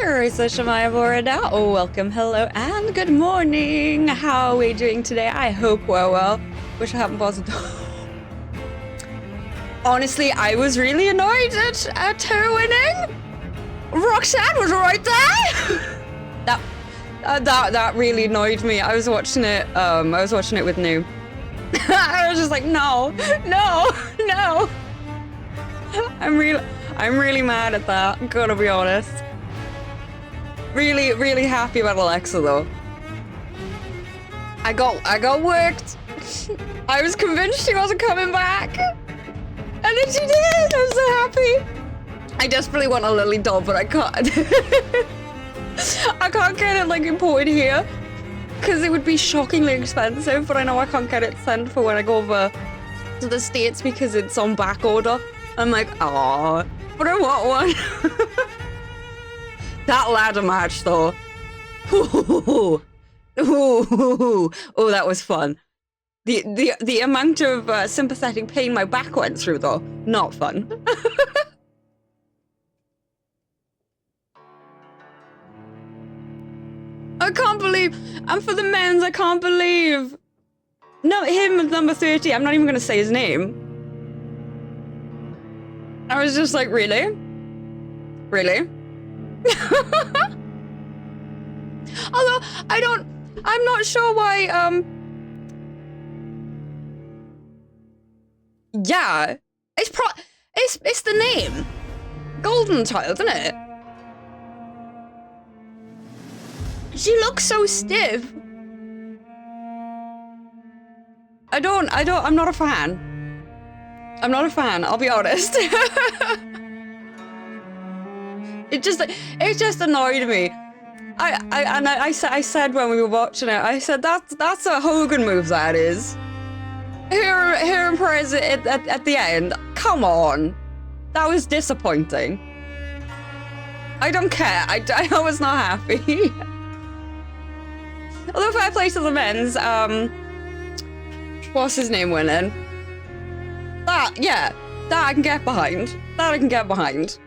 Oh, welcome, hello, and good morning. How are we doing today? I hope we're well. Wish I hadn't bothered. Honestly, I was really annoyed at her winning. Roxanne was right there. that really annoyed me. I was watching it. I was watching it with New. I was just like, no. I'm really mad at that. Gotta be honest. Really happy about Alexa though. I got worked. I was convinced she wasn't coming back. And then she did! I'm so happy. I desperately want a Lily doll, but I can't. I can't get it like imported here. Because it would be shockingly expensive, but I know I can't get it sent for when I go over to the States because it's on back order. I'm like, aw, but I want one. That ladder match though. Oh, that was fun. The amount of sympathetic pain my back went through though, not fun. I can't believe, and for the men's, I can't believe. No, him at number 30, I'm not even gonna say his name. I was just like, really? Really? Although, I'm not sure why, yeah, it's the name. Golden Child, isn't it? She looks so stiff. I'm not a fan. I'm not a fan, I'll be honest. It just annoyed me. I said when we were watching it, I said that's a Hogan move, that is. Her and Perez at the end. Come on. That was disappointing. I don't care. I was not happy. Although fair play to the men's, what's his name winning? That I can get behind. That I can get behind.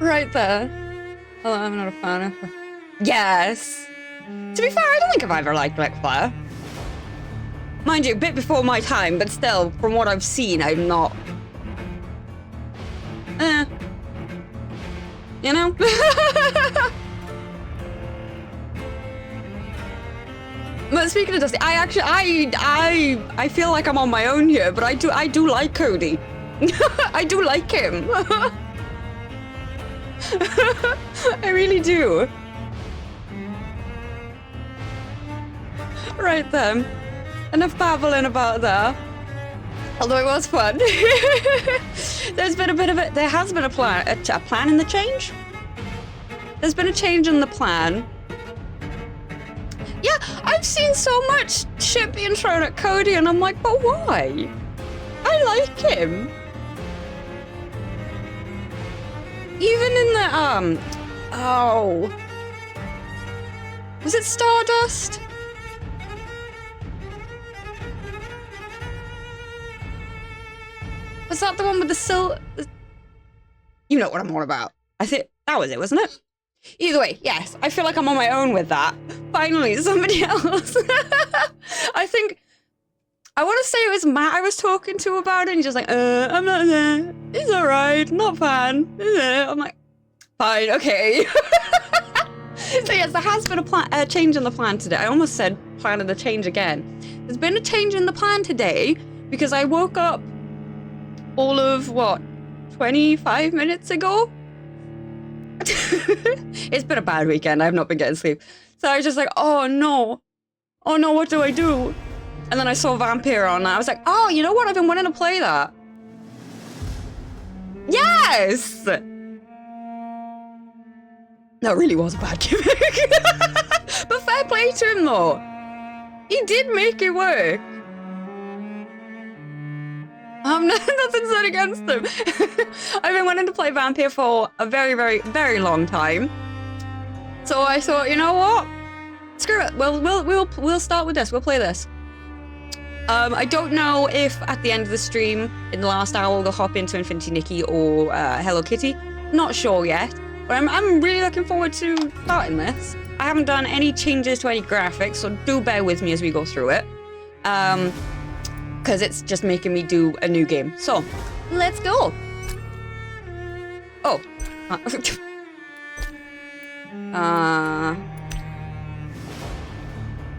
Right there. Oh, I'm not a fan of her. Yes. To be fair, I don't think I've ever liked Ric Flair. Mind you, a bit before my time, but still, from what I've seen, I'm not... You know? But speaking of Dusty, I feel like I'm on my own here, but I do like Cody. I do like him. I really do. Right then. Enough babbling about that. Although it was fun. There has been a plan in the change? There's been a change in the plan. Yeah, I've seen so much shit being thrown at Cody and I'm like, but why? I like him. Even in the, oh. Was it Stardust? Was that the one with the silver? You know what I'm on about. I think that was it, wasn't it? Either way, yes, I feel like I'm on my own with that. Finally, somebody else. I think, I want to say it was Matt I was talking to about it, and he's just like, I'm not there. It's alright, not fan. I'm like, fine, okay. So yes, there has been a change in the plan today. I almost said plan of the change again. There's been a change in the plan today because I woke up all of, what, 25 minutes ago? It's been a bad weekend. I've not been getting sleep. So I was just like, oh no, what do I do? And then I saw Vampyr on and I was like, oh, you know what? I've been wanting to play that. Yes! That really was a bad gimmick. But fair play to him though. He did make it work. Nothing said against him. I've been wanting to play Vampyr for a very long time. So I thought, you know what? Screw it. We'll start with this. We'll play this. I don't know if at the end of the stream, in the last hour, we'll hop into Infinity Nikki or Hello Kitty. Not sure yet, but I'm really looking forward to starting this. I haven't done any changes to any graphics, so do bear with me as we go through it. Because it's just making me do a new game. So, let's go. Oh.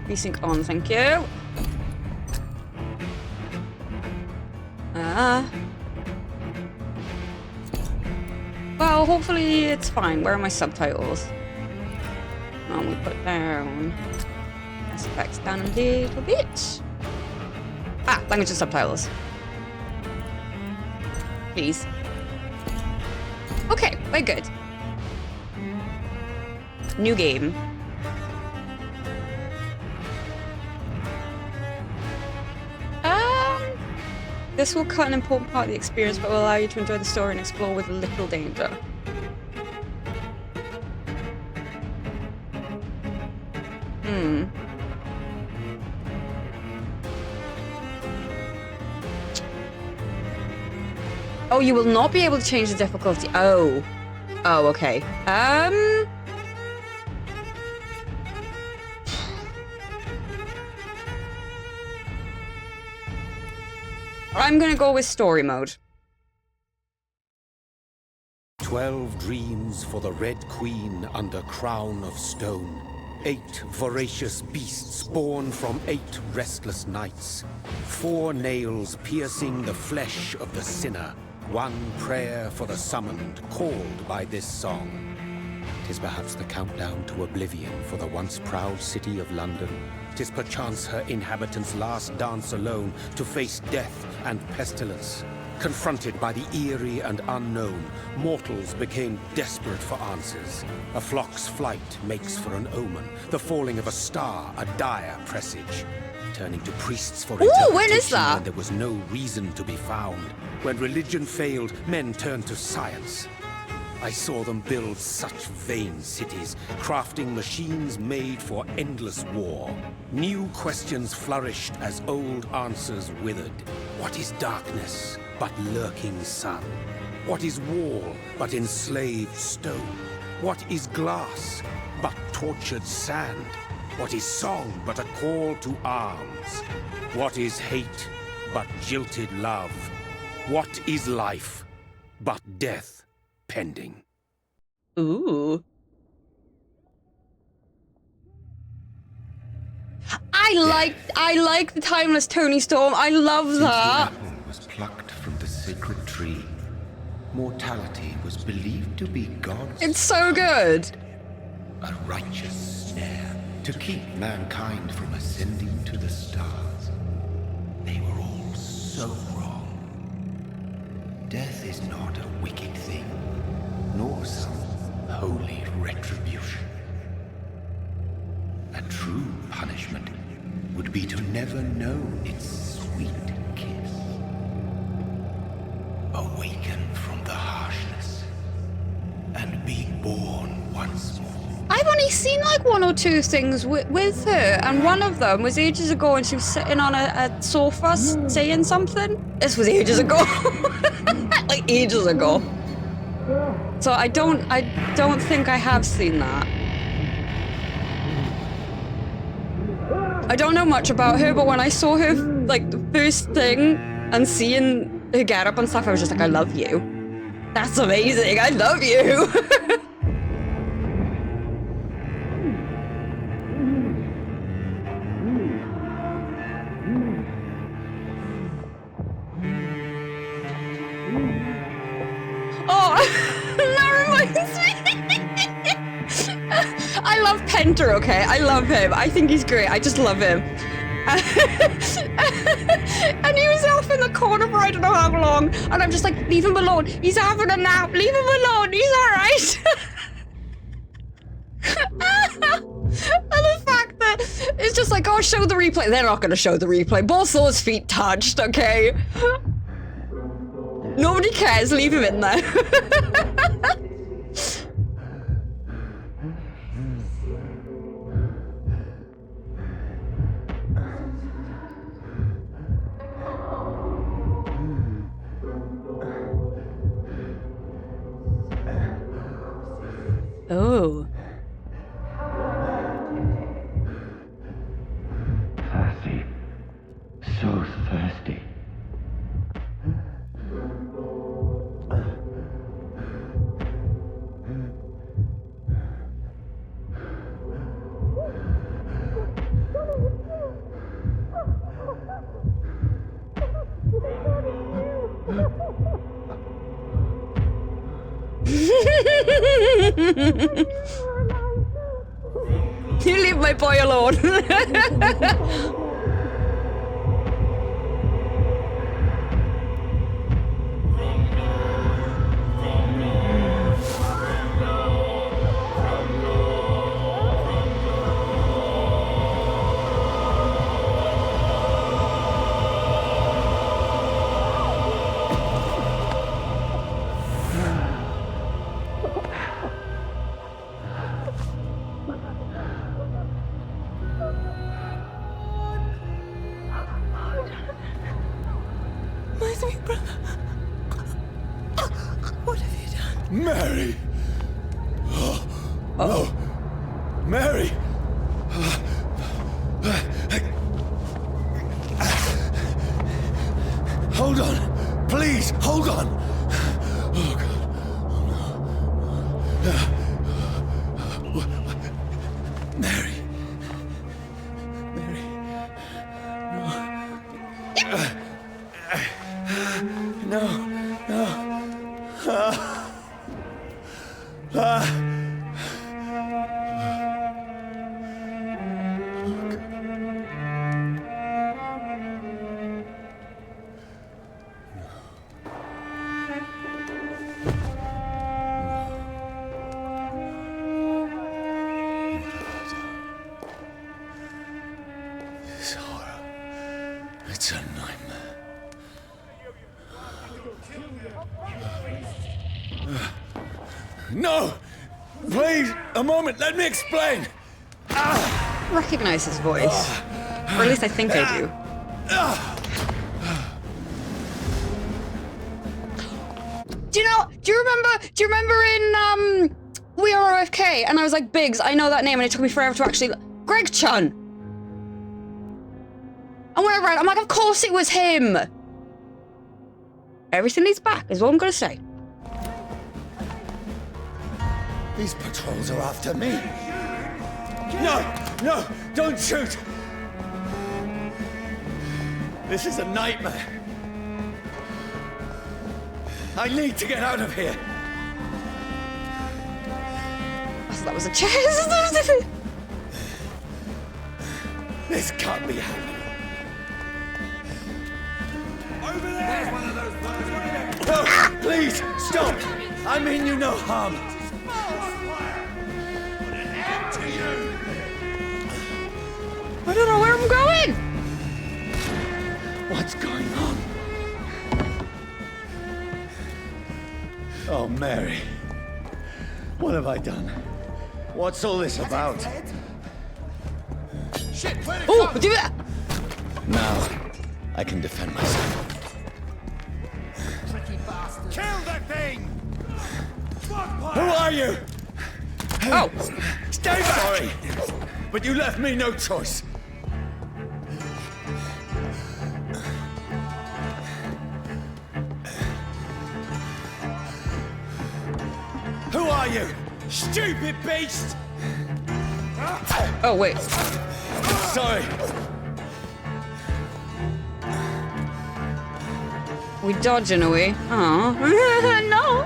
Resync on, thank you. Well, hopefully it's fine. Where are my subtitles? We put down SFX down a little bit. Ah, language and subtitles. Please. Okay, we're good. New game. This will cut an important part of the experience, but will allow you to enjoy the story and explore with little danger. Oh, you will not be able to change the difficulty. Oh. Oh, okay. I'm gonna go with story mode. 12 dreams for the Red Queen under crown of stone. 8 voracious beasts born from 8 restless nights. 4 nails piercing the flesh of the sinner. 1 prayer for the summoned, called by this song. 'Tis perhaps the countdown to oblivion for the once proud city of London. 'Tis perchance her inhabitants' last dance alone to face death and pestilence. Confronted by the eerie and unknown, mortals became desperate for answers. A flock's flight makes for an omen, the falling of a star a dire presage. Turning to priests for interpretation when is that? when there was no reason to be found. When religion failed, men turned to science. I saw them build such vain cities, crafting machines made for endless war. New questions flourished as old answers withered. What is darkness but lurking sun? What is wall but enslaved stone? What is glass but tortured sand? What is song but a call to arms? What is hate but jilted love? What is life but death pending? Ooh. I like the timeless Tony Storm. I love Since that. the apple was plucked from the sacred tree, mortality was believed to be God's It's so good. a righteous snare to keep mankind from ascending to the stars. They were all so wrong. Death is not a wicked thing, nor some holy retribution. A true punishment would be to never know its sweet kiss. Awaken from the harshness and be born once more. I've only seen like 1 or 2 things with her, and one of them was ages ago, and she was sitting on a sofa saying something. This was ages ago, like ages ago. So I don't think I have seen that. I don't know much about her, but when I saw her like the first thing and seeing her get up and stuff, I was just like, I love you. That's amazing. I love you. I love Penter, okay? I love him. I think he's great. I just love him. And he was off in the corner for I don't know how long. And I'm just like, leave him alone. He's having a nap. Leave him alone. He's alright. And the fact that it's just like, oh, show the replay. They're not going to show the replay. Both those feet touched, okay? Nobody cares. Leave him in there. Oh. Thirsty. So thirsty. You leave my boy alone. My sweet brother. What have you done? Mary! Oh, no. Mary! Hold on! Please, hold on! Oh, God. Oh, no. Mary. Mary. No. This horror. It's a nightmare. No! Please, a moment, let me explain! I recognize his voice. Or at least I think I do. Do you remember in We Are OFK? And I was like, Biggs, I know that name, and it took me forever to actually Greg Chun! And when I read, I'm like, of course it was him! Everything leads back, is what I'm gonna say. These patrols are after me. No, don't shoot! This is a nightmare. I need to get out of here. I thought that was a chest. This can't be happening. Over there! There's one of those birds. No, please, stop! I mean you no harm. I don't know where I'm going. What's going on? Oh, Mary. What have I done? What's all this about? Oh, do that! Now, I can defend myself. Kill that thing! Who are you? Oh, Stay back! Sorry, but you left me no choice. Who are you? Stupid beast! oh wait. Sorry. We dodging away. Oh no.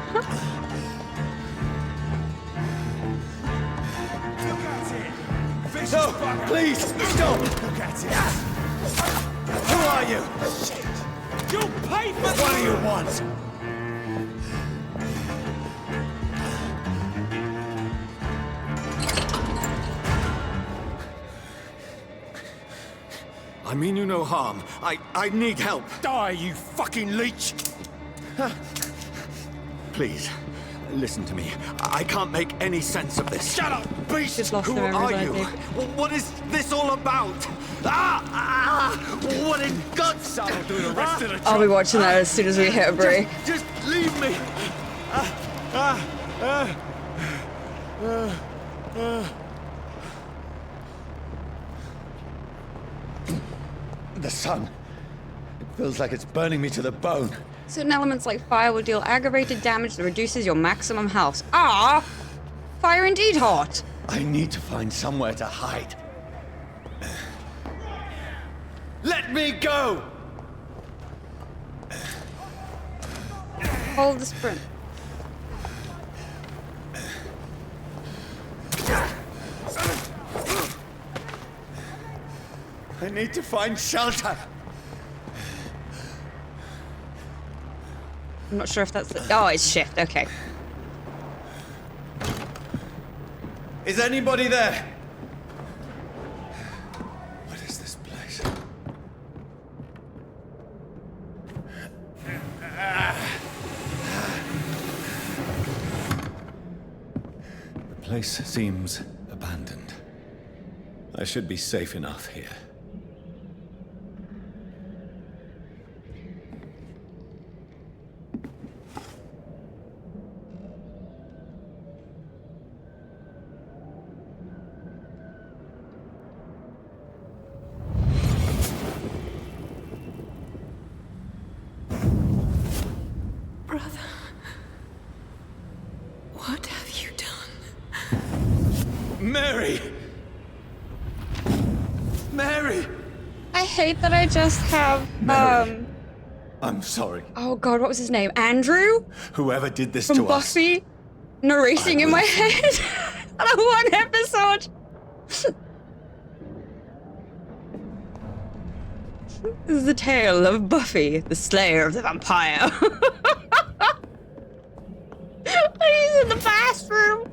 No, please, stop! Who are you? Shit! You'll pay for What do you want? I mean you no harm. I need help. Die, you fucking leech! Please, listen to me. I can't make any sense of this. Shut up, beast! Just lost Who the memories, are I you? think. What is this all about? What in guts? I'll do the rest of the job. I'll be watching that as soon as we hit a break. Just leave me. The sun. It feels like it's burning me to the bone. Certain elements like fire will deal aggravated damage that reduces your maximum health. Ah! Fire indeed hot! I need to find somewhere to hide. Let me go! Hold the sprint. I need to find shelter. I'm not sure if that's the... Oh, it's shift. Okay. Is anybody there? What is this place? The place seems abandoned. I should be safe enough here. Brother, what have you done? Mary! Mary! I hate that I just have, Mary. I'm sorry. Oh god, what was his name? Andrew? Whoever did this From to us. Buffy? Narrating I in my will- head. On one episode. This is the tale of Buffy, the Slayer of the Vampire. He's in the bathroom.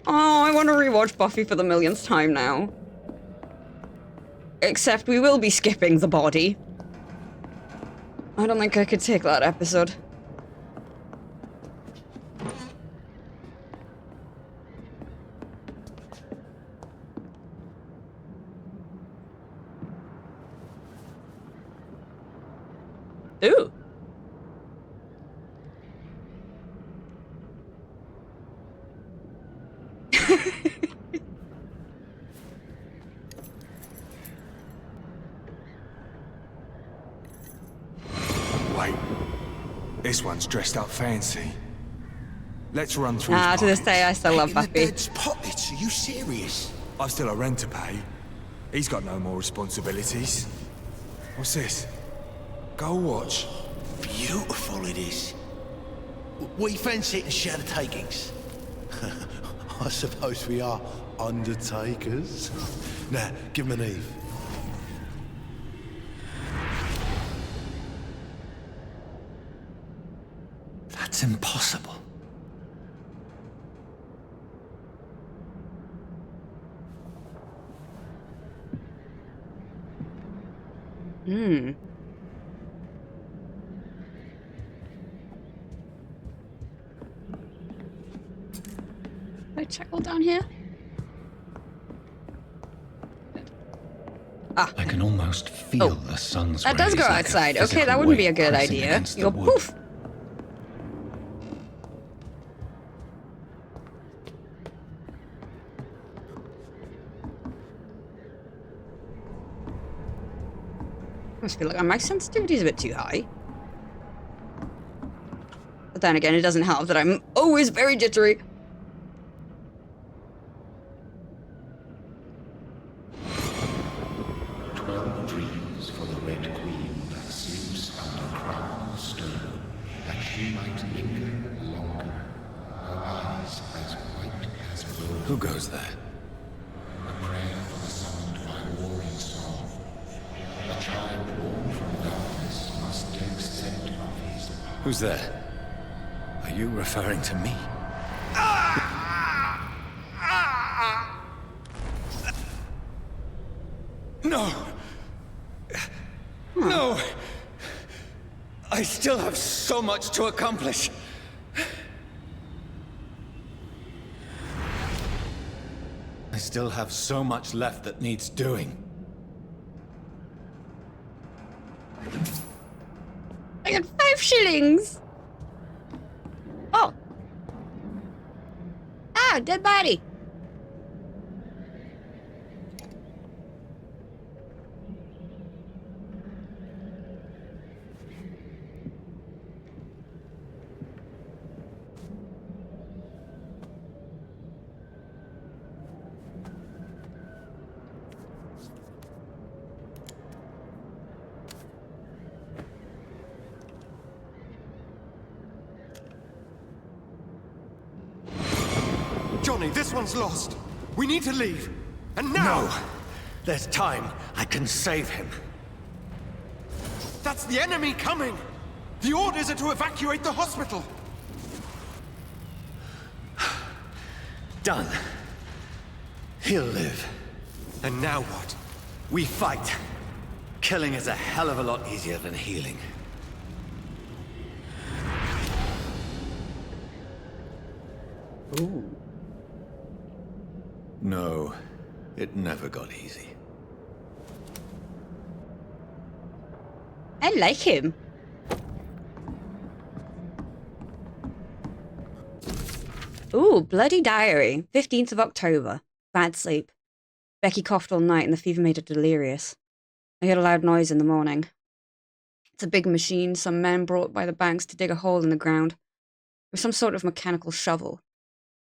Oh, I want to rewatch Buffy for the millionth time now. Except we will be skipping the body. I don't think I could take that episode. Ooh. Wait, this one's dressed up fancy. Let's run through Ah, his to this pockets. day, I still love In the Buffy. dead's pockets? Are you serious? I've still a rent to pay. He's got no more responsibilities. What's this? Go watch. Beautiful it is. We fancy it and share the takings. I suppose we are undertakers. Now, give him an Eve. That's impossible. Can I check all down here? Ah. I can almost feel the sun's That does rays go like a outside. Okay, physical that wouldn't be a wave good pressing idea. against the You go wood. poof. I just feel like my sensitivity is a bit too high. But then again, it doesn't help that I'm always very jittery. Dreams for the Red Queen that sleeps under crown of stone, that she might linger longer, her eyes as white as gold. Who goes there? A prayer for the summoned by warring song. A child born from darkness must take scent of his path. Who's there? Are you referring to me? No! No! I still have so much to accomplish. I still have so much left that needs doing. I got 5 shillings. Oh. Ah, dead body. Johnny, this one's lost. We need to leave. And now! No! There's time. I can save him. That's the enemy coming! The orders are to evacuate the hospital! Done. He'll live. And now what? We fight. Killing is a hell of a lot easier than healing. Ooh. No, it never got easy. I like him. Ooh, bloody diary. 15th of October. Bad sleep. Becky coughed all night and the fever made her delirious. I heard a loud noise in the morning. It's a big machine some men brought by the banks to dig a hole in the ground. It was some sort of mechanical shovel.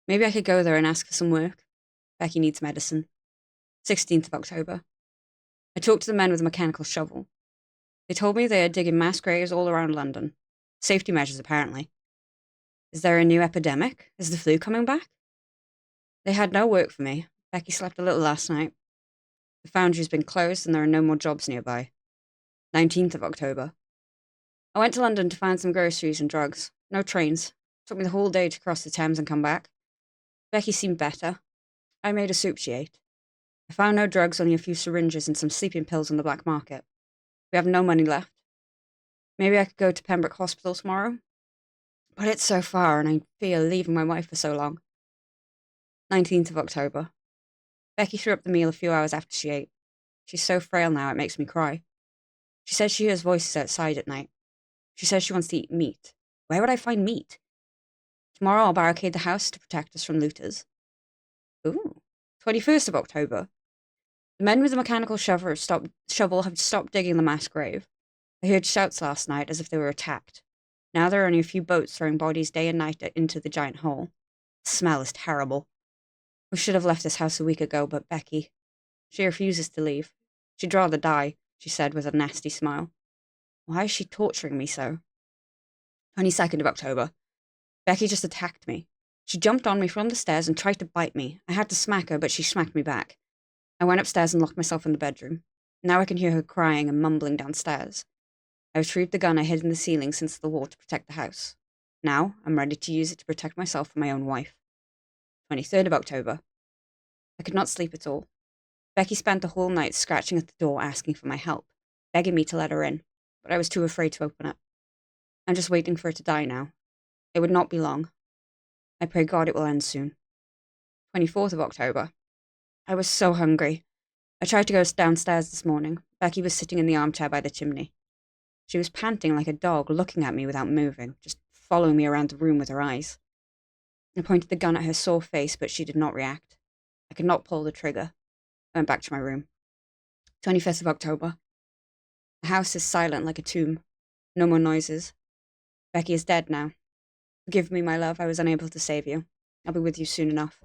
Maybe I could go there and ask for some work. Becky needs medicine. 16th of October. I talked to the men with a mechanical shovel. They told me they are digging mass graves all around London. Safety measures, apparently. Is there a new epidemic? Is the flu coming back? They had no work for me. Becky slept a little last night. The foundry's been closed and there are no more jobs nearby. 19th of October. I went to London to find some groceries and drugs. No trains. Took me the whole day to cross the Thames and come back. Becky seemed better. I made a soup she ate. I found no drugs, only a few syringes and some sleeping pills on the black market. We have no money left. Maybe I could go to Pembroke Hospital tomorrow? But it's so far and I fear leaving my wife for so long. 19th of October. Becky threw up the meal a few hours after she ate. She's so frail now it makes me cry. She says she hears voices outside at night. She says she wants to eat meat. Where would I find meat? Tomorrow I'll barricade the house to protect us from looters. Ooh. 21st of October. The men with the mechanical shovel have stopped digging the mass grave. I heard shouts last night as if they were attacked. Now there are only a few boats throwing bodies day and night into the giant hole. The smell is terrible. We should have left this house a week ago, but Becky, she refuses to leave. She'd rather die, she said with a nasty smile. Why is she torturing me so? 22nd of October. Becky just attacked me. She jumped on me from the stairs and tried to bite me. I had to smack her, but she smacked me back. I went upstairs and locked myself in the bedroom. Now I can hear her crying and mumbling downstairs. I retrieved the gun I hid in the ceiling since the war to protect the house. Now I'm ready to use it to protect myself and my own wife. 23rd of October. I could not sleep at all. Becky spent the whole night scratching at the door asking for my help, begging me to let her in, but I was too afraid to open it. I'm just waiting for her to die now. It would not be long. I pray God it will end soon. 24th of October. I was so hungry. I tried to go downstairs this morning. Becky was sitting in the armchair by the chimney. She was panting like a dog, looking at me without moving, just following me around the room with her eyes. I pointed the gun at her sore face, but she did not react. I could not pull the trigger. I went back to my room. 25th of October. The house is silent like a tomb. No more noises. Becky is dead now. Forgive me, my love, I was unable to save you. I'll be with you soon enough.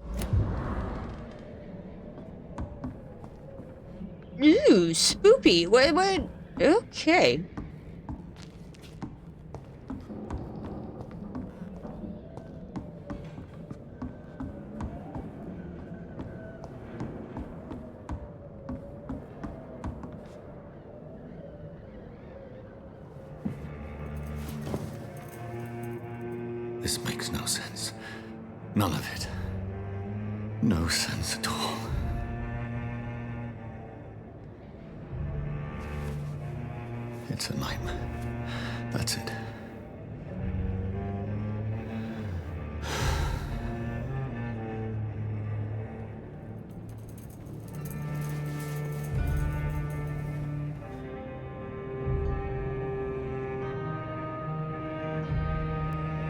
Ooh, spoopy. What? Okay. This makes no sense. None of it. No sense at all. It's a nightmare. That's it.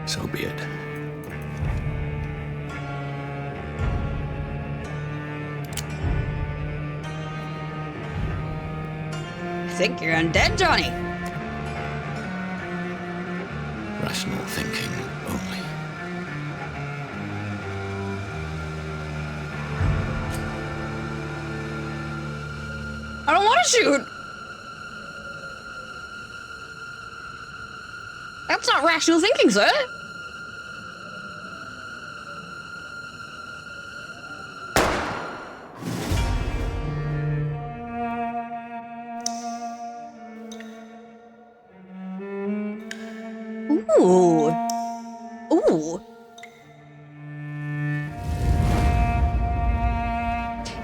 So be it. think you're undead, Johnny? Rational thinking only. I don't want to shoot. That's not rational thinking, sir. Ooh. Ooh.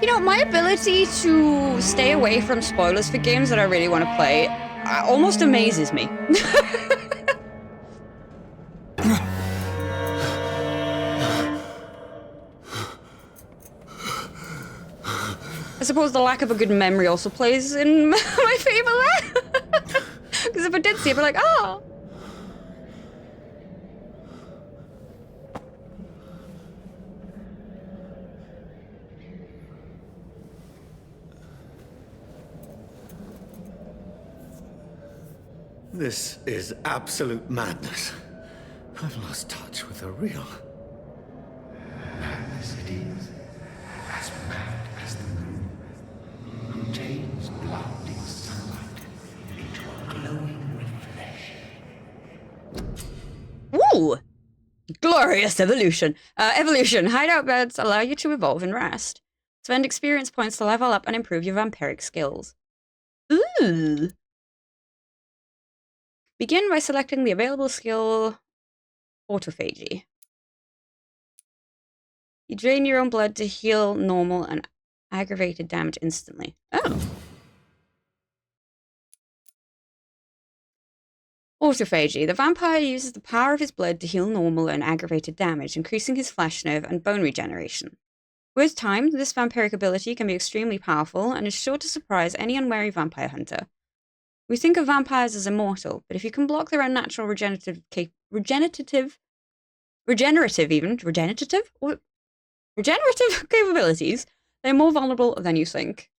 You know, my ability to stay away from spoilers for games that I really want to play almost amazes me. I suppose the lack of a good memory also plays in my favor there. Because if I did see it, I'd be like, oh. This is absolute madness. I've lost touch with the real. Madness it is, as mad as the moon, who changes blinding sunlight into a glowing reflection. Ooh! Glorious evolution. Evolution. Hideout beds allow you to evolve and rest. Spend experience points to level up and improve your vampiric skills. Ooh! Begin by selecting the available skill Autophagy. You drain your own blood to heal normal and aggravated damage instantly. Oh. Autophagy. The vampire uses the power of his blood to heal normal and aggravated damage, increasing his flesh nerve and bone regeneration. With time, this vampiric ability can be extremely powerful and is sure to surprise any unwary vampire hunter. We think of vampires as immortal, but if you can block their unnatural regenerative capabilities, they're more vulnerable than you think.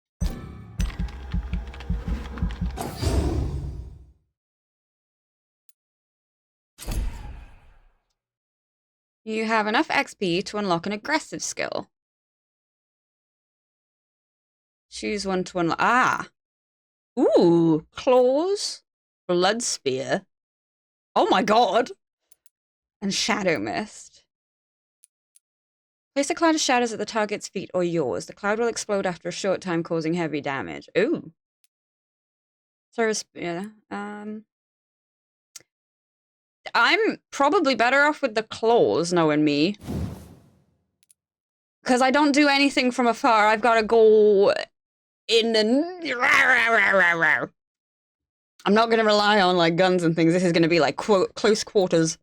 You have enough XP to unlock an aggressive skill. Choose one to unlock. Ah! Ooh! Claws, Blood Spear. Oh my god! And Shadow Mist. Place a cloud of shadows at the target's feet or yours. The cloud will explode after a short time, causing heavy damage. Ooh. Throw Spear. I'm probably better off with the claws, knowing me. Because I don't do anything from afar. I've got to go in and... I'm not going to rely on, like, guns and things. This is going to be, like, close quarters.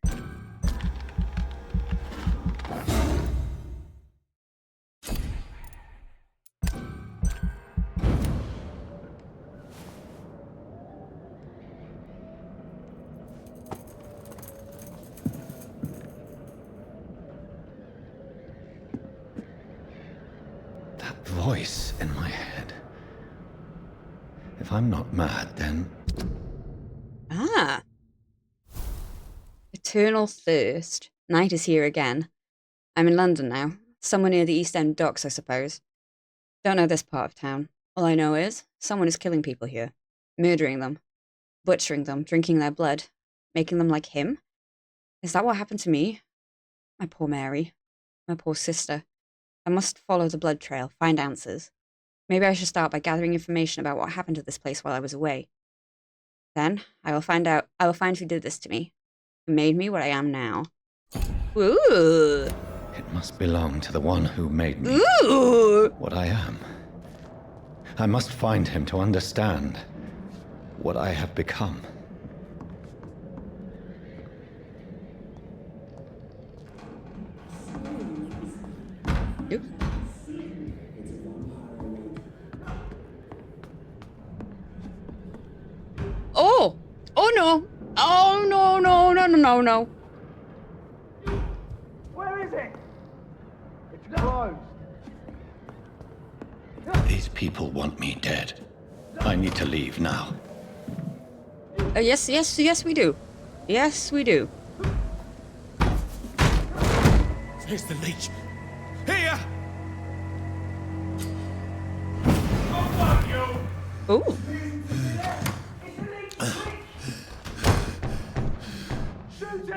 Voice in my head. If I'm not mad, then... Ah. Eternal Thirst. Night is here again. I'm in London now. Somewhere near the East End docks, I suppose. Don't know this part of town. All I know is, someone is killing people here. Murdering them. Butchering them, drinking their blood. Making them like him? Is that what happened to me? My poor Mary. My poor sister. I must follow the blood trail, find answers. Maybe I should start by gathering information about what happened to this place while I was away. Then, I will find who did this to me. Who made me what I am now. Ooh! It must belong to the one who made me Ooh! what I am. I must find him to understand what I have become. Oops. Oh! Oh no! Oh no, no, no, no, no, no. Where is it? It's closed. These people want me dead. I need to leave now. Yes, we do. Yes, we do. Here's the leech. Here! Ooh.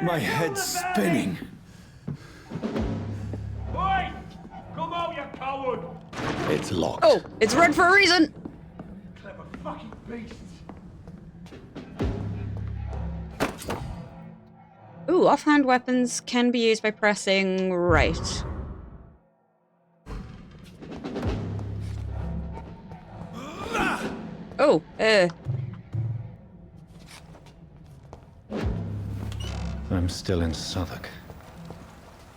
My head's spinning. Oi! Come out, you coward! It's locked. Oh, it's red for a reason. Clever fucking beasts. Ooh, offhand weapons can be used by pressing right. Oh, I'm still in Southwark.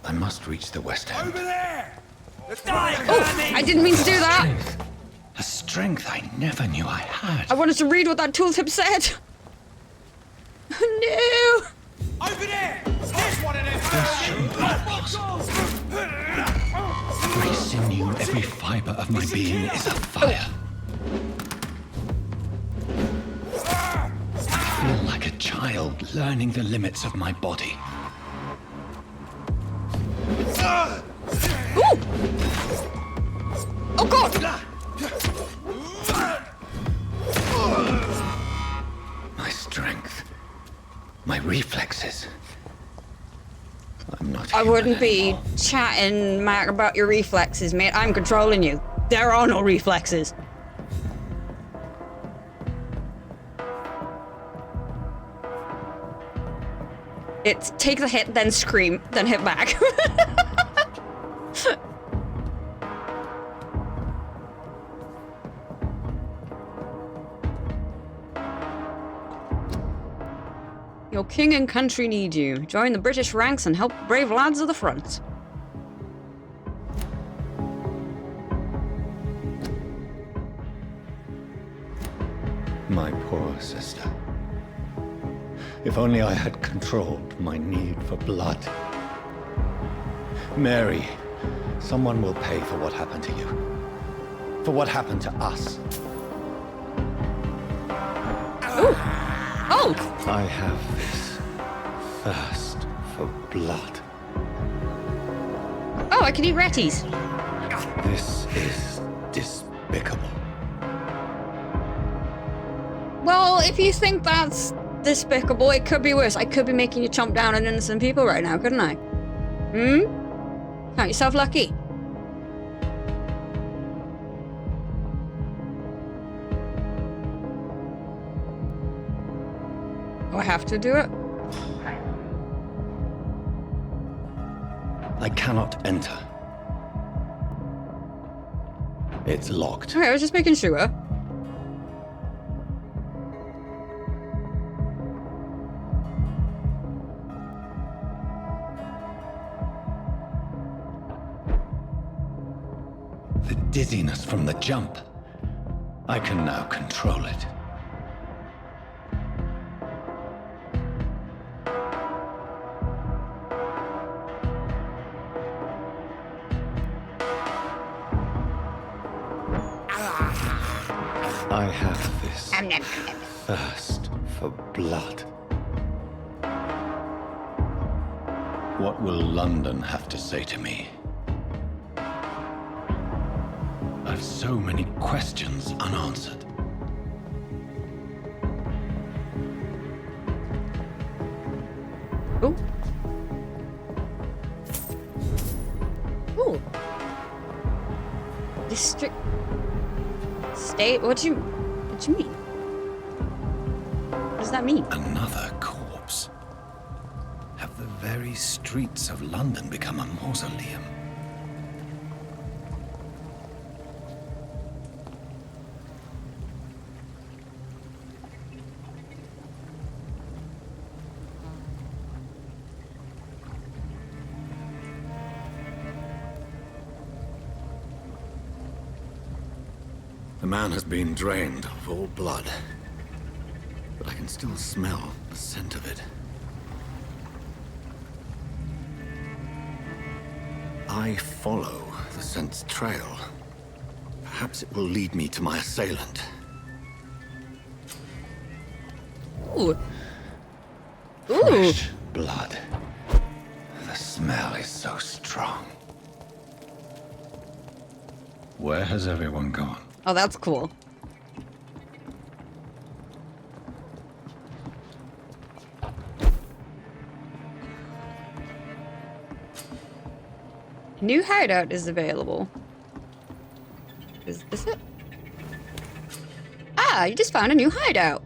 I must reach the West End. Over there! oh, I didn't mean to do that. A strength I never knew I had. I wanted to read what that tooltip said. No. Over there! There's one of them! This shouldn't be possible. Every sinew, every fibre of my being is afire. I feel like a child learning the limits of my body. Ooh. Oh God. My strength, my reflexes. I'm not I human wouldn't be anymore. chatting, Mac, about your reflexes, mate. I'm controlling you. There are no reflexes. It's take the hit, then scream, then hit back. Your king and country need you. Join the British ranks and help the brave lads of the front. My poor sister. If only I had controlled my need for blood. Mary, someone will pay for what happened to you. For what happened to us. Oh! I have this thirst for blood. Oh, I can eat ratties. This is despicable. Well, if you think that's despicable, it could be worse. I could be making you chomp down on innocent people right now, couldn't I? Count yourself lucky. Oh, I have to do it? I cannot enter. It's locked. Okay, I was just making sure. The dizziness from the jump. I can now control it. I have this thirst for blood. What will London have to say to me? I've so many questions unanswered. Ooh. Ooh. District... State? What do you mean? What does that mean? Another corpse. Have the very streets of London become a mausoleum? The man has been drained of all blood, but I can still smell the scent of it. I follow the scent's trail. Perhaps it will lead me to my assailant. Ooh. Ooh. Fresh blood. The smell is so strong. Where has everyone gone? Oh, that's cool. New hideout is available. Is this it? Ah, you just found a new hideout.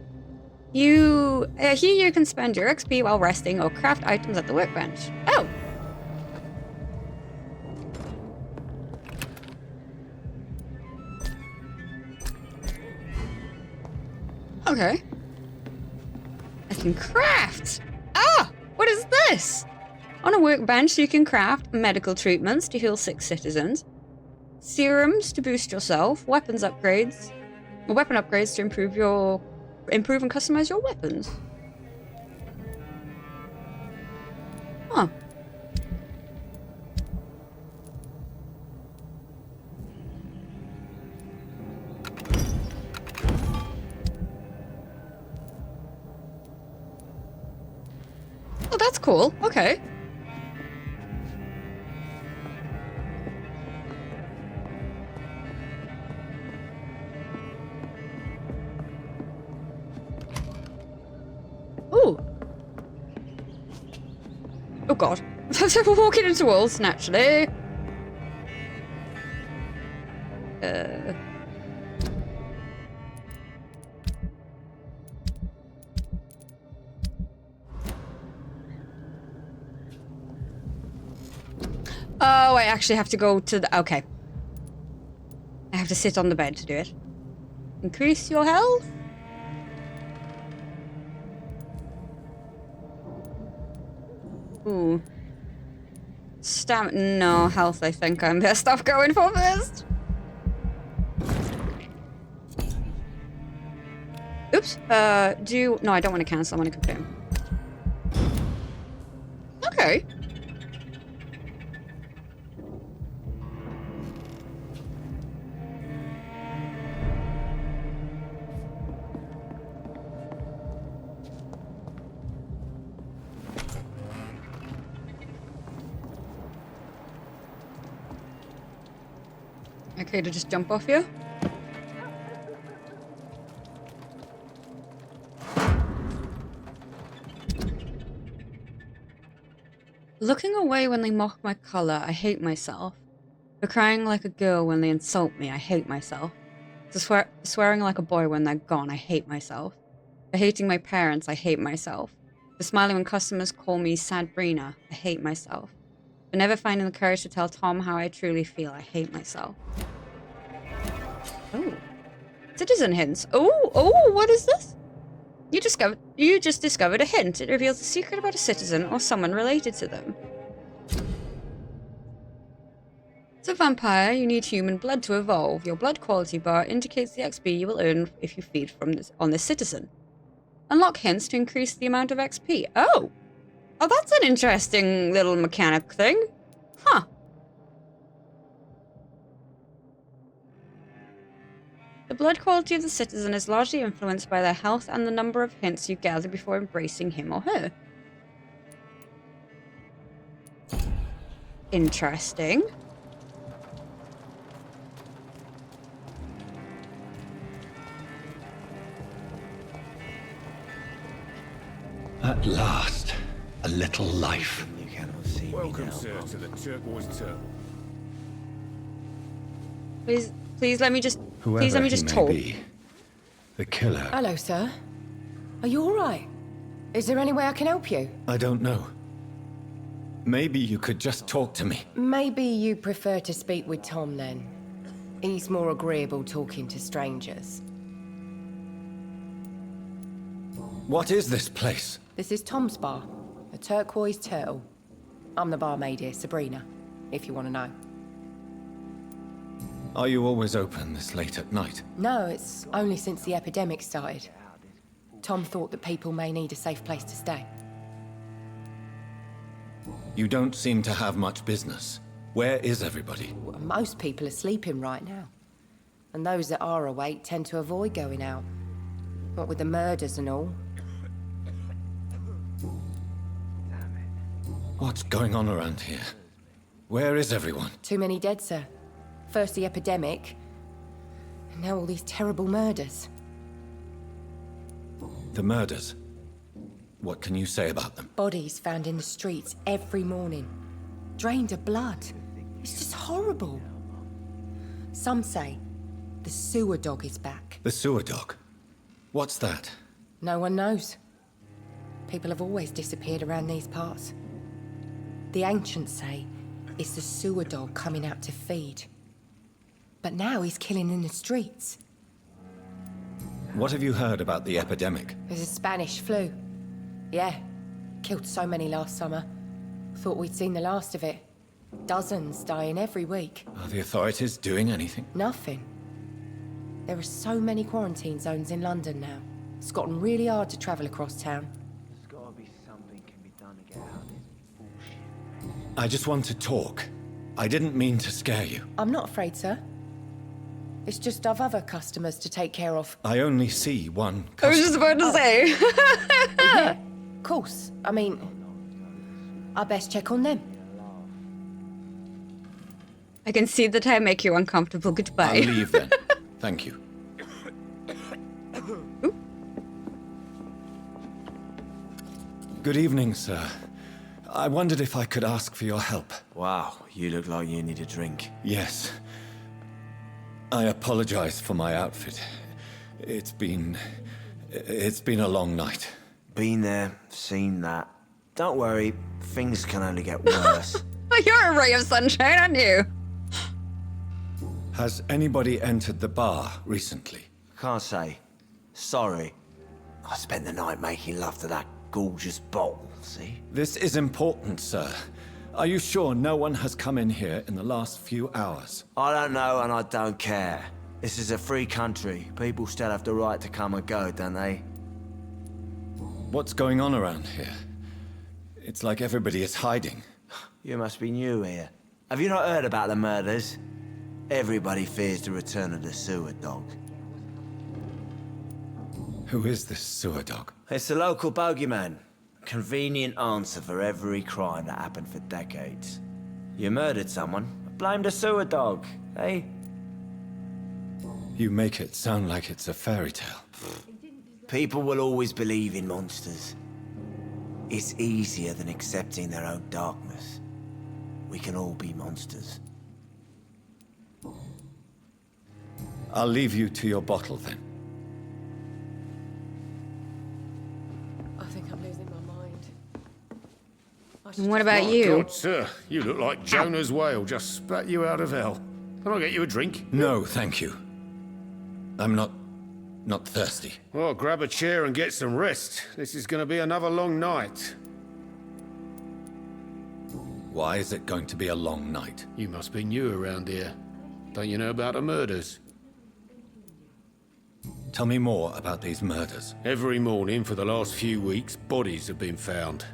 Here you can spend your XP while resting or craft items at the workbench. Oh. Okay. I can craft. Ah, what is this? On a workbench, you can craft medical treatments to heal sick citizens, serums to boost yourself, weapon upgrades to improve and customize your weapons. Huh. Oh, that's cool. Okay. Ooh. Oh god. We're walking into walls, naturally. Oh, I actually have to go to the... Okay. I have to sit on the bed to do it. Increase your health? Ooh. No, health I think I'm best off going for first. Oops. No, I don't want to cancel, I want to confirm. Okay. Okay, to just jump off here. Looking away when they mock my color, I hate myself. For crying like a girl when they insult me, I hate myself. For swearing like a boy when they're gone, I hate myself. For hating my parents, I hate myself. For smiling when customers call me Sabrina, I hate myself. For never finding the courage to tell Tom how I truly feel, I hate myself. Oh. Citizen hints. Oh, what is this? You just discovered a hint. It reveals a secret about a citizen or someone related to them. As a vampire, you need human blood to evolve. Your blood quality bar indicates the XP you will earn if you feed on this citizen. Unlock hints to increase the amount of XP. Oh, that's an interesting little mechanic thing. Huh. The blood quality of the citizen is largely influenced by their health and the number of hints you gather before embracing him or her. Interesting. At last, a little life. You cannot see Welcome, me now. sir, to the Turquoise Turtle. Please let me just Whoever talk. he may be, the killer. Hello, sir. Are you all right? Is there any way I can help you? I don't know. Maybe you could just talk to me. Maybe you prefer to speak with Tom then. He's more agreeable talking to strangers. What is this place? This is Tom's bar, the Turquoise Turtle. I'm the barmaid here, Sabrina, if you want to know. Are you always open this late at night? No, it's only since the epidemic started. Tom thought that people may need a safe place to stay. You don't seem to have much business. Where is everybody? Most people are sleeping right now. And those that are awake tend to avoid going out. What with the murders and all. What's going on around here? Where is everyone? Too many dead, sir. First the epidemic, and now all these terrible murders. The murders. What can you say about them? Bodies found in the streets every morning. Drained of blood. It's just horrible. Some say the sewer dog is back. The sewer dog? What's that? No one knows. People have always disappeared around these parts. The ancients say it's the sewer dog coming out to feed. But now he's killing in the streets. What have you heard about the epidemic? There's a Spanish flu. Yeah, killed so many last summer. Thought we'd seen the last of it. Dozens dying every week. Are the authorities doing anything? Nothing. There are so many quarantine zones in London now. It's gotten really hard to travel across town. There's gotta be something can be done to get out of this bullshit. I just want to talk. I didn't mean to scare you. I'm not afraid, sir. It's just I've other customers to take care of. I only see one I was just about to say. Yeah, of course. I mean, I best check on them. I can see that I make you uncomfortable. Goodbye. I'll leave then. Thank you. Good evening, sir. I wondered if I could ask for your help. Wow, you look like you need a drink. Yes. I apologize for my outfit. It's been a long night. Been there, seen that. Don't worry, things can only get worse. You're a ray of sunshine, aren't you? Has anybody entered the bar recently? Can't say. Sorry. I spent the night making love to that gorgeous bottle, see? This is important, sir. Are you sure no one has come in here in the last few hours? I don't know and I don't care. This is a free country. People still have the right to come and go, don't they? What's going on around here? It's like everybody is hiding. You must be new here. Have you not heard about the murders? Everybody fears the return of the sewer dog. Who is this sewer dog? It's the local bogeyman. Convenient answer for every crime that happened for decades. You murdered someone, blame the sewer dog, eh? You make it sound like it's a fairy tale. People will always believe in monsters. It's easier than accepting their own darkness. We can all be monsters. I'll leave you to your bottle then. I think I'm losing my mind. And what about you? God, sir, you look like Jonah's whale just spat you out of hell. Can I get you a drink? No, thank you. I'm not thirsty. Well, grab a chair and get some rest. This is going to be another long night. Why is it going to be a long night? You must be new around here. Don't you know about the murders? Tell me more about these murders. Every morning for the last few weeks, bodies have been found.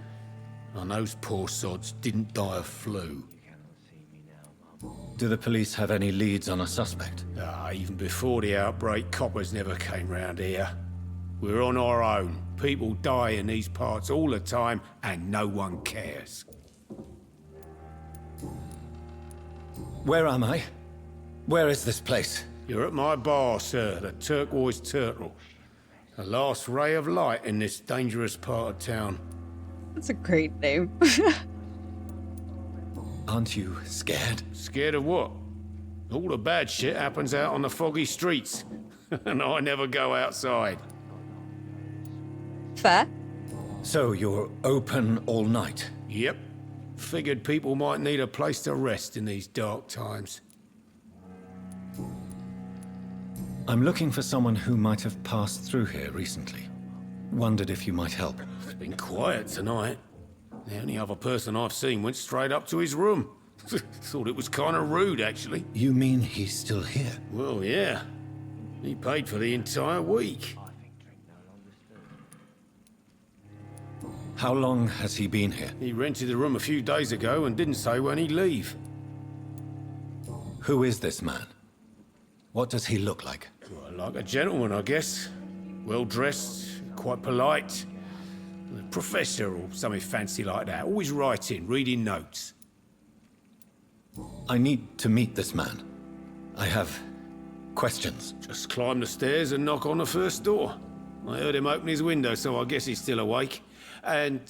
And those poor sods didn't die of flu. Do the police have any leads on a suspect? Even before the outbreak, coppers never came round here. We're on our own. People die in these parts all the time, and no one cares. Where am I? Where is this place? You're at my bar, sir, the Turquoise Turtle. The last ray of light in this dangerous part of town. That's a great name. Aren't you scared? Scared of what? All the bad shit happens out on the foggy streets. And I never go outside. Fair. So you're open all night? Yep. Figured people might need a place to rest in these dark times. I'm looking for someone who might have passed through here recently. Wondered if you might help. It's been quiet tonight. The only other person I've seen went straight up to his room. Thought it was kind of rude, actually. You mean he's still here? Well, yeah. He paid for the entire week. How long has he been here? He rented the room a few days ago and didn't say when he'd leave. Who is this man? What does he look like? Well, like a gentleman, I guess. Well-dressed, quite polite. A professor or something fancy like that. Always writing, reading notes. I need to meet this man. I have questions. Just climb the stairs and knock on the first door. I heard him open his window, so I guess he's still awake. And,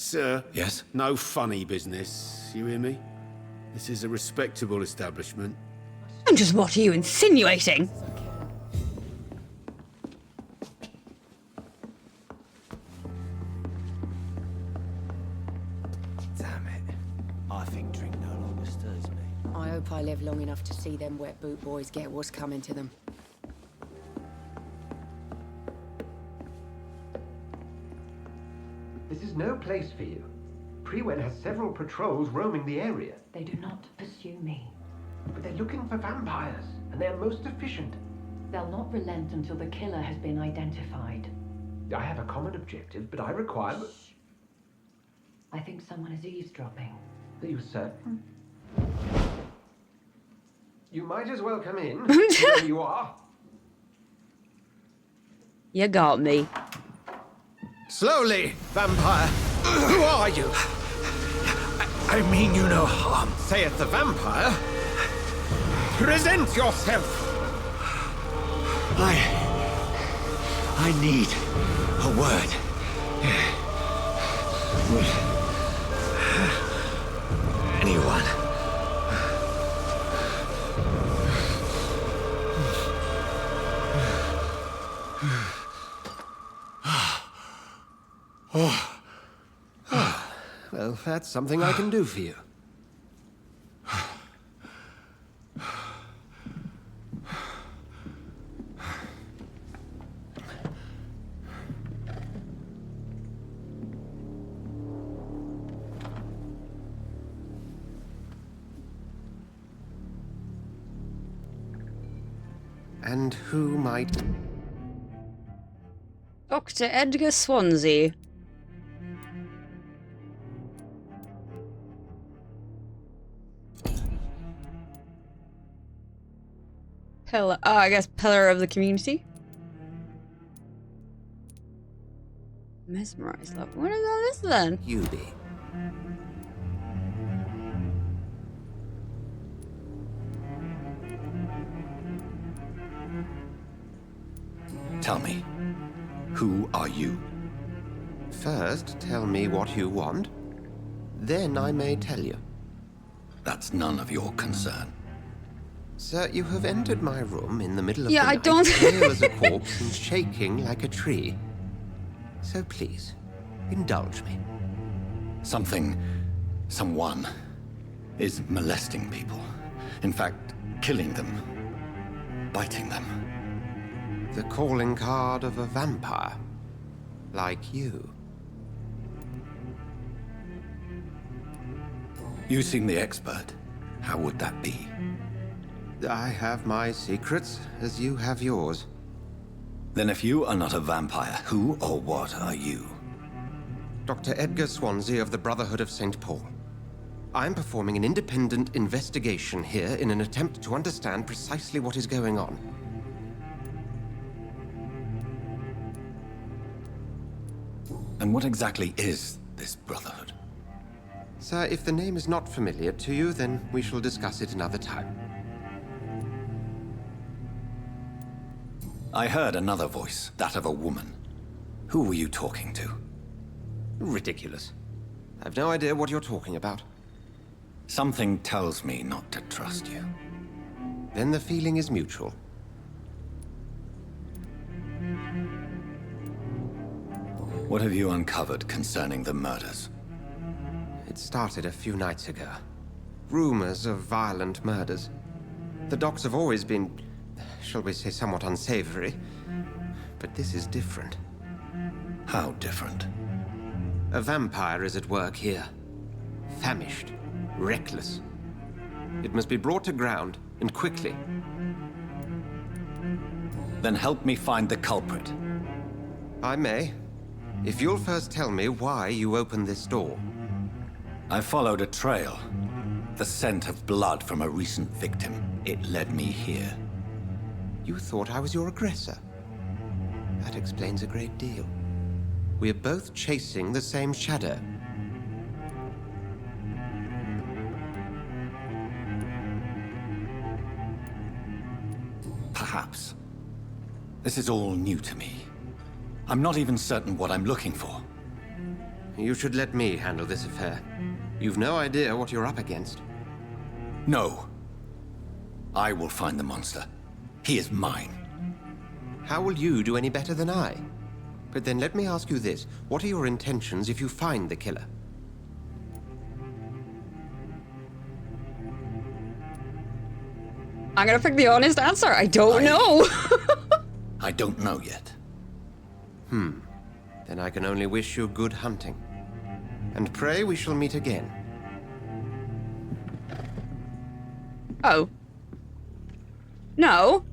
Yes? no funny business, you hear me? This is a respectable establishment. And just what are you insinuating? Damn it. I think drink no longer stirs me. I hope I live long enough to see them wet boot boys get what's coming to them. This is no place for you. Prewen has several patrols roaming the area. They do not pursue me. But they're looking for vampires, and they're most efficient. They'll not relent until the killer has been identified. I have a common objective, but I require... I think someone is eavesdropping. Are you certain? You might as well come in. Where you are. You got me. Slowly, vampire. Who are you? I mean you no harm. Saith the vampire. Present yourself. I need a word. Anyone. Well, that's something I can do for you. And who might... Dr. Edgar Swansea. Pillar, I guess pillar of the community. Mesmerized love. What is all this then? You be? Tell me, who are you? First, tell me what you want. Then I may tell you. That's none of your concern. Sir, you have entered my room in the middle of Yeah, the I night, don't- pale as a corpse and shaking like a tree. So please, indulge me. Someone is molesting people. In fact, killing them. Biting them. The calling card of a vampire. Like you. You seem the expert. How would that be? I have my secrets, as you have yours. Then if you are not a vampire, who or what are you? Dr. Edgar Swansea of the Brotherhood of St. Paul. I am performing an independent investigation here in an attempt to understand precisely what is going on. And what exactly is this Brotherhood? Sir, if the name is not familiar to you, then we shall discuss it another time. I heard another voice, that of a woman. Who were you talking to? Ridiculous. I've no idea what you're talking about. Something tells me not to trust you. Then the feeling is mutual. What have you uncovered concerning the murders? It started a few nights ago. Rumors of violent murders. The docks have always been, shall we say, somewhat unsavory. But this is different. How different? A vampire is at work here. Famished. Reckless. It must be brought to ground, and quickly. Then help me find the culprit. I may. If you'll first tell me why you opened this door. I followed a trail. The scent of blood from a recent victim. It led me here. You thought I was your aggressor. That explains a great deal. We're both chasing the same shadow. Perhaps. This is all new to me. I'm not even certain what I'm looking for. You should let me handle this affair. You've no idea what you're up against. No. I will find the monster. He is mine. How will you do any better than I? But then let me ask you this. What are your intentions if you find the killer? I'm gonna pick the honest answer. I don't know. I don't know yet. Then I can only wish you good hunting. And pray we shall meet again. Oh. No.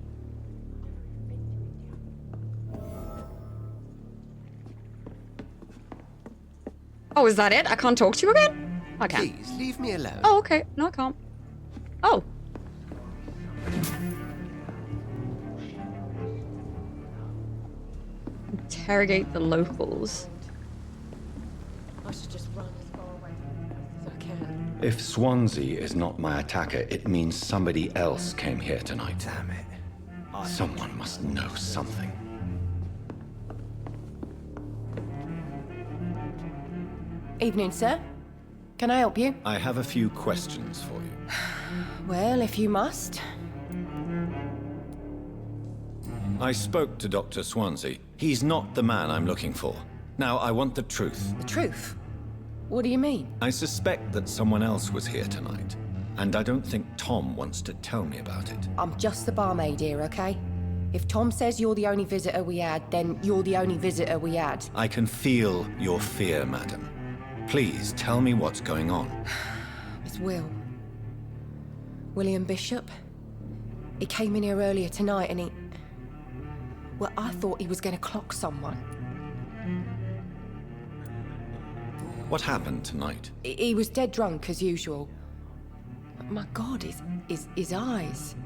Oh, is that it? I can't talk to you again? I can. Please, leave me alone. Oh, okay. No, I can't. Oh. Interrogate the locals. I should just run as far away as I can. If Swansea is not my attacker, it means somebody else came here tonight. Damn it. Someone must know something. Evening, sir. Can I help you? I have a few questions for you. Well, if you must. I spoke to Dr. Swansea. He's not the man I'm looking for. Now, I want the truth. The truth? What do you mean? I suspect that someone else was here tonight, and I don't think Tom wants to tell me about it. I'm just the barmaid here, okay? If Tom says you're the only visitor we had, then you're the only visitor we had. I can feel your fear, madam. Please tell me what's going on. It's Will. William Bishop. He came in here earlier tonight and he... Well, I thought he was going to clock someone. What happened tonight? He was dead drunk, as usual. My God, his eyes.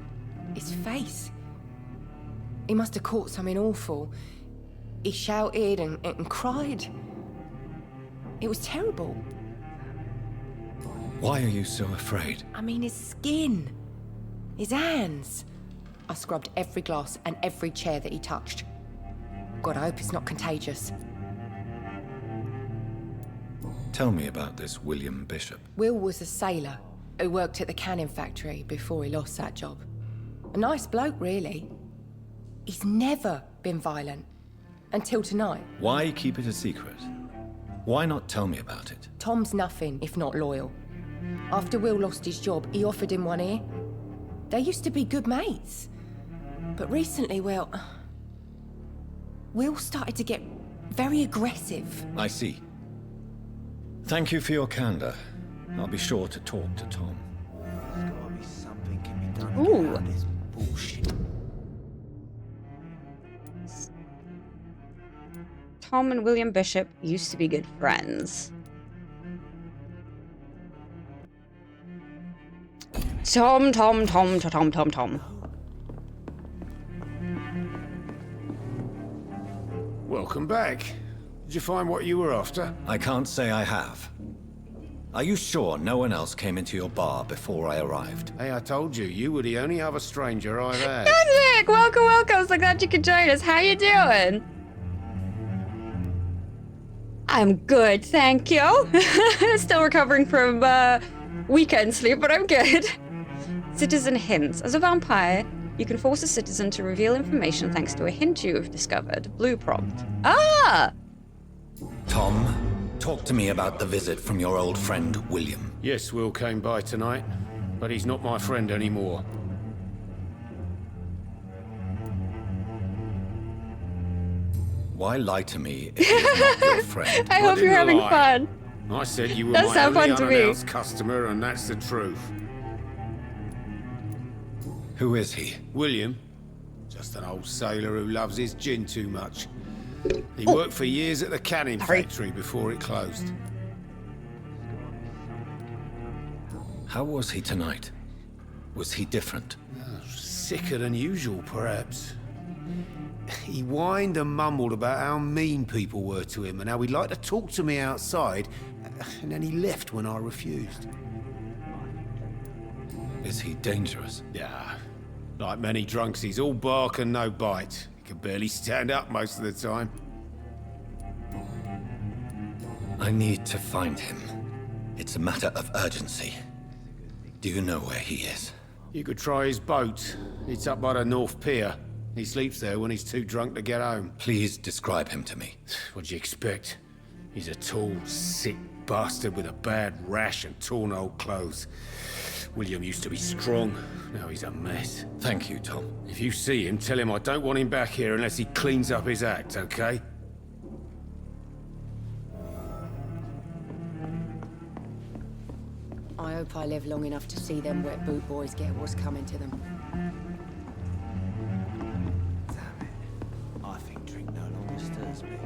His face. He must have caught something awful. He shouted and cried. It was terrible. Why are you so afraid? I mean, his skin. His hands. I scrubbed every glass and every chair that he touched. God, I hope it's not contagious. Tell me about this William Bishop. Will was a sailor who worked at the canning factory before he lost that job. A nice bloke, really. He's never been violent. Until tonight. Why keep it a secret? Why not tell me about it? Tom's nothing if not loyal. After Will lost his job, he offered him one ear. They used to be good mates. But recently, well... Will started to get very aggressive. I see. Thank you for your candor. I'll be sure to talk to Tom. There's gotta be something can be done Ooh. to get out of this bullshit. Tom and William Bishop used to be good friends. Tom. Welcome back. Did you find what you were after? I can't say I have. Are you sure no one else came into your bar before I arrived? Hey, I told you were the only other stranger I've had. Nick, welcome. So glad you could join us. How you doing? I'm good, thank you. Still recovering from weekend sleep, but I'm good. Citizen hints. As a vampire, you can force a citizen to reveal information thanks to a hint you have discovered. Blue prompt. Ah! Tom, talk to me about the visit from your old friend, William. Yes, Will came by tonight, but he's not my friend anymore. Why lie to me if he's not your friend? I hope you're having fun. I said you were Does my sound only fun to me. unannounced customer, and that's the truth. Who is he? William, just an old sailor who loves his gin too much. He worked for years at the canning factory before it closed. How was he tonight? Was he different? Sicker than usual, perhaps. He whined and mumbled about how mean people were to him and how he'd like to talk to me outside, and then he left when I refused. Is he dangerous? Yeah, like many drunks, he's all bark and no bite. He can barely stand up most of the time. I need to find him. It's a matter of urgency. Do you know where he is? You could try his boat. It's up by the North Pier. He sleeps there when he's too drunk to get home. Please describe him to me. What'd you expect? He's a tall, sick bastard with a bad rash and torn old clothes. William used to be strong. Now he's a mess. Thank you, Tom. If you see him, tell him I don't want him back here unless he cleans up his act, okay? I hope I live long enough to see them wet boot boys get what's coming to them. Damn it. I think drink no longer stirs me.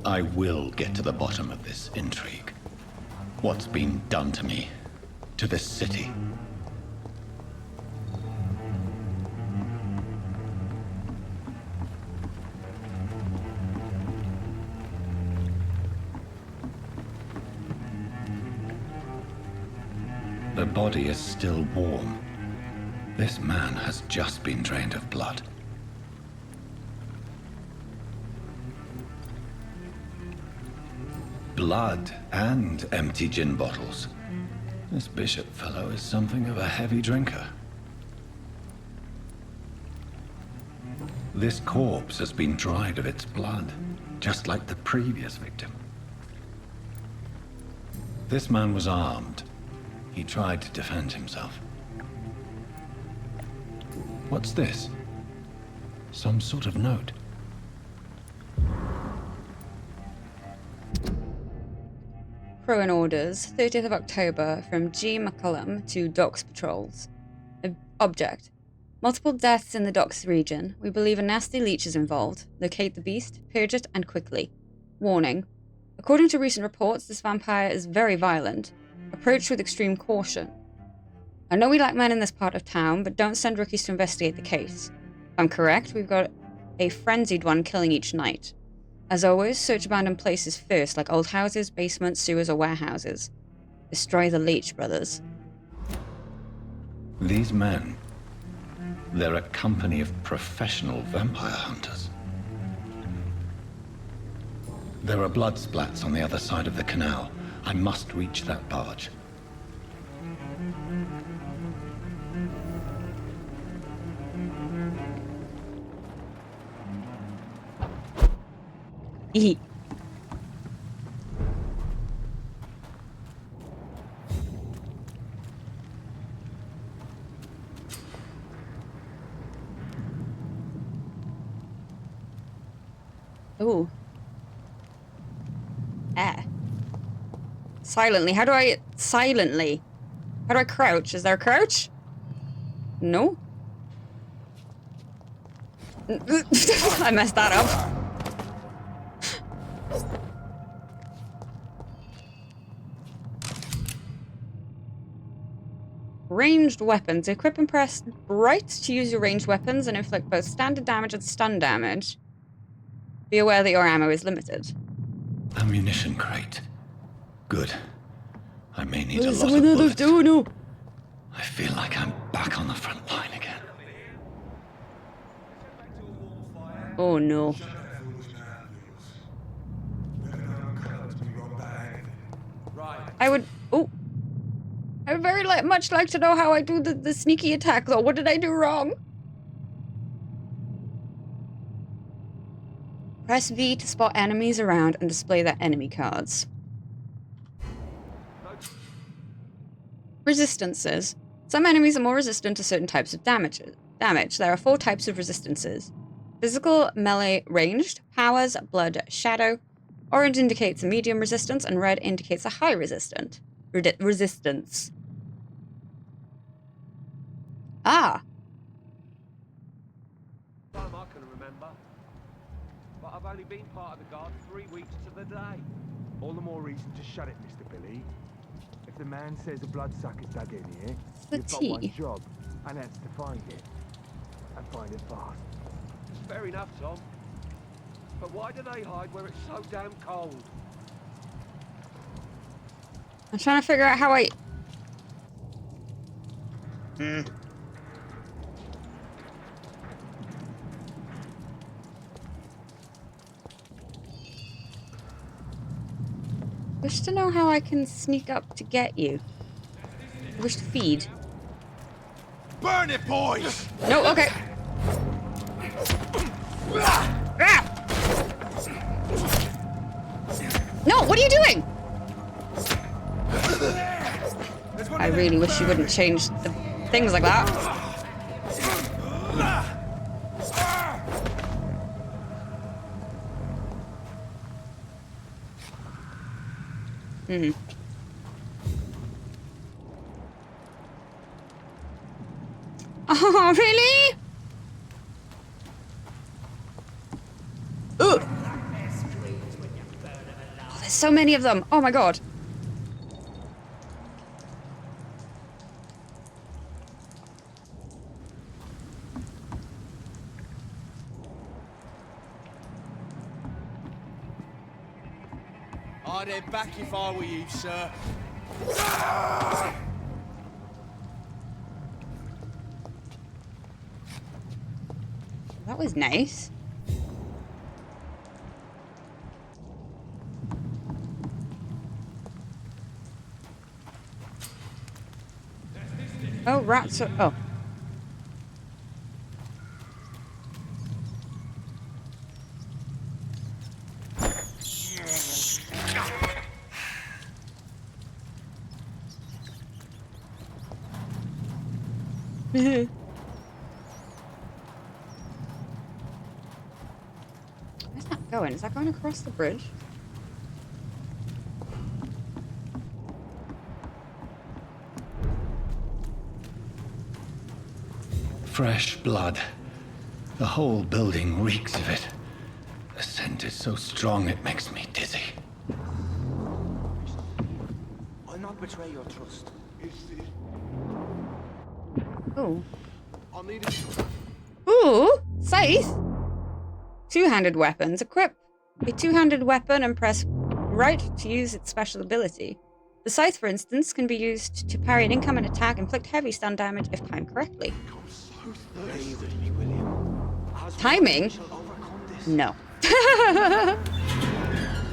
I will get to the bottom of this intrigue. What's been done to me, to this city. The body is still warm. This man has just been drained of blood. Blood and empty gin bottles. This bishop fellow is something of a heavy drinker. This corpse has been dried of its blood, just like the previous victim. This man was armed. He tried to defend himself. What's this? Some sort of note. Crewing orders, 30th of October, from G. McCullum to Docks Patrols. Object. Multiple deaths in the Docks region. We believe a nasty leech is involved. Locate the beast, purge it, and quickly. Warning. According to recent reports, this vampire is very violent. Approach with extreme caution. I know we lack men in this part of town, but don't send rookies to investigate the case. If I'm correct, we've got a frenzied one killing each night. As always, search abandoned places first, like old houses, basements, sewers, or warehouses. Destroy the leech, brothers. These men, they're a company of professional vampire hunters. There are blood splats on the other side of the canal. I must reach that barge. Eat. Ooh. Ah. Silently. How do I... Silently. How do I crouch? Is there a crouch? No? I messed that up. Ranged weapons. Equip and press right to use your ranged weapons and inflict both standard damage and stun damage. Be aware that your ammo is limited. Ammunition crate. Good. I may need a lot of Someone bullets. Oh no! I feel like I'm back on the front line again. Oh no. I would... Oh! I would very much like to know how I do the sneaky attack, though. What did I do wrong? Press V to spot enemies around and display their enemy cards. Resistances. Some enemies are more resistant to certain types of damage. There are 4 types of resistances. Physical, melee, ranged, powers, blood, shadow. Orange indicates a medium resistance, and red indicates a high resistance. Ah! Time I can remember. But I've only been part of the guard 3 weeks to the day. All the more reason to shut it, Mr. Billy. If the man says a bloodsucker's dug in here, The you've got tea. one job, and that's to find it. And find it fast. Fair enough, Tom. But why do they hide where it's so damn cold? I'm trying to figure out how I... Wish to know how I can sneak up to get you. Wish to feed. Burn it, boys! No, okay. Ah! No, what are you doing? I really wish you wouldn't change the things like that. Oh, really? Ugh. Oh, there's so many of them. Oh my god. I'd head back if I were you, sir. That was nice. Oh, rats are... Oh. Where's that going? Is that going across the bridge? Fresh blood. The whole building reeks of it. The scent is so strong it makes me dizzy. I'll not betray your trust. Oh. I'll need it. Ooh, scythe. Two-handed weapons. Equip a two-handed weapon and press right to use its special ability. The scythe, for instance, can be used to parry an incoming attack, inflict heavy stun damage if timed correctly. Timing? No.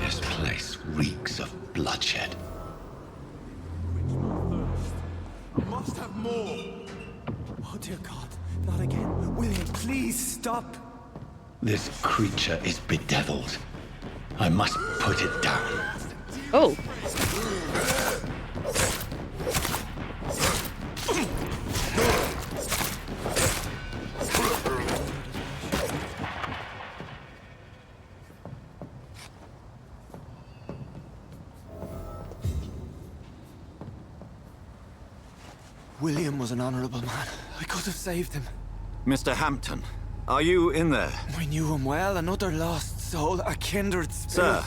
This place reeks of bloodshed. I must have more. Oh dear God, not again. William, please stop. This creature is bedeviled. I must put it down. Oh. William was an honorable man. I could have saved him. Mr. Hampton, are you in there? I knew him well, another lost soul, a kindred spirit. Sir,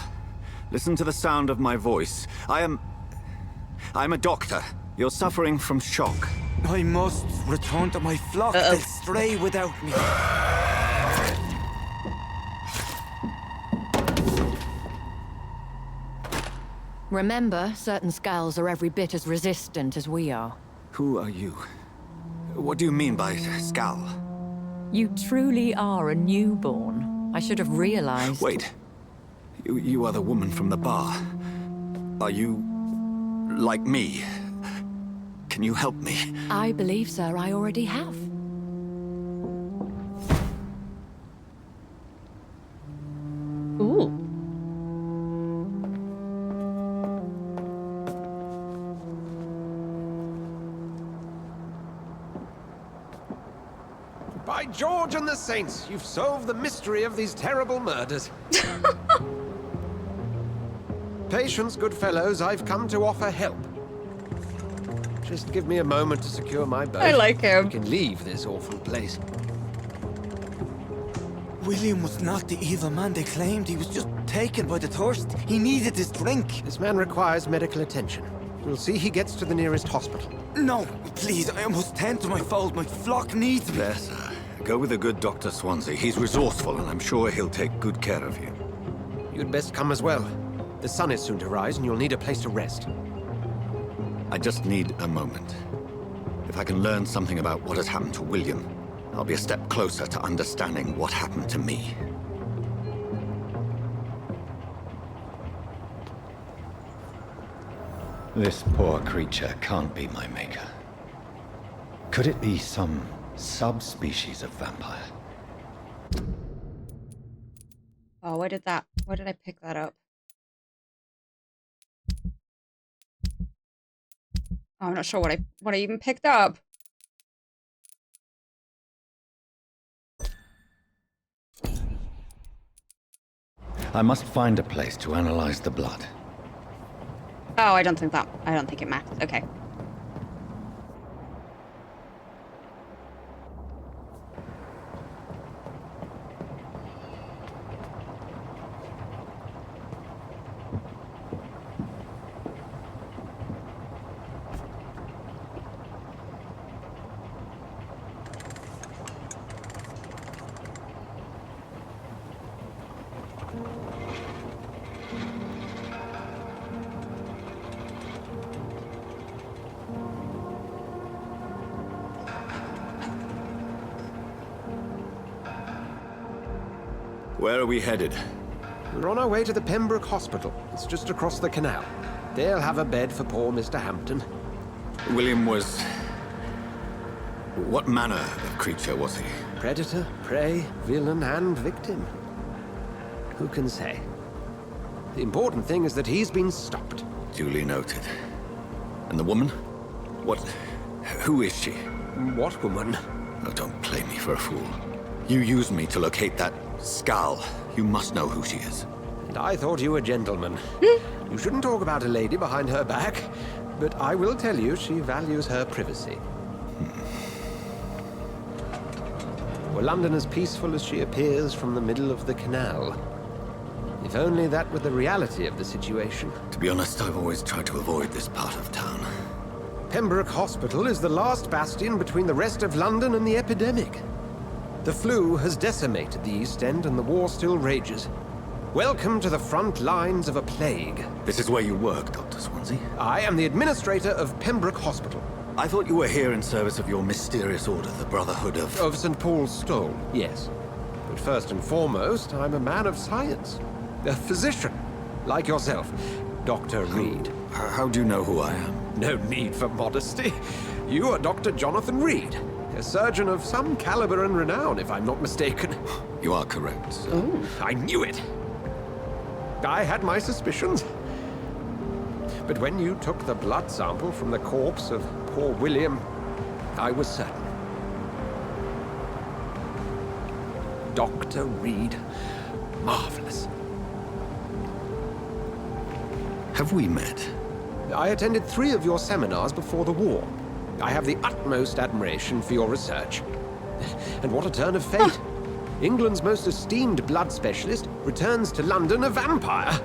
listen to the sound of my voice. I'm a doctor. You're suffering from shock. I must return to my flock. They'll stray without me. Remember, certain skulls are every bit as resistant as we are. Who are you? What do you mean by Skal? You truly are a newborn. I should have realized. Wait. You are the woman from the bar. Are you... like me? Can you help me? I believe, sir, I already have. Ooh. By George and the Saints, you've solved the mystery of these terrible murders. Patience, good fellows, I've come to offer help. Just give me a moment to secure my boat. I like him. We can leave this awful place. William was not the evil man they claimed. He was just taken by the thirst. He needed this drink. This man requires medical attention. We'll see he gets to the nearest hospital. No, please, I must tend to my fold. My flock needs me. There, sir. Go with the good Dr. Swansea. He's resourceful, and I'm sure he'll take good care of you. You'd best come as well. The sun is soon to rise, and you'll need a place to rest. I just need a moment. If I can learn something about what has happened to William, I'll be a step closer to understanding what happened to me. This poor creature can't be my maker. Could it be some subspecies of vampire? Oh, where did I pick that up? Oh, I'm not sure what I even picked up. I must find a place to analyze the blood. Oh, I don't think it matters. Okay. Where are we headed? We're on our way to the Pembroke Hospital. It's just across the canal. They'll have a bed for poor Mr. Hampton. William was... What manner of creature was he? Predator, prey, villain, and victim. Who can say? The important thing is that he's been stopped. Duly noted. And the woman? What... Who is she? What woman? Oh, don't play me for a fool. You used me to locate that skull. You must know who she is. And I thought you a gentleman. You shouldn't talk about a lady behind her back, but I will tell you she values her privacy. Were London as peaceful as she appears from the middle of the canal? If only that were the reality of the situation. To be honest, I've always tried to avoid this part of town. Pembroke Hospital is the last bastion between the rest of London and the epidemic. The flu has decimated the East End and the war still rages. Welcome to the front lines of a plague. This is where you work, Dr. Swansea? I am the administrator of Pembroke Hospital. I thought you were here in service of your mysterious order, the Brotherhood of... Of St. Paul's Stole, yes. But first and foremost, I'm a man of science. A physician, like yourself, Dr. Reed. How do you know who I am? No need for modesty. You are Dr. Jonathan Reed. A surgeon of some caliber and renown, if I'm not mistaken. You are correct, sir. Oh, I knew it! I had my suspicions. But when you took the blood sample from the corpse of poor William, I was certain. Dr. Reed. Marvelous. Have we met? I attended 3 of your seminars before the war. I have the utmost admiration for your research. And what a turn of fate. England's most esteemed blood specialist returns to London a vampire.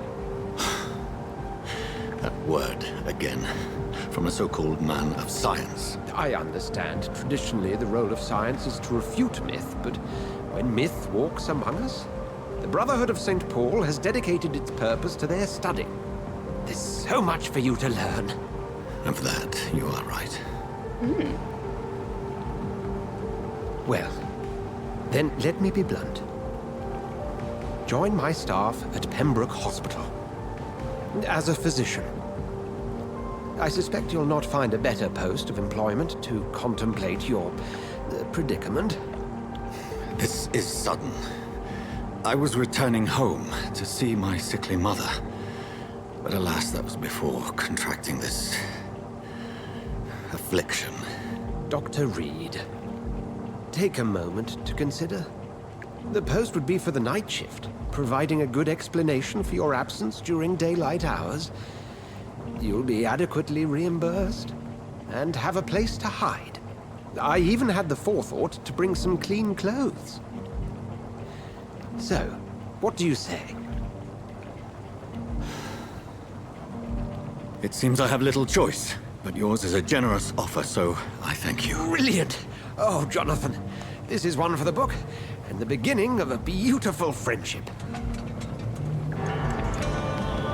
That word, again, from a so-called man of science. I understand. Traditionally, the role of science is to refute myth, but when myth walks among us, the Brotherhood of St. Paul has dedicated its purpose to their study. There's so much for you to learn. Of that, you are right. Well, then let me be blunt. Join my staff at Pembroke Hospital. As a physician. I suspect you'll not find a better post of employment to contemplate your predicament. This is sudden. I was returning home to see my sickly mother. But alas, that was before contracting this... affliction. Dr. Reed, take a moment to consider. The post would be for the night shift, providing a good explanation for your absence during daylight hours. You'll be adequately reimbursed, and have a place to hide. I even had the forethought to bring some clean clothes. So, what do you say? It seems I have little choice, but yours is a generous offer, so I thank you. Brilliant! Oh, Jonathan, this is one for the book, and the beginning of a beautiful friendship.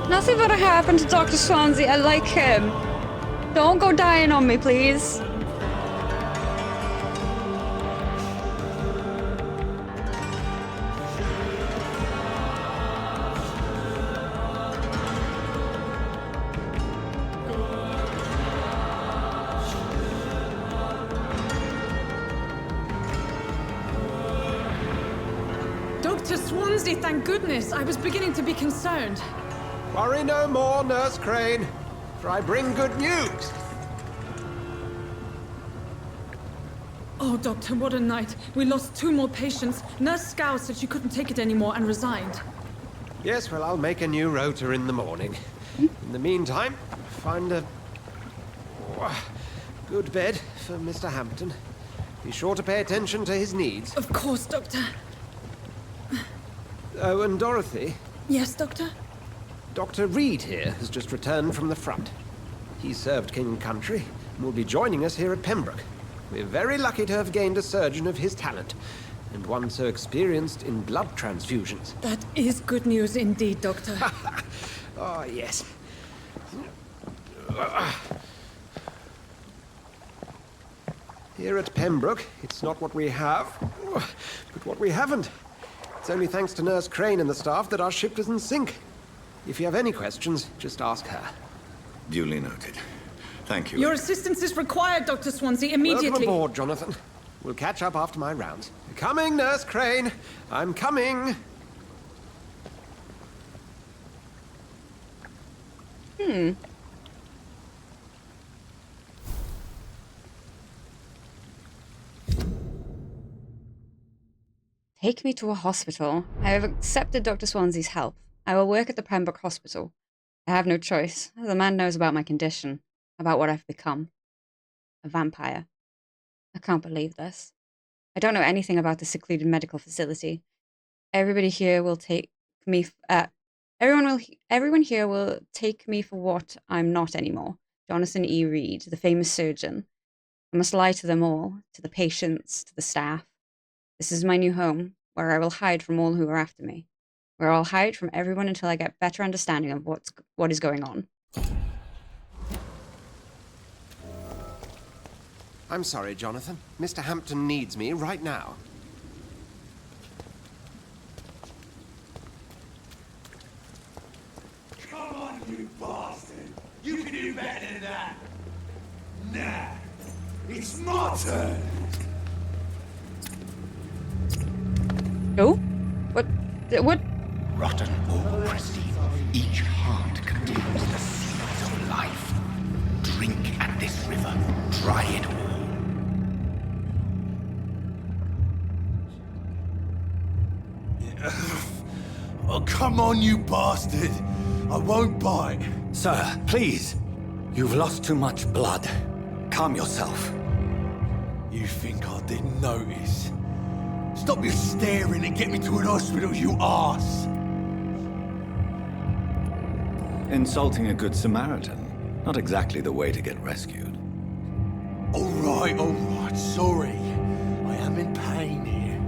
Nothing gonna happen to Dr. Swansea. I like him. Don't go dying on me, please. Dr. Swansea, thank goodness. I was beginning to be concerned. Worry no more, Nurse Crane, for I bring good news. Oh, Doctor, what a night. We lost 2 more patients. Nurse Scow said she couldn't take it anymore and resigned. Yes, well, I'll make a new rota in the morning. In the meantime, find a good bed for Mr. Hampton. Be sure to pay attention to his needs. Of course, Doctor. Oh, and Dorothy? Yes, Doctor? Dr. Reed here has just returned from the front. He served King and Country and will be joining us here at Pembroke. We're very lucky to have gained a surgeon of his talent, and one so experienced in blood transfusions. That is good news indeed, Doctor. Oh, yes. Here at Pembroke, it's not what we have, but what we haven't. It's only thanks to Nurse Crane and the staff that our ship doesn't sink. If you have any questions, just ask her. Duly noted. Thank you. Your assistance is required, Dr. Swansea, immediately. Welcome aboard, Jonathan. We'll catch up after my rounds. Coming, Nurse Crane. I'm coming. Take me to a hospital. I have accepted Dr. Swansea's help. I will work at the Pembroke Hospital. I have no choice. The man knows about my condition, about what I've become. A vampire. I can't believe this. I don't know anything about the secluded medical facility. Everybody here will take me. Everyone here will take me for what I'm not anymore. Jonathan E. Reed, the famous surgeon. I must lie to them all, to the patients, to the staff. This is my new home, where I will hide from all who are after me. Where I'll hide from everyone until I get better understanding of what is going on. I'm sorry, Jonathan. Mr. Hampton needs me right now. Come on, you bastard! You can do better than that! Nah, it's my turn! Oh? What? Rotten bureaucracy. Each heart contains the seeds of life. Drink at this river. Try it all. Oh, come on, you bastard! I won't bite. Sir, please. You've lost too much blood. Calm yourself. You think I didn't notice? Stop your staring and get me to an hospital, you arse! Insulting a good Samaritan. Not exactly the way to get rescued. Alright, sorry. I am in pain here.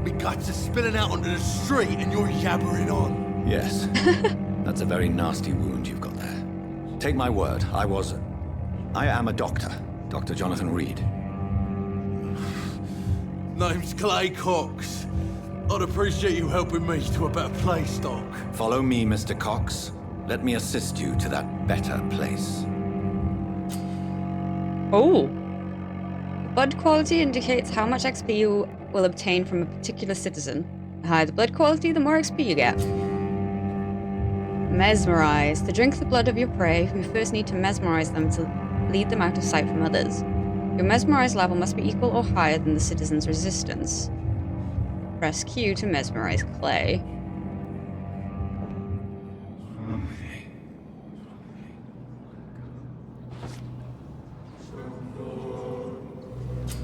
My guts are spilling out onto the street and you're yabbering on. Yes. That's a very nasty wound you've got there. Take my word, I am a doctor. Dr. Jonathan Reed. Name's Clay Cox. I'd appreciate you helping me to a better place, Doc. Follow me, Mr. Cox. Let me assist you to that better place. Oh. Blood quality indicates how much XP you will obtain from a particular citizen. The higher the blood quality, the more XP you get. Mesmerize. To drink the blood of your prey, you first need to mesmerize them to lead them out of sight from others. Your mesmerize level must be equal or higher than the citizen's resistance. Press Q to mesmerize Clay.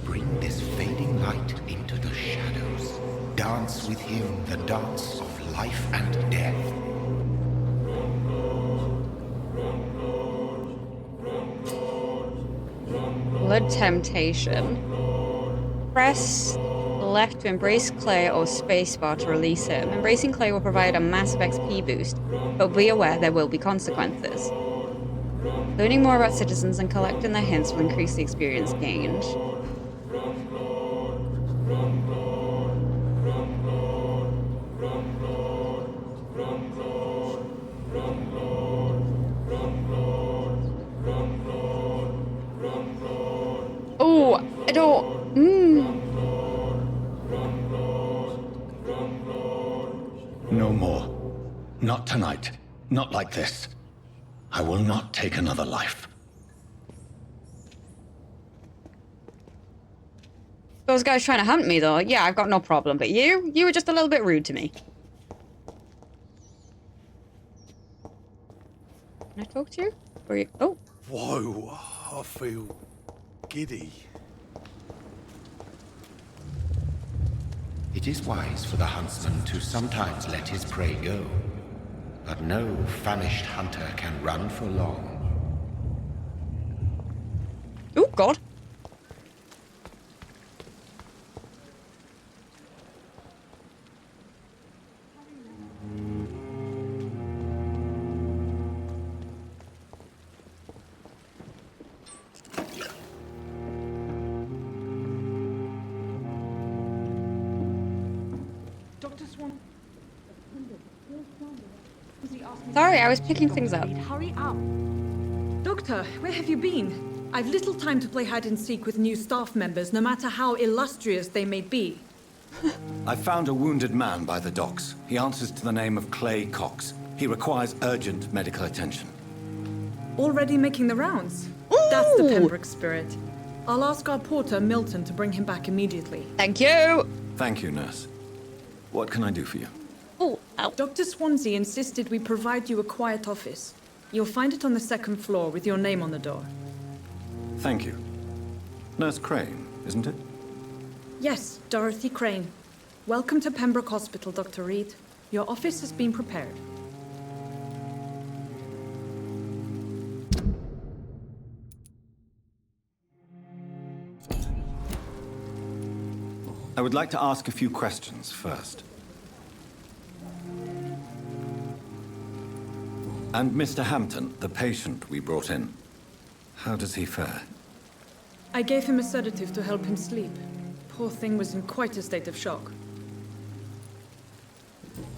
Bring this fading light into the shadows. Dance with him him the dance of life and death. Blood temptation. Press left to embrace Clay or spacebar to release him. Embracing Clay will provide a massive XP boost, but be aware there will be consequences. Learning more about citizens and collecting their hints will increase the experience gained. Oh, I don't... No more. Not tonight. Not like this. I will not take another life. Those guys trying to hunt me, though. Yeah, I've got no problem. But you were just a little bit rude to me. Can I talk to you? Or you... Oh. Whoa, I feel giddy. It is wise for the huntsman to sometimes let his prey go, but no famished hunter can run for long. Oh, God. Sorry, I was picking things up. Hurry up. Doctor, where have you been? I've little time to play hide and seek with new staff members, no matter how illustrious they may be. I found a wounded man by the docks. He answers to the name of Clay Cox. He requires urgent medical attention. Already making the rounds? Ooh. That's the Pembroke spirit. I'll ask our porter, Milton, to bring him back immediately. Thank you. Thank you, nurse. What can I do for you? Oh, ow. Dr. Swansea insisted we provide you a quiet office. You'll find it on the second floor with your name on the door. Thank you. Nurse Crane, isn't it? Yes, Dorothy Crane. Welcome to Pembroke Hospital, Dr. Reed. Your office has been prepared. I would like to ask a few questions first. And Mr. Hampton, the patient we brought in, how does he fare? I gave him a sedative to help him sleep. Poor thing was in quite a state of shock.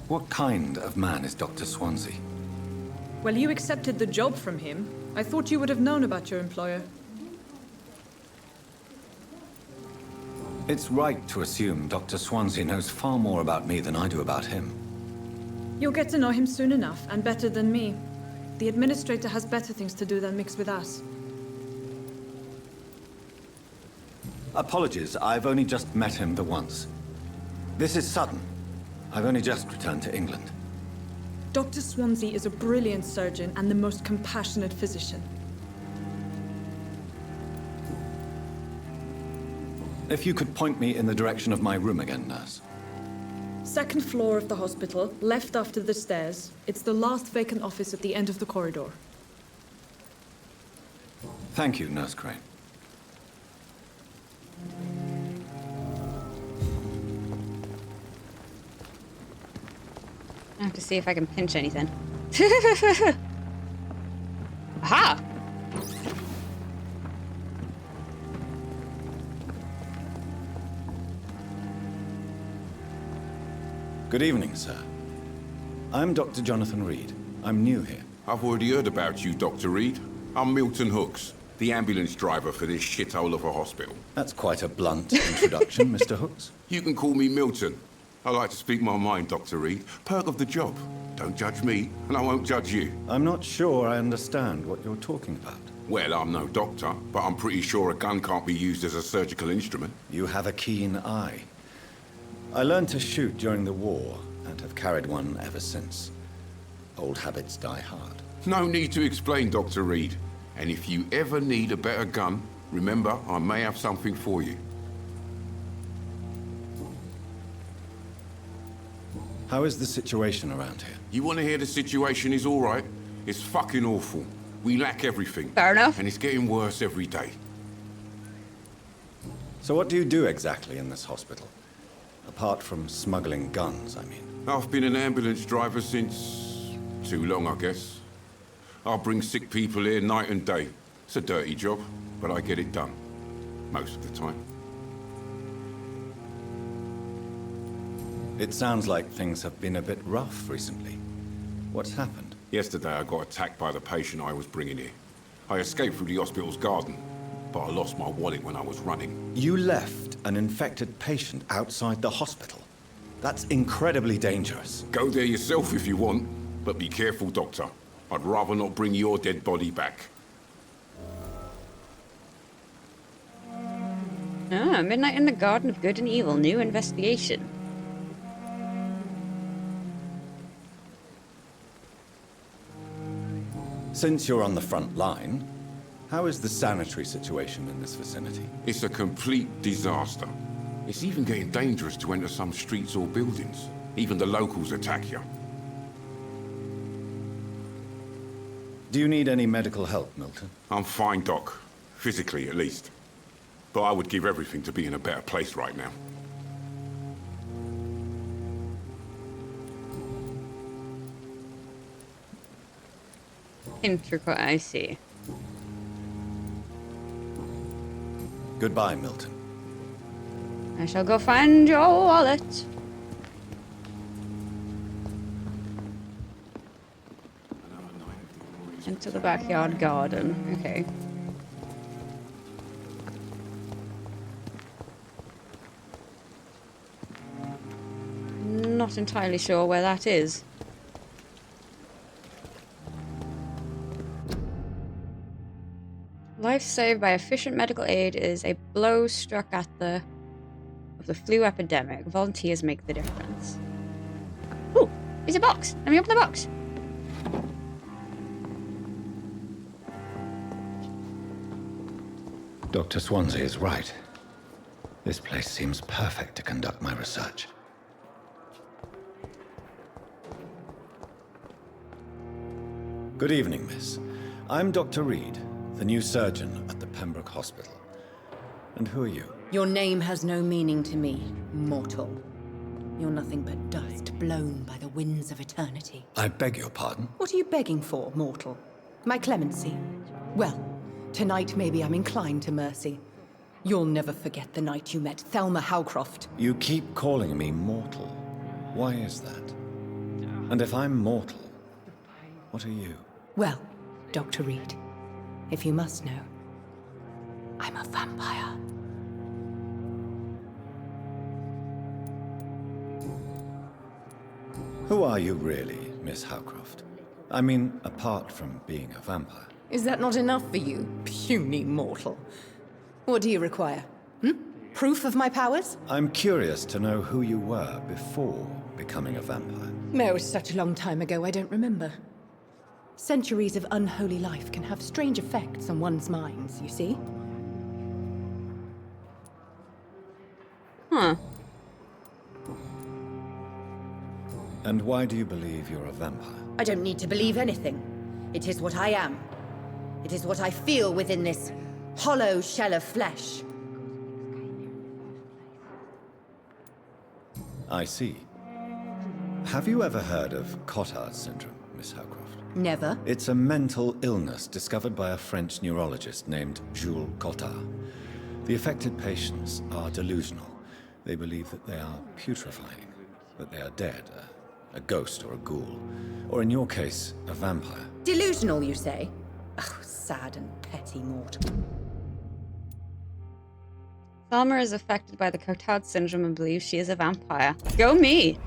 What kind of man is Dr. Swansea? Well, you accepted the job from him. I thought you would have known about your employer. It's right to assume Dr. Swansea knows far more about me than I do about him. You'll get to know him soon enough, and better than me. The administrator has better things to do than mix with us. Apologies, I've only just met him the once. This is sudden. I've only just returned to England. Dr. Swansea is a brilliant surgeon and the most compassionate physician. If you could point me in the direction of my room again, nurse. Second floor of the hospital, left after the stairs. It's the last vacant office at the end of the corridor. Thank you, Nurse Crane. I have to see if I can pinch anything. Aha! Good evening, sir. I'm Dr. Jonathan Reed. I'm new here. I've already heard about you, Dr. Reed. I'm Milton Hooks, the ambulance driver for this shithole of a hospital. That's quite a blunt introduction, Mr. Hooks. You can call me Milton. I like to speak my mind, Dr. Reed. Perk of the job. Don't judge me, and I won't judge you. I'm not sure I understand what you're talking about. Well, I'm no doctor, but I'm pretty sure a gun can't be used as a surgical instrument. You have a keen eye. I learned to shoot during the war, and have carried one ever since. Old habits die hard. No need to explain, Dr. Reed. And if you ever need a better gun, remember, I may have something for you. How is the situation around here? You want to hear the situation is all right? It's fucking awful. We lack everything. Fair enough. And it's getting worse every day. So what do you do exactly in this hospital? Apart from smuggling guns, I mean. I've been an ambulance driver since... too long, I guess. I'll bring sick people here night and day. It's a dirty job, but I get it done. Most of the time. It sounds like things have been a bit rough recently. What's happened? Yesterday I got attacked by the patient I was bringing here. I escaped through the hospital's garden, but I lost my wallet when I was running. You left an infected patient outside the hospital? That's incredibly dangerous. Go there yourself if you want, but be careful, Doctor. I'd rather not bring your dead body back. Ah, Midnight in the Garden of Good and Evil, new investigation. Since you're on the front line, how is the sanitary situation in this vicinity? It's a complete disaster. It's even getting dangerous to enter some streets or buildings. Even the locals attack you. Do you need any medical help, Milton? I'm fine, Doc. Physically, at least. But I would give everything to be in a better place right now. Intricate, I see. Goodbye, Milton. I shall go find your wallet. Into the backyard garden. Okay. Not entirely sure where that is. Life saved by efficient medical aid is a blow struck at the flu epidemic. Volunteers make the difference. Ooh, there's a box. Let me open the box. Dr. Swansea is right. This place seems perfect to conduct my research. Good evening, miss. I'm Dr. Reed, the new surgeon at the Pembroke Hospital. And who are you? Your name has no meaning to me, mortal. You're nothing but dust blown by the winds of eternity. I beg your pardon? What are you begging for, mortal? My clemency? Well, tonight maybe I'm inclined to mercy. You'll never forget the night you met Thelma Howcroft. You keep calling me mortal. Why is that? And if I'm mortal, what are you? Well, Dr. Reed, if you must know, I'm a vampire. Who are you really, Miss Howcroft? I mean, apart from being a vampire. Is that not enough for you, puny mortal? What do you require? Proof of my powers? I'm curious to know who you were before becoming a vampire. No, it was such a long time ago, I don't remember. Centuries of unholy life can have strange effects on one's minds, you see? Huh. And why do you believe you're a vampire? I don't need to believe anything. It is what I am. It is what I feel within this hollow shell of flesh. I see. Have you ever heard of Cotard syndrome, Miss Howcroft? Never. It's a mental illness discovered by a French neurologist named Jules Cotard. The affected patients are delusional. They believe that they are putrefying, that they are dead, a ghost or a ghoul, or in your case, a vampire. Delusional, you say? Oh, sad and petty mortal. Thelma is affected by the Cotard syndrome and believes she is a vampire. Go me!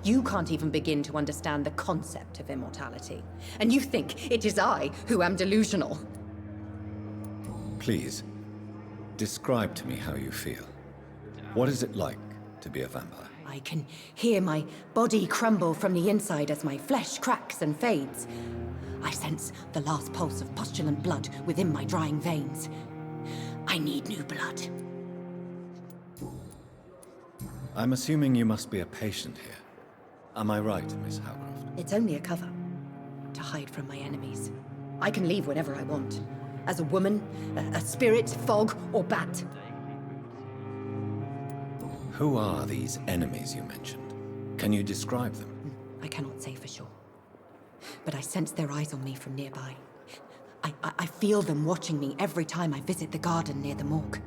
You can't even begin to understand the concept of immortality. And you think it is I who am delusional. Please, describe to me how you feel. What is it like to be a vampire? I can hear my body crumble from the inside as my flesh cracks and fades. I sense the last pulse of postulant blood within my drying veins. I need new blood. I'm assuming you must be a patient here. Am I right, Miss Howcroft? It's only a cover. To hide from my enemies. I can leave whenever I want. As a woman, a spirit, fog, or bat. Who are these enemies you mentioned? Can you describe them? I cannot say for sure. But I sense their eyes on me from nearby. I feel them watching me every time I visit the garden near the morgue.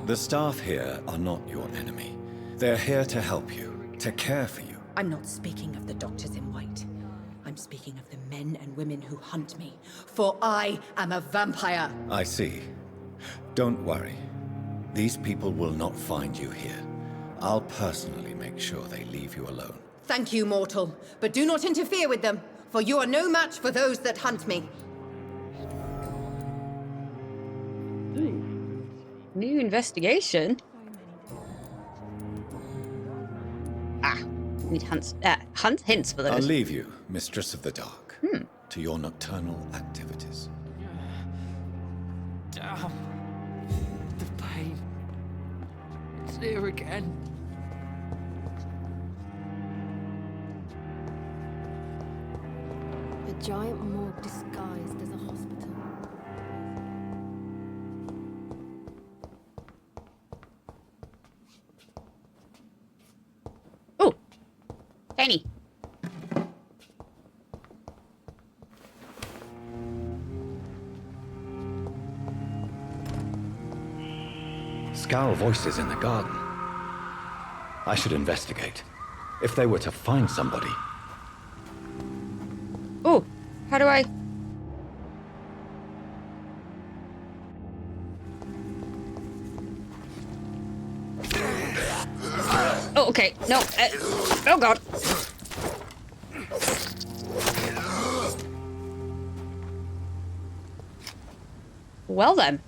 The staff here are not your enemy. They're here to help you, to care for you. I'm not speaking of the doctors in white. I'm speaking of the men and women who hunt me. For I am a vampire! I see. Don't worry. These people will not find you here. I'll personally make sure they leave you alone. Thank you, mortal. But do not interfere with them, for you are no match for those that hunt me. New investigation? Ah, need hints for those. I'll leave you, Mistress of the Dark, to your nocturnal activities. Damn. The pain. It's here again. A giant morgue disguised as a hospital. Oh, tiny. Scowl voices in the garden. I should investigate. If they were to find somebody. Oh, how do I? Oh, okay. No. Oh, God. Well, then.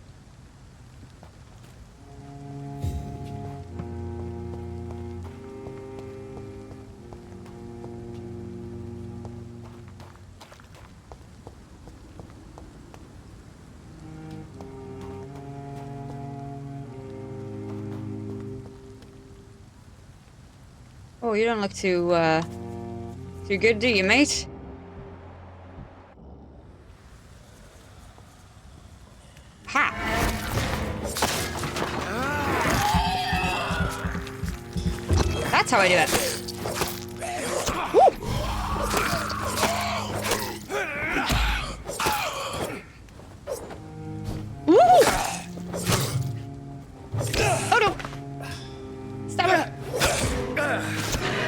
Oh, you don't look too good, do you, mate? Ha! That's how I do it. Woo! Woo! Oh no! Stop it!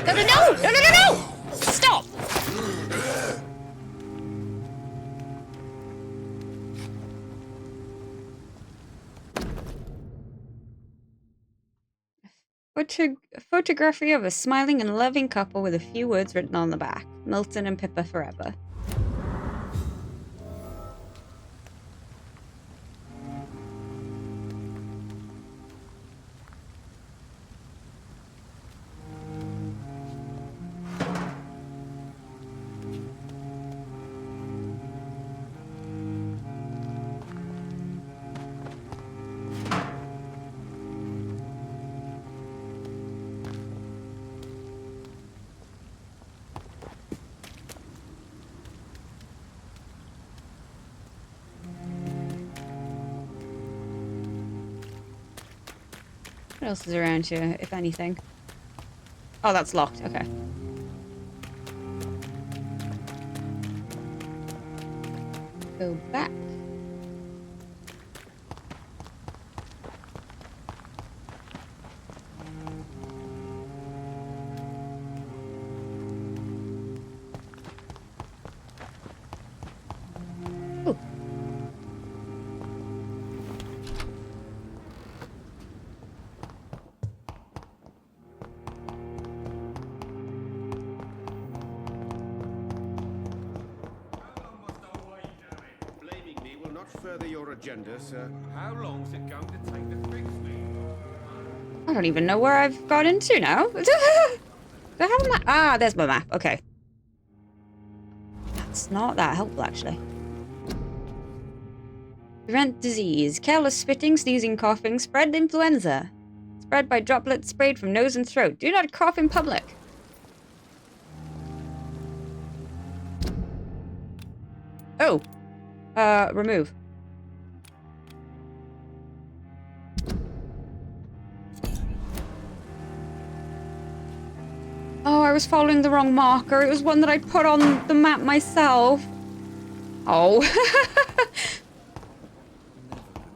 No, no, no! No, no, no, no! Stop! Photography of a smiling and loving couple with a few words written on the back. Milton and Pippa forever. What else is around here, if anything? Oh, that's locked. Okay. Go back. Ooh. Further your agenda, sir. How long's it going to take to fix me? I don't even know where I've got into now. Do I have a map? Ah, there's my map. Okay. That's not that helpful, actually. Prevent disease. Careless spitting, sneezing, coughing. Spread influenza. spread by droplets sprayed from nose and throat. Do not cough in public. Oh. Remove. Oh, I was following the wrong marker. It was one that I put on the map myself. Oh.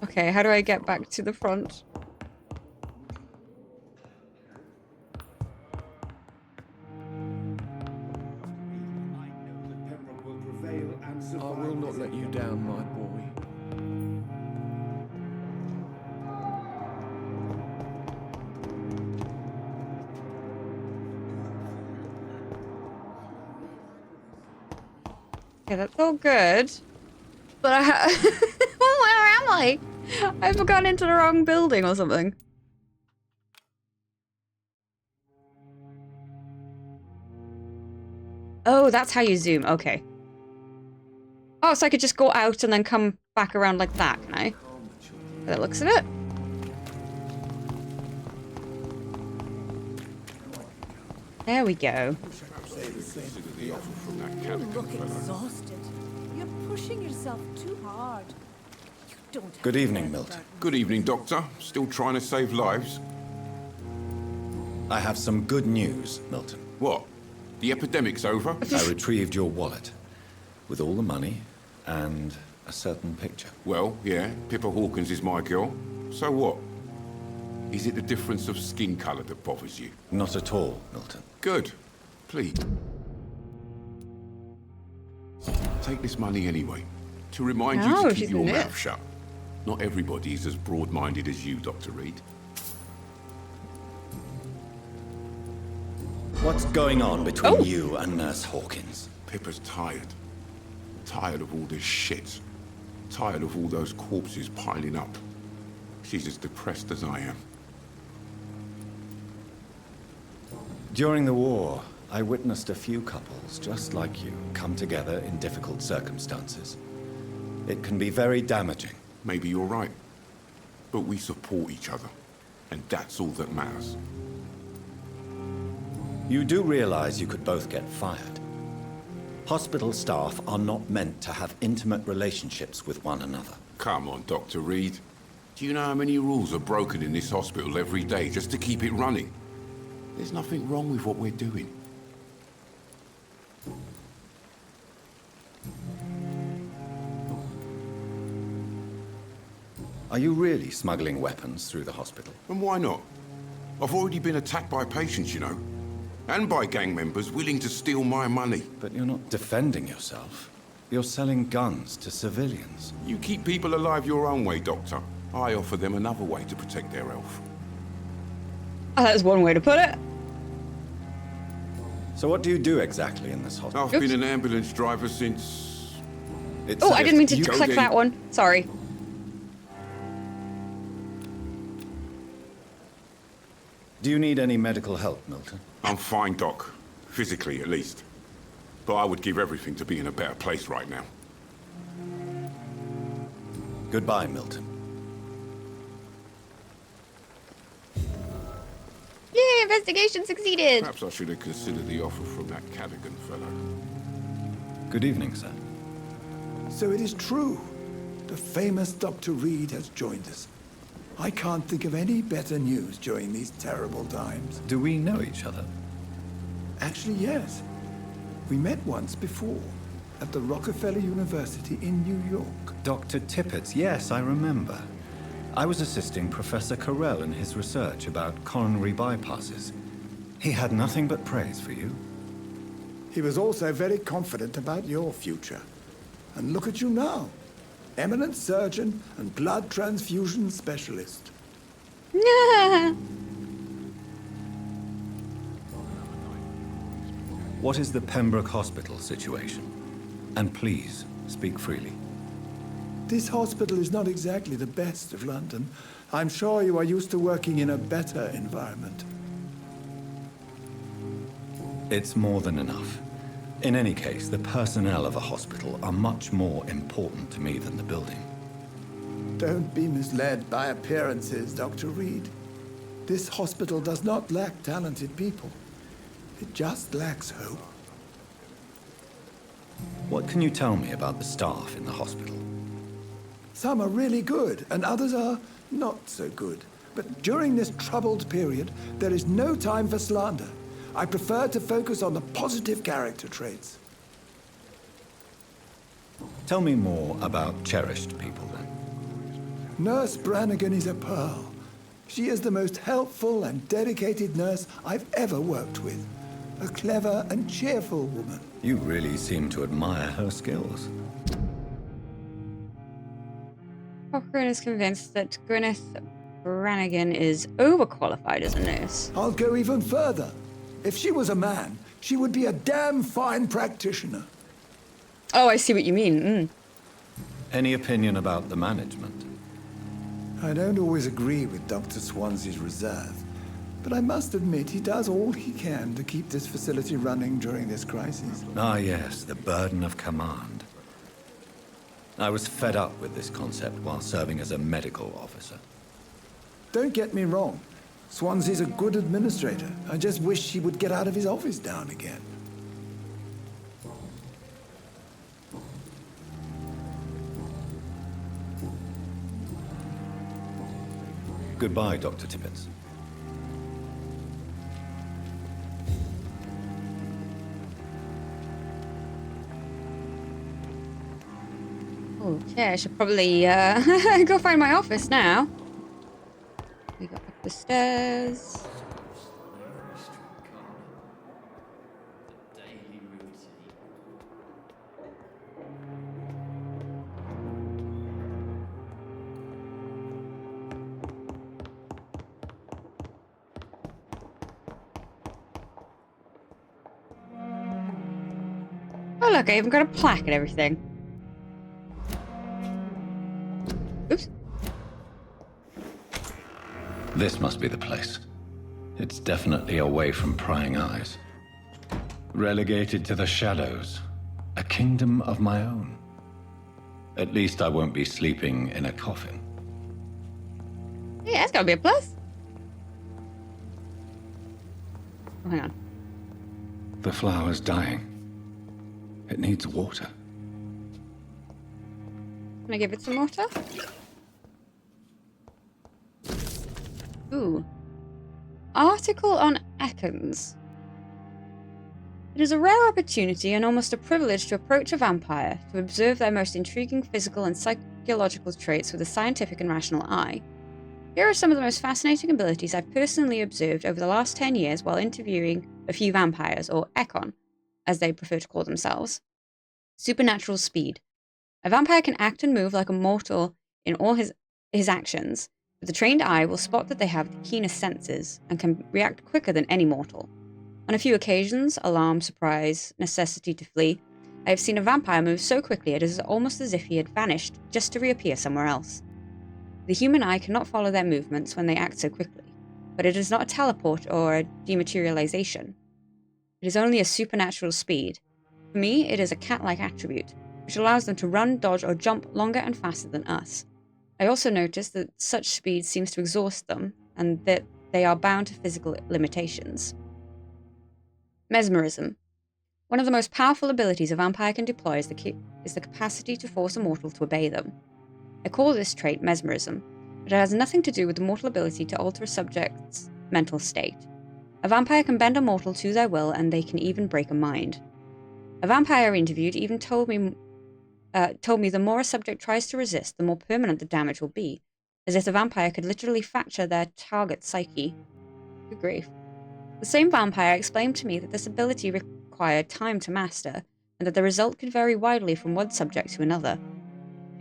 Okay, how do I get back to the front? I will not let you down, my boy. Okay, that's all good. But I where am I? I've gone into the wrong building or something. Oh, that's how you zoom. Okay. Oh, so I could just go out and then come back around like that, can I? That looks at it. There we go. You look exhausted. You're pushing yourself too hard. You don't. Good evening, Milton. Good evening, Doctor. Still trying to save lives? I have some good news, Milton. What? The epidemic's over? I retrieved your wallet with all the money and a certain picture. Well, yeah, Pippa Hawkins is my girl. So what? Is it the difference of skin colour that bothers you? Not at all, Milton. Good. Please. Take this money anyway, to remind you to keep your mouth shut. Not everybody is as broad-minded as you, Dr. Reed. What's going on between you and Nurse Hawkins? Pippa's tired. Tired of all this shit. Tired of all those corpses piling up. She's as depressed as I am. During the war, I witnessed a few couples just like you come together in difficult circumstances. It can be very damaging. Maybe you're right. But we support each other. And that's all that matters. You do realize you could both get fired. Hospital staff are not meant to have intimate relationships with one another. Come on, Dr. Reed. Do you know how many rules are broken in this hospital every day just to keep it running? There's nothing wrong with what we're doing. Are you really smuggling weapons through the hospital? And why not? I've already been attacked by patients, you know. And by gang members willing to steal my money. But you're not defending yourself. You're selling guns to civilians. You keep people alive your own way, Doctor. I offer them another way to protect their health. Oh, that's one way to put it. So what do you do exactly in this hospital? I've been an ambulance driver since... Oh, I didn't mean to click that one. Sorry. Do you need any medical help, Milton? I'm fine, Doc. Physically, at least. But I would give everything to be in a better place right now. Goodbye, Milton. Yay, investigation succeeded! Perhaps I should have considered the offer from that Cadogan fellow. Good evening, sir. So it is true. The famous Dr. Reed has joined us. I can't think of any better news during these terrible times. Do we know each other? Actually, yes. We met once before, at the Rockefeller University in New York. Dr. Tippett's, yes, I remember. I was assisting Professor Carell in his research about coronary bypasses. He had nothing but praise for you. He was also very confident about your future. And look at you now. Eminent surgeon and blood transfusion specialist. What is the Pembroke Hospital situation? And please, speak freely. This hospital is not exactly the best of London. I'm sure you are used to working in a better environment. It's more than enough. In any case, the personnel of a hospital are much more important to me than the building. Don't be misled by appearances, Dr. Reed. This hospital does not lack talented people. It just lacks hope. What can you tell me about the staff in the hospital? Some are really good, and others are not so good. But during this troubled period, there is no time for slander. I prefer to focus on the positive character traits. Tell me more about cherished people, then. Nurse Brannigan is a pearl. She is the most helpful and dedicated nurse I've ever worked with. A clever and cheerful woman. You really seem to admire her skills. Cochrane is convinced that Gwyneth Brannigan is overqualified as a nurse. I'll go even further. If she was a man, she would be a damn fine practitioner. Oh, I see what you mean. Any opinion about the management? I don't always agree with Dr. Swansea's reserve, but I must admit he does all he can to keep this facility running during this crisis. Ah, yes, the burden of command. I was fed up with this concept while serving as a medical officer. Don't get me wrong. Swansea's a good administrator. I just wish he would get out of his office now and again. Goodbye, Dr. Tibbets. Okay, I should probably go find my office now. We got up the stairs. Oh look, I even got a plaque and everything. Oops. This must be the place. It's definitely away from prying eyes. Relegated to the shadows. A kingdom of my own. At least I won't be sleeping in a coffin. Yeah, that's gotta be a plus. Oh, hang on. The flower's dying. It needs water. Can I give it some water? Ooh. Article on Ekans. It is a rare opportunity and almost a privilege to approach a vampire, to observe their most intriguing physical and psychological traits with a scientific and rational eye. Here are some of the most fascinating abilities I've personally observed over the last 10 years while interviewing a few vampires, or Ekon, as they prefer to call themselves. Supernatural speed. A vampire can act and move like a mortal in all his actions, but the trained eye will spot that they have the keenest senses and can react quicker than any mortal. On a few occasions, alarm, surprise, necessity to flee, I have seen a vampire move so quickly it is almost as if he had vanished just to reappear somewhere else. The human eye cannot follow their movements when they act so quickly, but it is not a teleport or a dematerialization. It is only a supernatural speed. For me, it is a cat-like attribute, which allows them to run, dodge, or jump longer and faster than us. I also noticed that such speed seems to exhaust them, and that they are bound to physical limitations. Mesmerism. One of the most powerful abilities a vampire can deploy is the capacity to force a mortal to obey them. I call this trait mesmerism, but it has nothing to do with the mortal ability to alter a subject's mental state. A vampire can bend a mortal to their will, and they can even break a mind. A vampire I interviewed even told me the more a subject tries to resist, the more permanent the damage will be, as if the vampire could literally fracture their target's psyche. Good grief. The same vampire explained to me that this ability required time to master, and that the result could vary widely from one subject to another.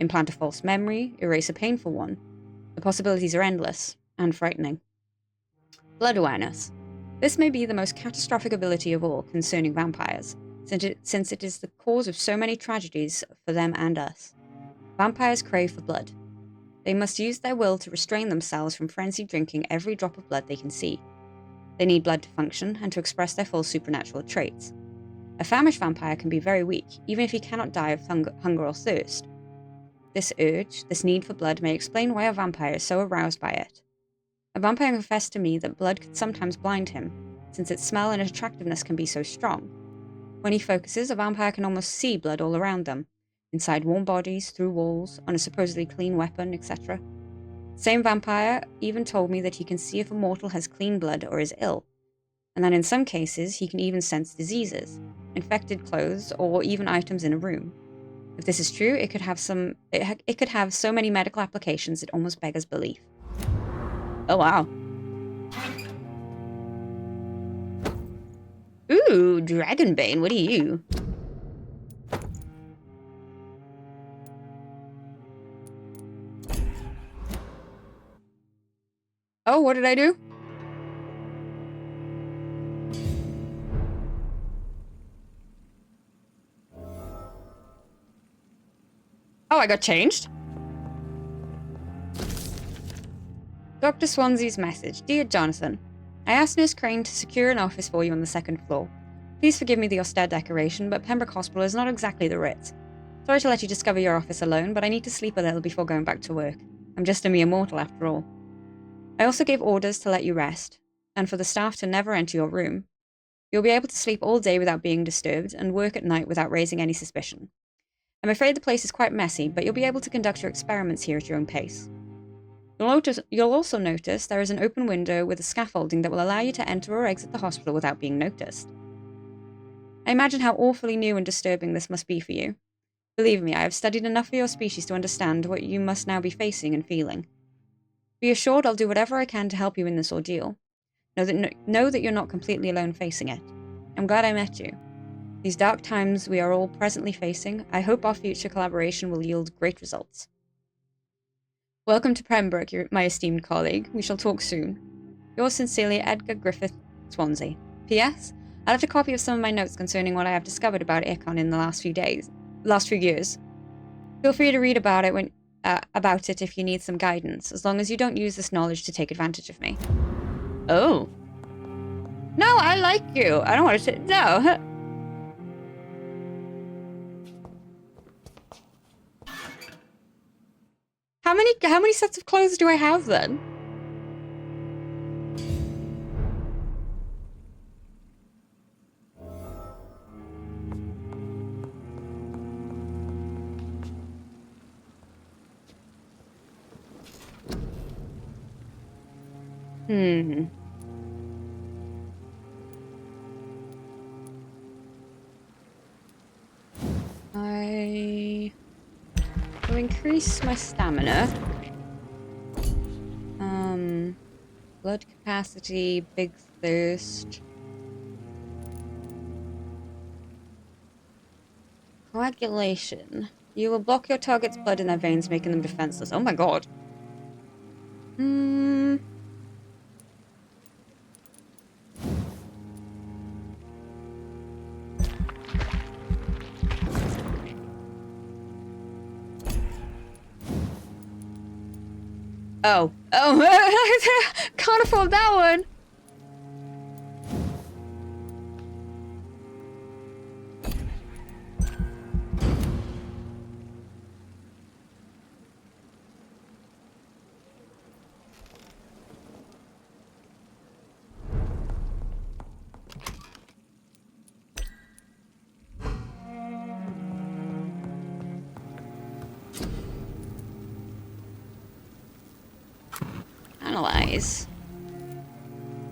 Implant a false memory, erase a painful one. The possibilities are endless, and frightening. Blood awareness. This may be the most catastrophic ability of all concerning vampires, since it is the cause of so many tragedies for them and us. Vampires crave for blood. They must use their will to restrain themselves from frenzied drinking every drop of blood they can see. They need blood to function and to express their full supernatural traits. A famished vampire can be very weak, even if he cannot die of hunger or thirst. This urge, this need for blood, may explain why a vampire is so aroused by it. A vampire confessed to me that blood could sometimes blind him, since its smell and attractiveness can be so strong. When he focuses, a vampire can almost see blood all around them, inside warm bodies, through walls, on a supposedly clean weapon, etc. The same vampire even told me that he can see if a mortal has clean blood or is ill, and that in some cases he can even sense diseases, infected clothes, or even items in a room. If this is true, it could have so many medical applications it almost beggars belief. Oh wow. Ooh, Dragonbane, what are you? Oh, what did I do? Oh, I got changed? Dr. Swansea's message. Dear Jonathan, I asked Nurse Crane to secure an office for you on the second floor. Please forgive me the austere decoration, but Pembroke Hospital is not exactly the Ritz. Sorry to let you discover your office alone, but I need to sleep a little before going back to work. I'm just a mere mortal after all. I also gave orders to let you rest, and for the staff to never enter your room. You'll be able to sleep all day without being disturbed, and work at night without raising any suspicion. I'm afraid the place is quite messy, but you'll be able to conduct your experiments here at your own pace. You'll also notice there is an open window with a scaffolding that will allow you to enter or exit the hospital without being noticed. I imagine how awfully new and disturbing this must be for you. Believe me, I have studied enough of your species to understand what you must now be facing and feeling. Be assured I'll do whatever I can to help you in this ordeal. Know that you're not completely alone facing it. I'm glad I met you. These dark times we are all presently facing, I hope our future collaboration will yield great results. Welcome to Pembroke, my esteemed colleague. We shall talk soon. Yours sincerely, Edgar Griffith Swansea. P.S. I left a copy of some of my notes concerning what I have discovered about Ikon in the last few years. Feel free to read about it if you need some guidance, as long as you don't use this knowledge to take advantage of me. Oh. No, I like you. I don't want to... No. How many sets of clothes do I have then? I will increase my stamina. Blood capacity, big thirst. Coagulation. You will block your target's blood in their veins, making them defenseless. Oh my god. Oh. Can't afford that one. Analyze.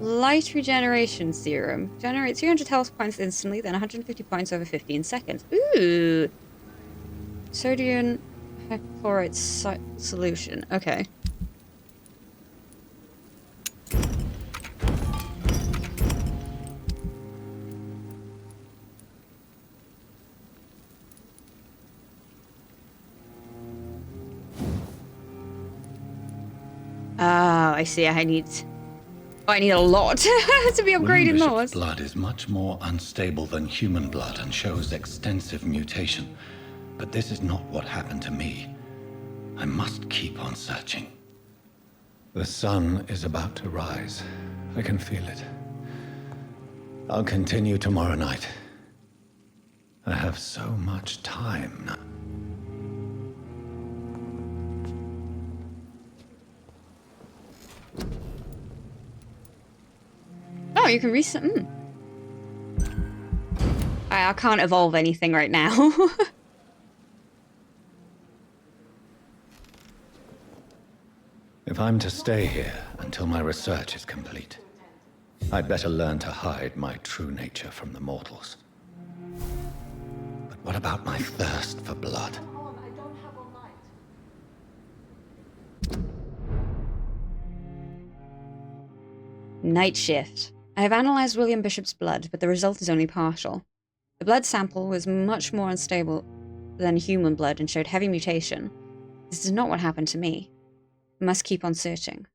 Light regeneration serum. Generates 300 health points instantly, then 150 points over 15 seconds. Ooh! Sodium hypochlorite solution. Okay. I see. I need a lot to be upgrading those. Blood is much more unstable than human blood and shows extensive mutation. But this is not what happened to me. I must keep on searching. The sun is about to rise. I can feel it. I'll continue tomorrow night. I have so much time now. you can reset. I can't evolve anything right now. If I'm to stay here until my research is complete, I'd better learn to hide my true nature from the mortals. But what about my thirst for blood? Night shift. I have analyzed William Bishop's blood, but the result is only partial. The blood sample was much more unstable than human blood and showed heavy mutation. This is not what happened to me. I must keep on searching.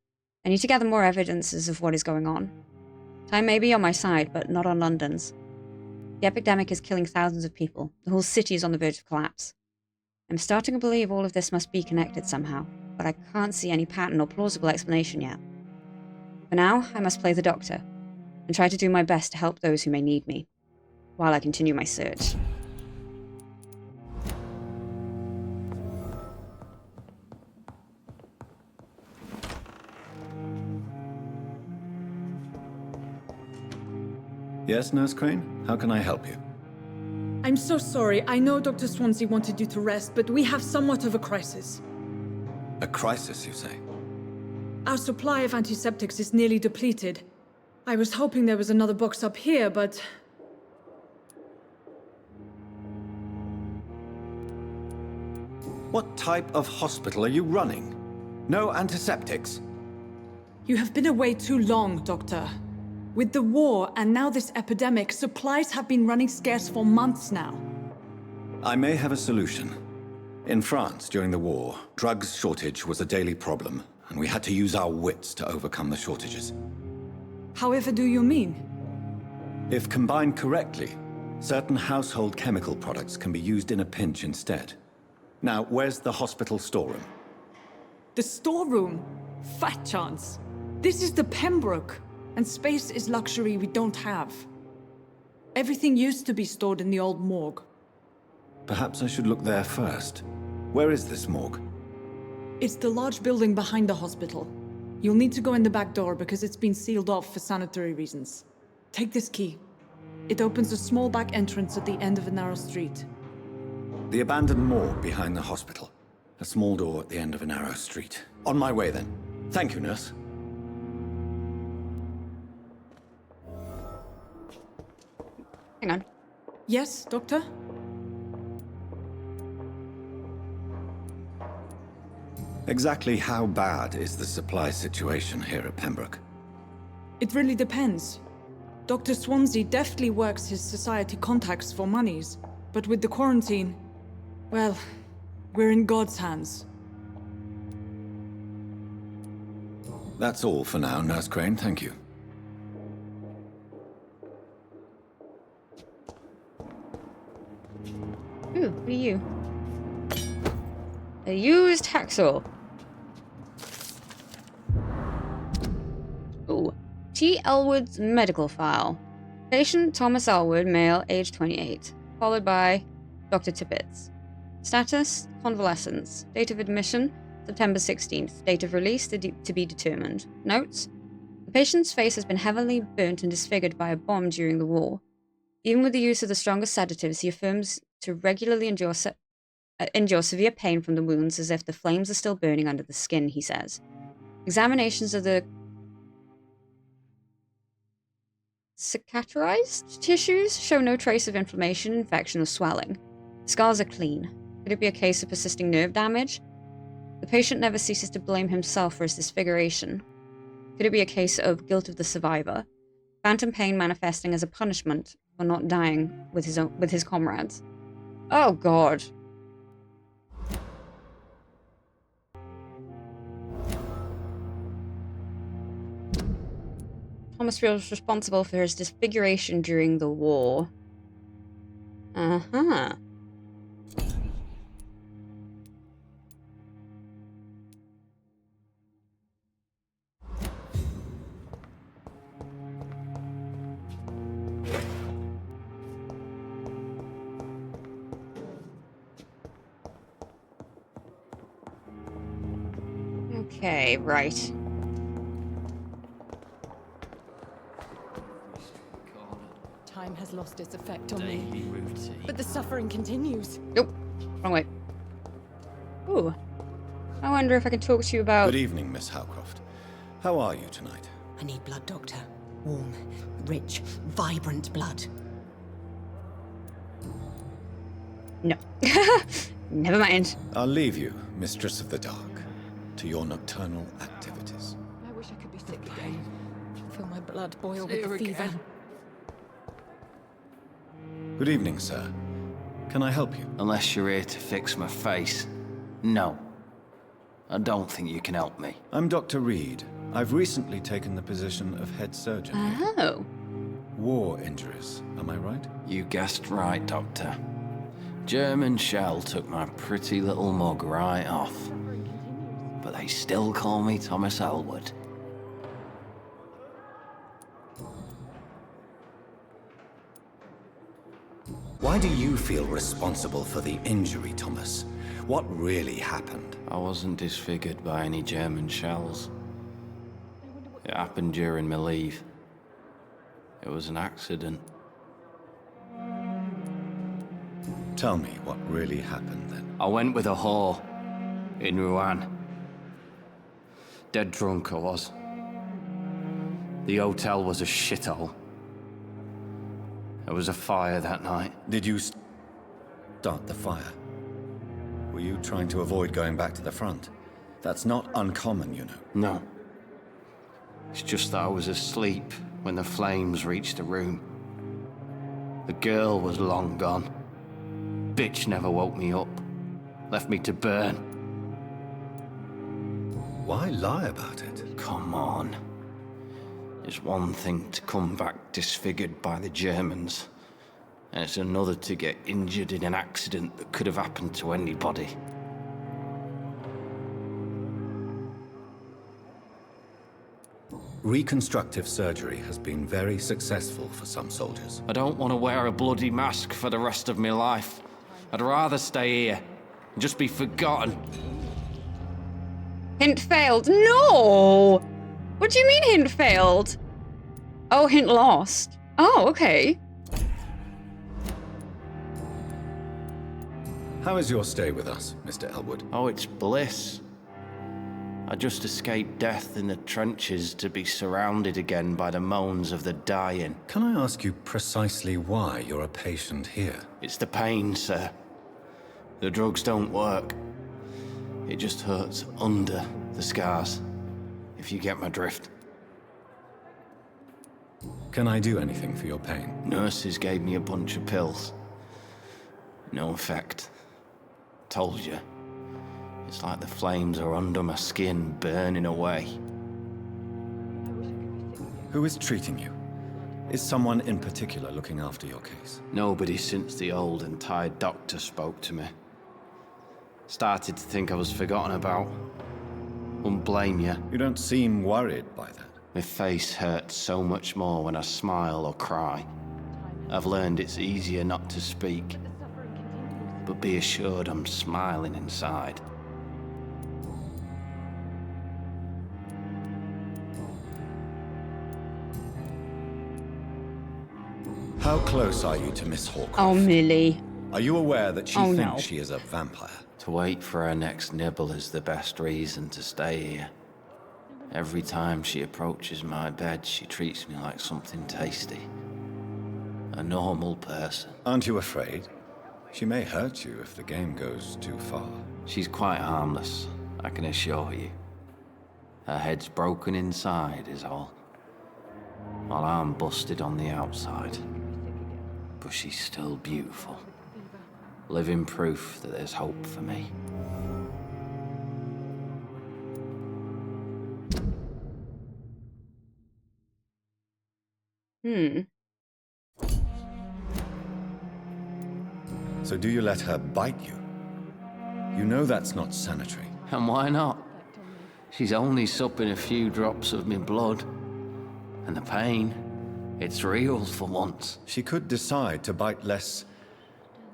I need to gather more evidences of what is going on. Time may be on my side, but not on London's. The epidemic is killing thousands of people. The whole city is on the verge of collapse. I'm starting to believe all of this must be connected somehow, but I can't see any pattern or plausible explanation yet. For now, I must play the doctor, and try to do my best to help those who may need me, while I continue my search. Yes, Nurse Crane? How can I help you? I'm so sorry. I know Dr. Swansea wanted you to rest, but we have somewhat of a crisis. A crisis, you say? Our supply of antiseptics is nearly depleted. I was hoping there was another box up here, but... What type of hospital are you running? No antiseptics? You have been away too long, Doctor. With the war and now this epidemic, supplies have been running scarce for months now. I may have a solution. In France, during the war, drugs shortage was a daily problem, and we had to use our wits to overcome the shortages. However do you mean? If combined correctly, certain household chemical products can be used in a pinch instead. Now, where's the hospital storeroom? The storeroom? Fat chance. This is the Pembroke, and space is luxury we don't have. Everything used to be stored in the old morgue. Perhaps I should look there first. Where is this morgue? It's the large building behind the hospital. You'll need to go in the back door because it's been sealed off for sanitary reasons. Take this key. It opens a small back entrance at the end of a narrow street. The abandoned morgue behind the hospital. A small door at the end of a narrow street. On my way then. Thank you, nurse. Hang on. Yes, Doctor? Exactly how bad is the supply situation here at Pembroke? It really depends. Dr. Swansea deftly works his society contacts for monies, but with the quarantine, well, we're in God's hands. That's all for now, Nurse Crane, thank you. Ooh, what are you? A used hacksaw. Ooh. T. Elwood's medical file. Patient Thomas Elwood, male, age 28. Followed by Dr. Tippett. Status, convalescence. Date of admission, September 16th. Date of release, to be determined. Notes. The patient's face has been heavily burnt and disfigured by a bomb during the war. Even with the use of the strongest sedatives, he affirms to regularly endure severe pain from the wounds as if the flames are still burning under the skin, he says. Examinations of the cicatrized tissues show no trace of inflammation, infection, or swelling. Scars are clean. Could it be a case of persisting nerve damage? The patient never ceases to blame himself for his disfiguration. Could it be a case of guilt of the survivor? Phantom pain manifesting as a punishment for not dying with his comrades. Oh god. Thomas feels responsible for his disfiguration during the war. Uh-huh. Okay, right. lost its effect on me. But the suffering continues. Nope. Wrong way. Ooh. I wonder if I can talk to you about... Good evening, Miss Howcroft. How are you tonight? I need blood, Doctor. Warm, rich, vibrant blood. No. Never mind. I'll leave you, Mistress of the Dark, to your nocturnal activities. I wish I could be sick again. Feel my blood boil with the fever. Good evening, sir. Can I help you? Unless you're here to fix my face. No. I don't think you can help me. I'm Dr. Reed. I've recently taken the position of head surgeon. Oh. War injuries, am I right? You guessed right, Doctor. German shell took my pretty little mug right off. But they still call me Thomas Elwood. Why do you feel responsible for the injury, Thomas? What really happened? I wasn't disfigured by any German shells. It happened during my leave. It was an accident. Tell me what really happened then. I went with a whore in Rouen. Dead drunk I was. The hotel was a shithole. There was a fire that night. Did you start the fire? Were you trying to avoid going back to the front? That's not uncommon, you know. No. It's just that I was asleep when the flames reached the room. The girl was long gone. Bitch never woke me up. Left me to burn. Why lie about it? Come on. It's one thing to come back disfigured by the Germans, and it's another to get injured in an accident that could have happened to anybody. Reconstructive surgery has been very successful for some soldiers. I don't want to wear a bloody mask for the rest of my life. I'd rather stay here and just be forgotten. Hint failed. No! What do you mean hint failed? Oh, hint lost. Oh, okay. How is your stay with us, Mr. Elwood? Oh, it's bliss. I just escaped death in the trenches to be surrounded again by the moans of the dying. Can I ask you precisely why you're a patient here? It's the pain, sir. The drugs don't work. It just hurts under the scars, if you get my drift. Can I do anything for your pain? Nurses gave me a bunch of pills. No effect. Told you. It's like the flames are under my skin, burning away. Who is treating you? Is someone in particular looking after your case? Nobody since the old and tired doctor spoke to me. Started to think I was forgotten about. Wouldn't blame you. You don't seem worried by that. My face hurts so much more when I smile or cry. I've learned it's easier not to speak. But be assured I'm smiling inside. How close are you to Miss Hawcroft? Oh, Millie. Are you aware that she Oh, thinks no. she is a vampire? To wait for her next nibble is the best reason to stay here. Every time she approaches my bed, she treats me like something tasty. A normal person. Aren't you afraid? She may hurt you if the game goes too far. She's quite harmless, I can assure you. Her head's broken inside is all. While I'm busted on the outside. But she's still beautiful. Living proof that there's hope for me. So do you let her bite you? You know that's not sanitary. And why not? She's only supping a few drops of me blood. And the pain, it's real for once. She could decide to bite less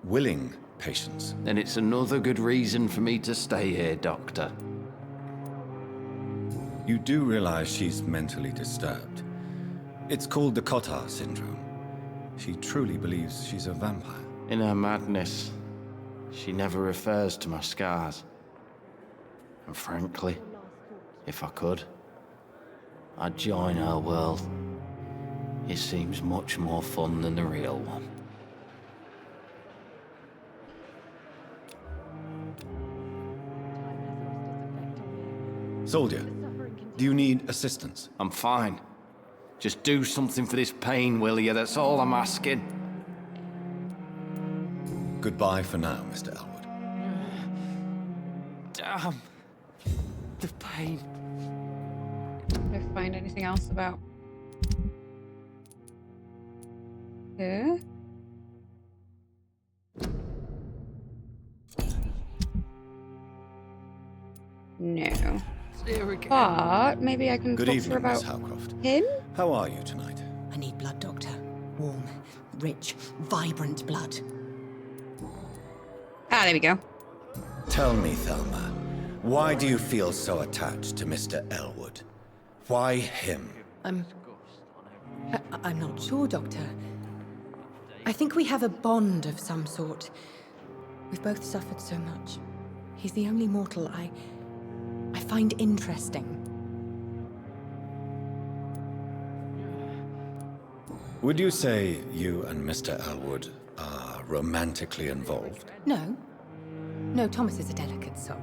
willing patients. Then it's another good reason for me to stay here, Doctor. You do realize she's mentally disturbed. It's called the Cotard syndrome. She truly believes she's a vampire. In her madness, she never refers to my scars. And frankly, if I could, I'd join her world. It seems much more fun than the real one. Soldier, do you need assistance? I'm fine. Just do something for this pain, will you? That's all I'm asking. Goodbye for now, Mr. Elwood. Damn. The pain. Did I find anything else about her? No. But maybe I can Good talk to her evening, Miss about Howcroft. him? How are you tonight? I need blood, Doctor. Warm, rich, vibrant blood. Ah, there we go. Tell me, Thelma, why do you feel so attached to Mr. Elwood? Why him? I'm not sure, Doctor. I think we have a bond of some sort. We've both suffered so much. He's the only mortal I find interesting. Would you say you and Mr. Elwood are romantically involved? No. No, Thomas is a delicate soul.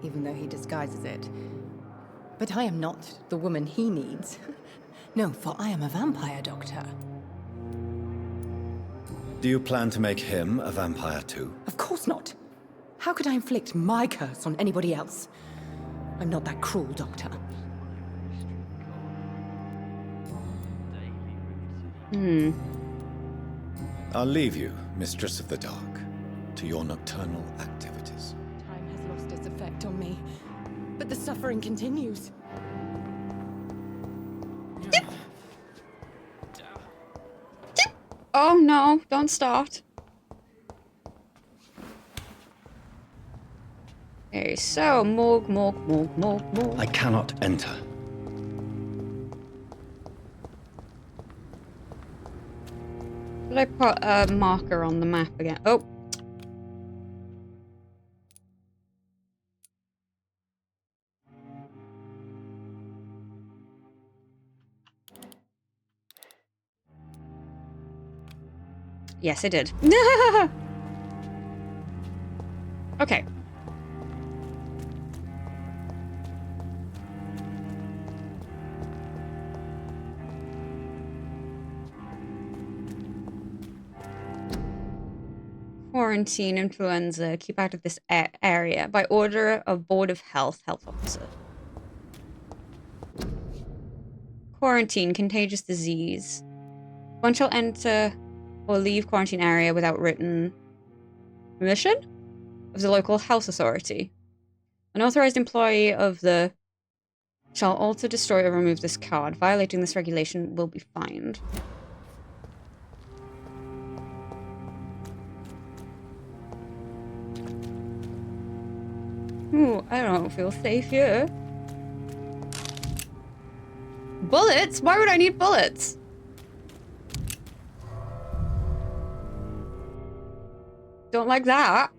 Even though he disguises it. But I am not the woman he needs. No, for I am a vampire, Doctor. Do you plan to make him a vampire too? Of course not. How could I inflict my curse on anybody else? I'm not that cruel, Doctor. I'll leave you, Mistress of the Dark, to your nocturnal activities. Time has lost its effect on me, but the suffering continues. Oh no, don't start. Okay, so morgue. I cannot enter. Did I put a marker on the map again? Oh. Yes, I did. Okay. Quarantine influenza. Keep out of this area by order of Board of Health officer. Quarantine. Contagious disease. One shall enter or leave quarantine area without written permission of the local health authority. An authorized employee of the shall alter, destroy, or remove this card. Violating this regulation will be fined. Ooh, I don't feel safe here. Bullets? Why would I need bullets? Don't like that.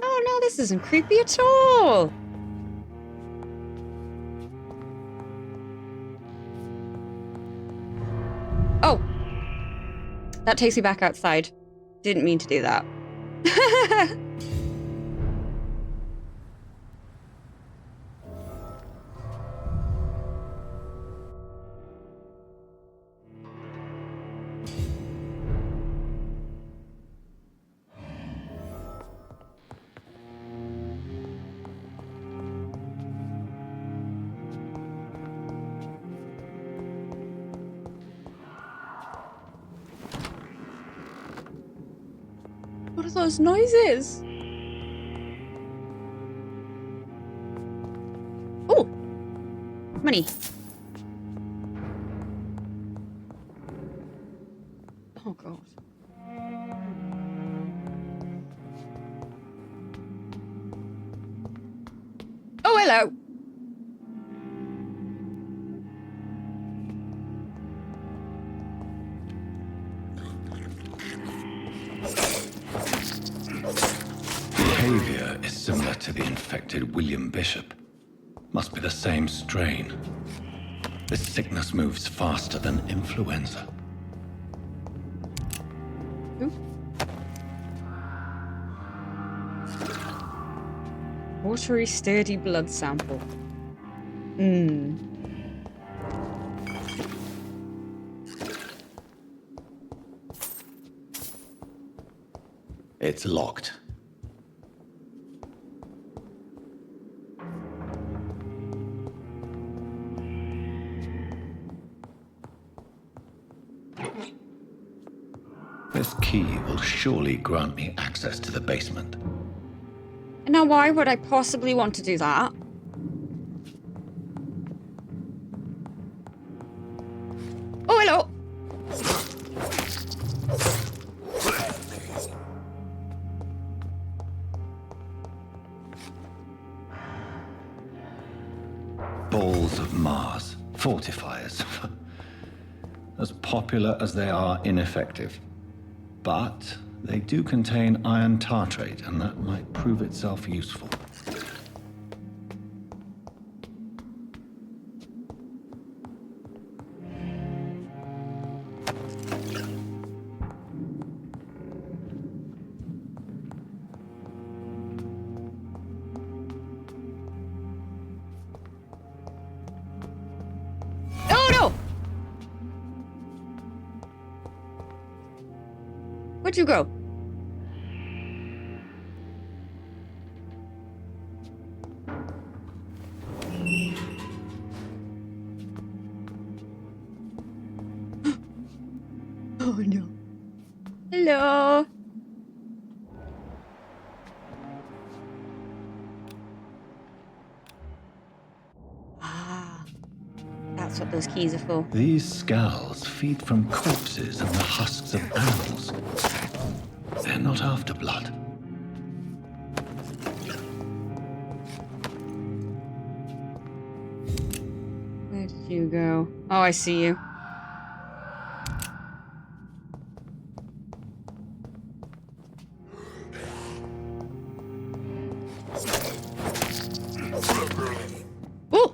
Oh no, this isn't creepy at all. Oh, that takes me back outside. Didn't mean to do that. What are those noises? Money. Oh, God. Oh, hello. Behavior is similar to the infected William Bishop. Must be the same strain. This sickness moves faster than influenza. Watery, sturdy blood sample. Hmm. It's locked. This key will surely grant me access to the basement. Now, why would I possibly want to do that? Oh, hello. Balls of Mars, fortifiers. As popular as they are ineffective. But they do contain iron tartrate, and that might prove itself useful. Oh, no! Where'd you go? Oh, no. Hello. Ah, that's what those keys are for. These skulls feed from corpses and the husks of animals. They're not after blood. Where did you go? Oh, I see you. Oh!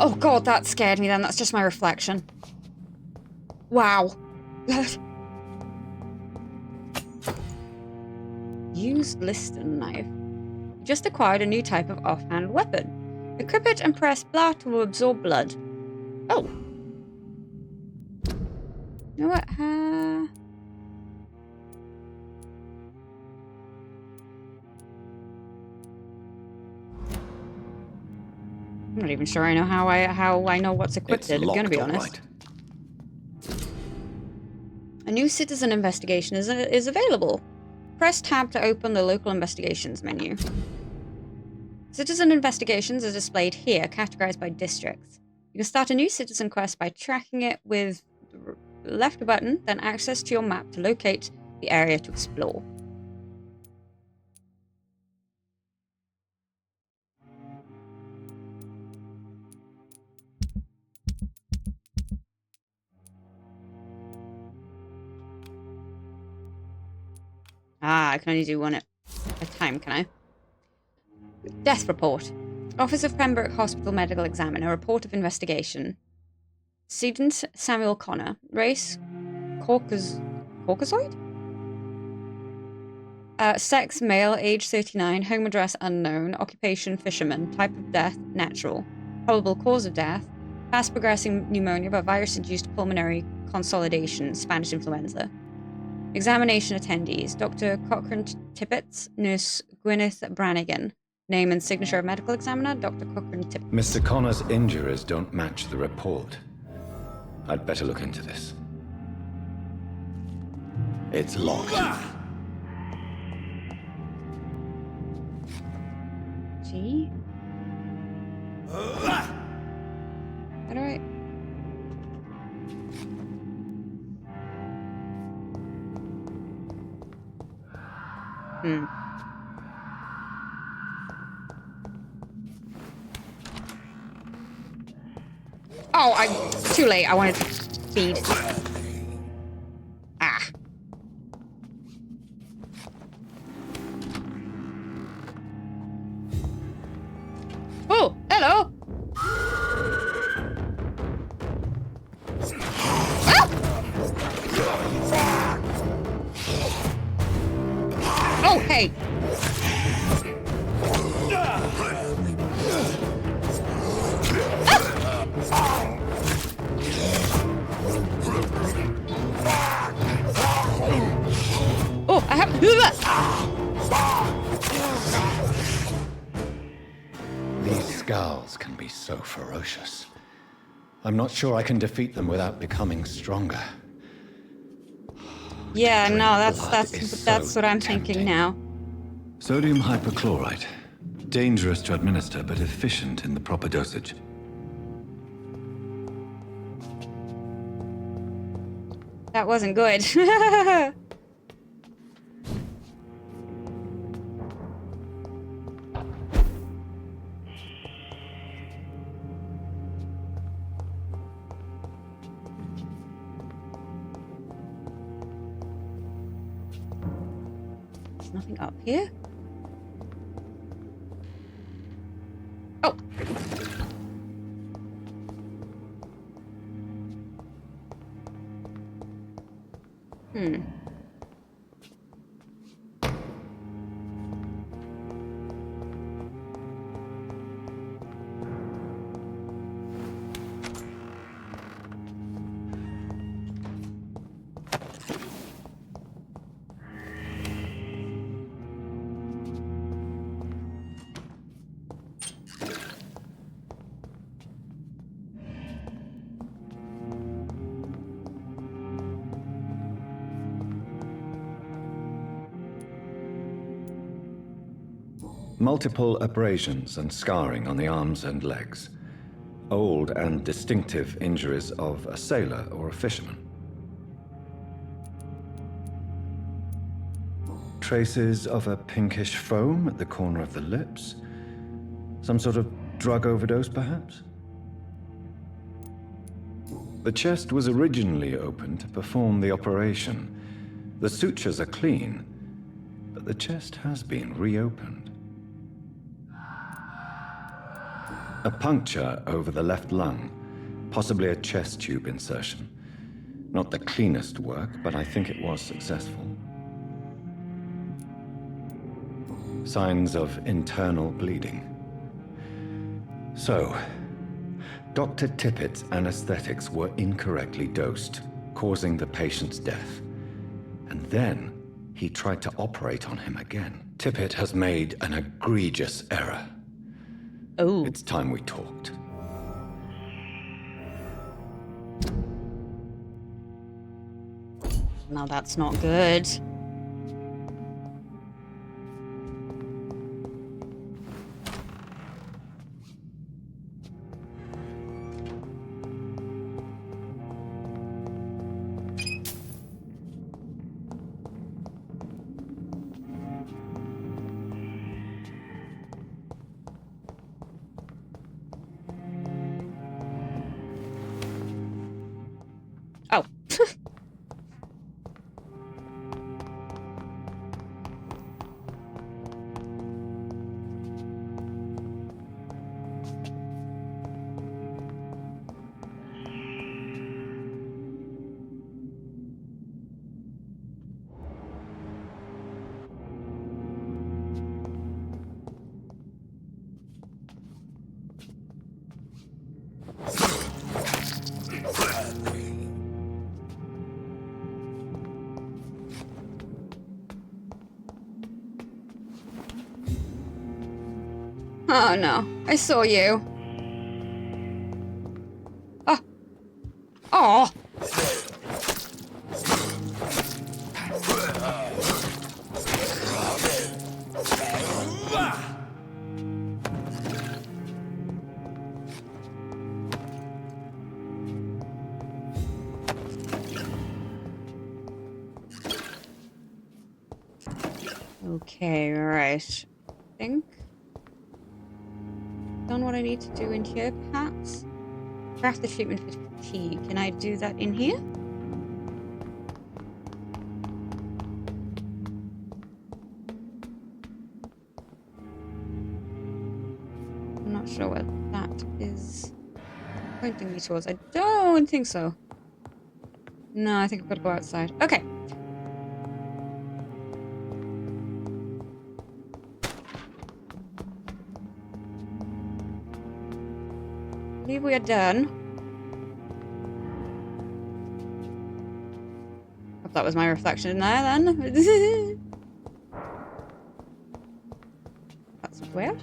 Oh god, that scared me then. That's just my reflection. Wow. Used Liston knife. Just acquired a new type of offhand weapon. Equip it and press blah to absorb blood. Oh. You know what? I'm not even sure I know how I know what's equipped. I'm gonna be honest. A new citizen investigation is available. Press tab to open the local investigations menu. Citizen investigations are displayed here, categorized by districts. You can start a new citizen quest by tracking it with the left button, then access to your map to locate the area to explore. Ah, I can only do one at a time, can I? Death report. Office of Pembroke Hospital Medical Examiner. Report of investigation. Student Samuel Connor. Race Caucasoid? Sex male, age 39. Home address unknown. Occupation fisherman. Type of death natural. Probable cause of death Fast progressing pneumonia by virus-induced pulmonary consolidation, Spanish influenza. Examination attendees: Dr. Cochrane Tippett, Nurse Gwyneth Brannigan. Name and signature of medical examiner: Dr. Cochrane Tippett. Mr. Connor's injuries don't match the report. I'd better look into this. It's locked. Gee. How do I... Oh, too late. I wanted to feed. Ah. Oh, hello. Ah! Oh, hey. Oh, I have. These scowls can be so ferocious. I'm not sure I can defeat them without becoming stronger. Yeah, no, that's what I'm thinking now. Sodium hypochlorite. Dangerous to administer, but efficient in the proper dosage. That wasn't good. There's nothing up here. Oh. Multiple abrasions and scarring on the arms and legs. Old and distinctive injuries of a sailor or a fisherman. Traces of a pinkish foam at the corner of the lips. Some sort of drug overdose, perhaps? The chest was originally open to perform the operation. The sutures are clean, but the chest has been reopened. A puncture over the left lung, possibly a chest tube insertion. Not the cleanest work, but I think it was successful. Signs of internal bleeding. So, Dr. Tippett's anesthetics were incorrectly dosed, causing the patient's death. And then he tried to operate on him again. Tippett has made an egregious error. Oh. It's time we talked. No, that's not good. Oh no, I saw you. Oh. Oh. Okay, right. I think done what I need to do in here, perhaps. Craft the treatment for fatigue. Can I do that in here? I'm not sure what that is pointing me towards. I don't think so. No, I think I've got to go outside. Okay. I believe we are done. Hope that was my reflection in there then. That's weird.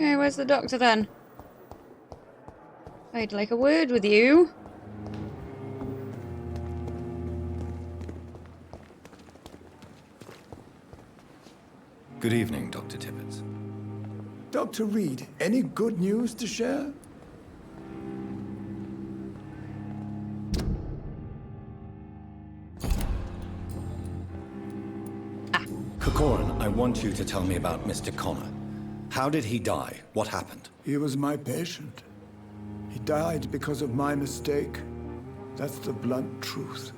Okay, where's the doctor then? I'd like a word with you. Good evening, Dr. Tippett. Dr. Reed, any good news to share? Corcoran, I want you to tell me about Mr. Connor. How did he die? What happened? He was my patient. He died because of my mistake. That's the blunt truth.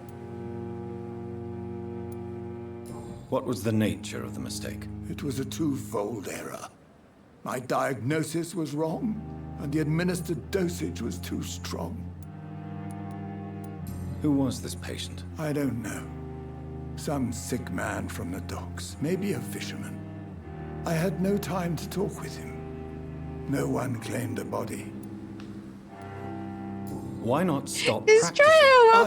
What was the nature of the mistake? It was a twofold error. My diagnosis was wrong, and the administered dosage was too strong. Who was this patient? I don't know. Some sick man from the docks, maybe a fisherman. I had no time to talk with him. No one claimed a body. Why not stop It's practicing?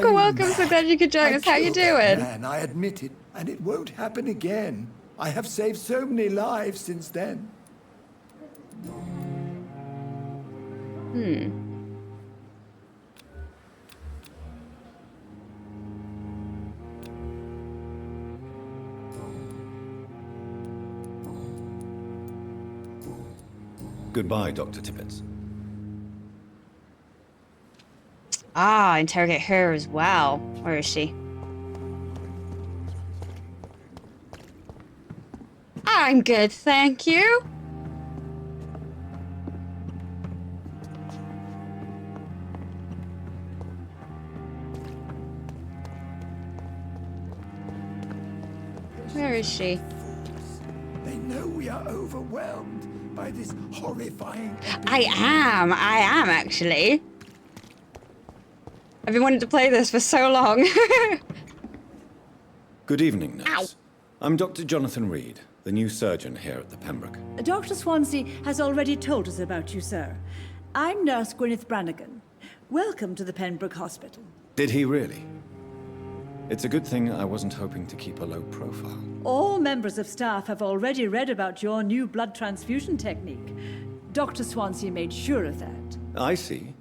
true! Welcome, so glad you could join us. How you doing? Man, I admit it, and it won't happen again. I have saved so many lives since then. Goodbye, Dr. Tippett. Ah, interrogate her as well. Where is she? I'm good, thank you. Where is she? They know we are overwhelmed by this horrifying I am actually. I've been wanting to play this for so long. Good evening, nurse. I'm Dr. Jonathan Reed, the new surgeon here at the Pembroke. Dr. Swansea has already told us about you, sir. I'm Nurse Gwyneth Brannigan. Welcome to the Pembroke Hospital. Did he really? It's a good thing I wasn't hoping to keep a low profile. All members of staff have already read about your new blood transfusion technique. Dr. Swansea made sure of that. I see.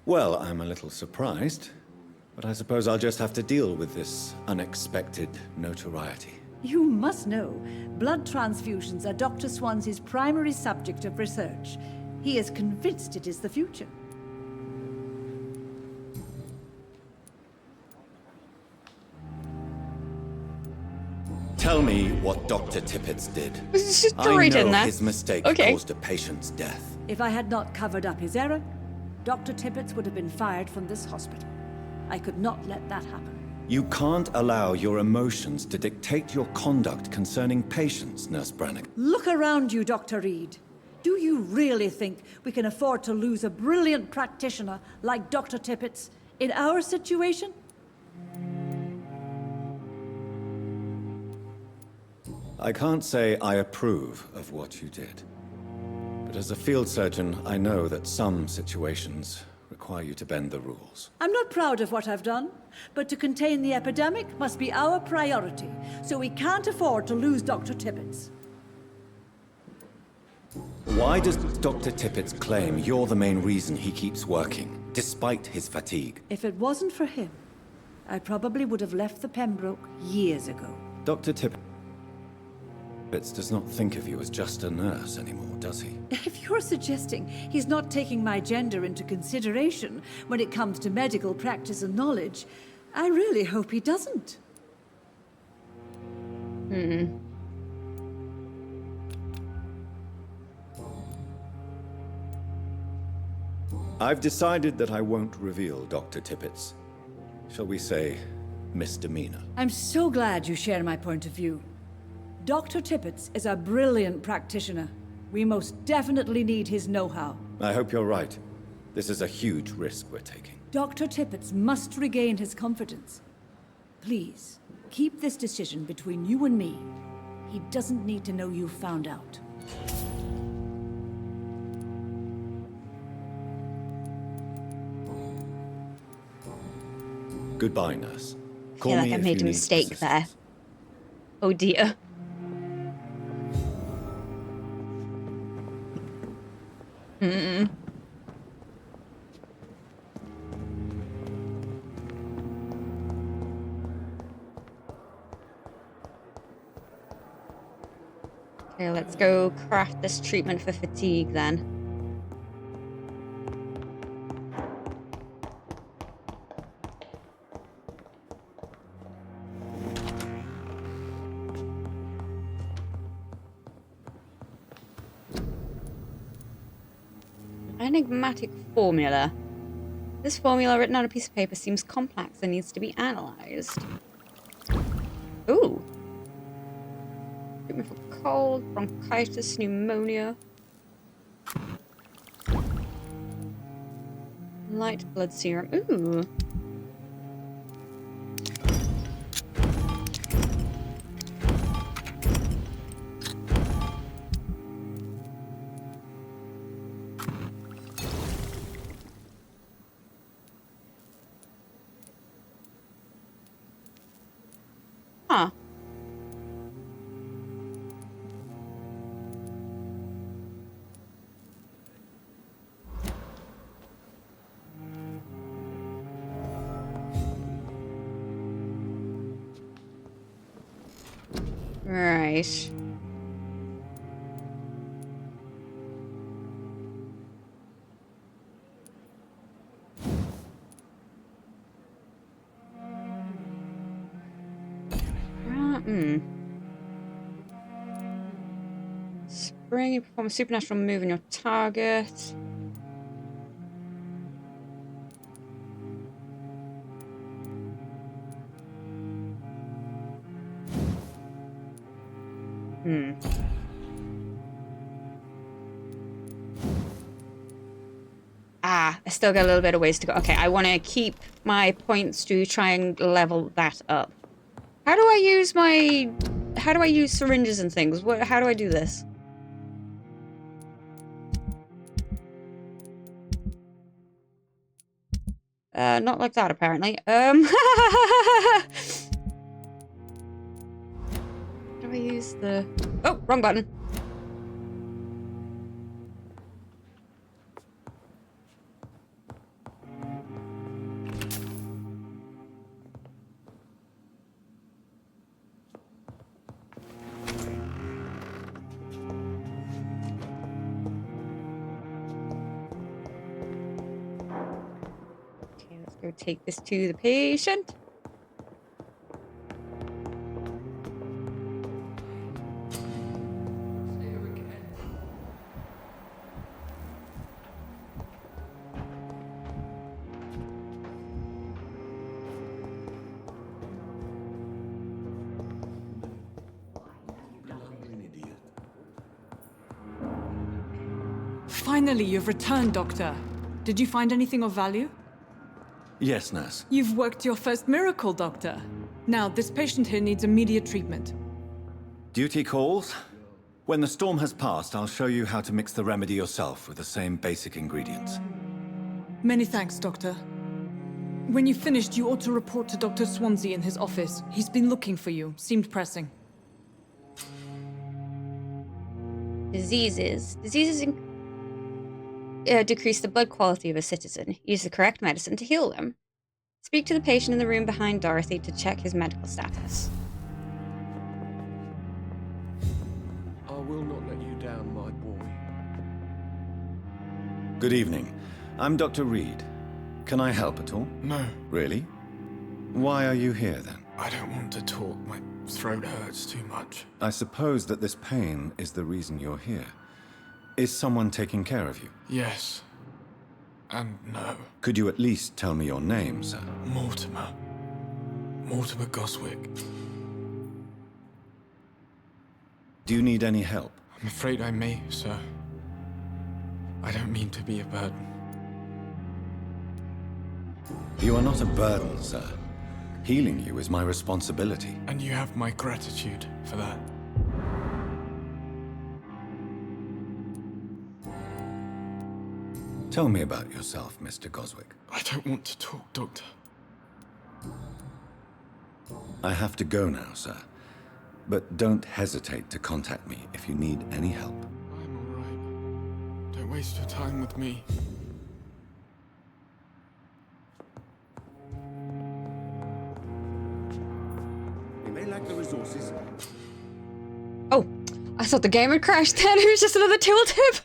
Well, I'm a little surprised, but I suppose I'll just have to deal with this unexpected notoriety. You must know, blood transfusions are Dr. Swansea's primary subject of research. He is convinced it is the future. Tell me what Dr. Tippett did. I know his mistake caused a patient's death. If I had not covered up his error, Dr. Tippett would have been fired from this hospital. I could not let that happen. You can't allow your emotions to dictate your conduct concerning patients, Nurse Brannigan. Look around you, Dr. Reed. Do you really think we can afford to lose a brilliant practitioner like Dr. Tippett's in our situation? I can't say I approve of what you did. But as a field surgeon, I know that some situations require you to bend the rules. I'm not proud of what I've done, but to contain the epidemic must be our priority, so we can't afford to lose Dr. Tippett's. Why does Dr. Tippett claim you're the main reason he keeps working, despite his fatigue? If it wasn't for him, I probably would have left the Pembroke years ago. Dr. Tippett does not think of you as just a nurse anymore, does he? If you're suggesting he's not taking my gender into consideration when it comes to medical practice and knowledge, I really hope he doesn't. I've decided that I won't reveal Dr. Tippett's, shall we say, misdemeanor. I'm so glad you share my point of view. Dr. Tippett's is a brilliant practitioner. We most definitely need his know-how. I hope you're right. This is a huge risk we're taking. Dr. Tippett's must regain his confidence. Please, keep this decision between you and me. He doesn't need to know you found out. Goodbye, nurse. I feel like I made a mistake there. Oh dear. Okay, let's go craft this treatment for fatigue then. Enigmatic formula. This formula written on a piece of paper seems complex and needs to be analyzed. Ooh. Treatment for cold, bronchitis, pneumonia. Light blood serum. Ooh. Huh. Right. Spring, you perform a supernatural move on your target. Ah, I still got a little bit of ways to go. Okay, I want to keep my points to try and level that up. How do I use my... How do I use syringes and things? How do I do this? Not like that, apparently. How do I use the... Oh, wrong button. Go take this to the patient. Finally, you've returned, Doctor. Did you find anything of value? Yes, nurse. You've worked your first miracle, Doctor. Now, this patient here needs immediate treatment. Duty calls. When the storm has passed, I'll show you how to mix the remedy yourself with the same basic ingredients. Many thanks, Doctor. When you've finished, you ought to report to Dr. Swansea in his office. He's been looking for you. Seemed pressing. Diseases decrease the blood quality of a citizen. Use the correct medicine to heal them. Speak to the patient in the room behind Dorothy to check his medical status. I will not let you down, my boy. Good evening. I'm Dr. Reed. Can I help at all? No. Really? Why are you here then? I don't want to talk. My throat hurts too much. I suppose that this pain is the reason you're here. Is someone taking care of you? Yes. And no. Could you at least tell me your name, sir? Mortimer. Mortimer Goswick. Do you need any help? I'm afraid I may, sir. I don't mean to be a burden. You are not a burden, sir. Healing you is my responsibility. And you have my gratitude for that. Tell me about yourself, Mr. Goswick. I don't want to talk, Doctor. I have to go now, sir. But don't hesitate to contact me if you need any help. I'm all right. Don't waste your time with me. You may lack the resources. Oh, I thought the game had crashed then. It was just another tooltip.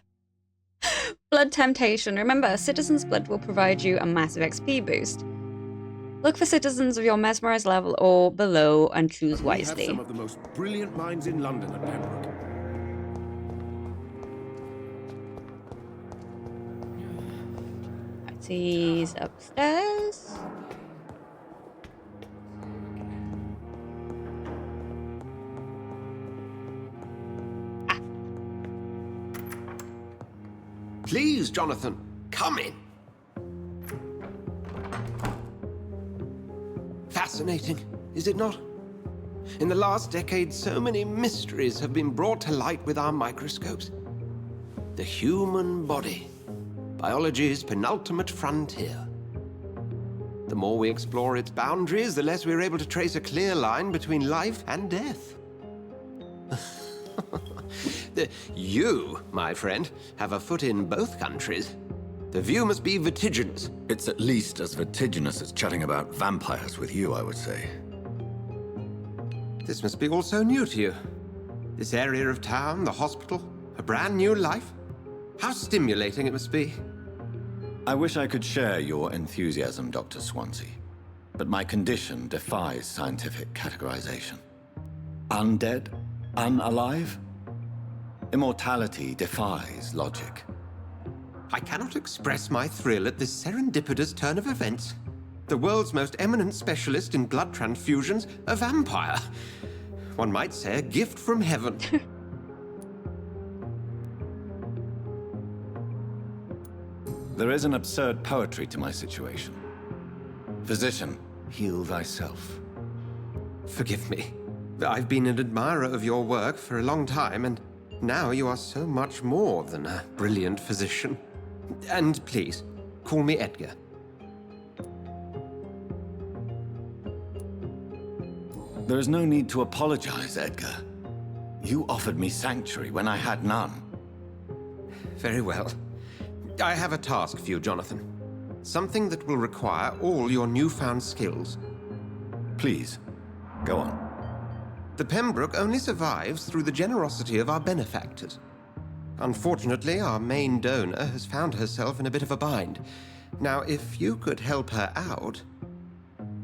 Blood temptation. Remember, citizens' blood will provide you a massive XP boost. Look for citizens of your mesmerized level or below and choose wisely. We have some of the most brilliant minds in London at Pembroke. He's upstairs. Please, Jonathan, come in. Fascinating, is it not? In the last decade, so many mysteries have been brought to light with our microscopes. The human body, biology's penultimate frontier. The more we explore its boundaries, the less we're able to trace a clear line between life and death. You, my friend, have a foot in both countries. The view must be vertiginous. It's at least as vertiginous as chatting about vampires with you, I would say. This must be all so new to you. This area of town, the hospital, a brand new life. How stimulating it must be. I wish I could share your enthusiasm, Dr. Swansea. But my condition defies scientific categorization. Undead? Unalive? Immortality defies logic. I cannot express my thrill at this serendipitous turn of events. The world's most eminent specialist in blood transfusions, a vampire. One might say a gift from heaven. There is an absurd poetry to my situation. Physician, heal thyself. Forgive me. I've been an admirer of your work for a long time, and now you are so much more than a brilliant physician. And please, call me Edgar. There is no need to apologize, Edgar. You offered me sanctuary when I had none. Very well. I have a task for you, Jonathan. Something that will require all your newfound skills. Please, go on. The Pembroke only survives through the generosity of our benefactors. Unfortunately, our main donor has found herself in a bit of a bind. Now, if you could help her out...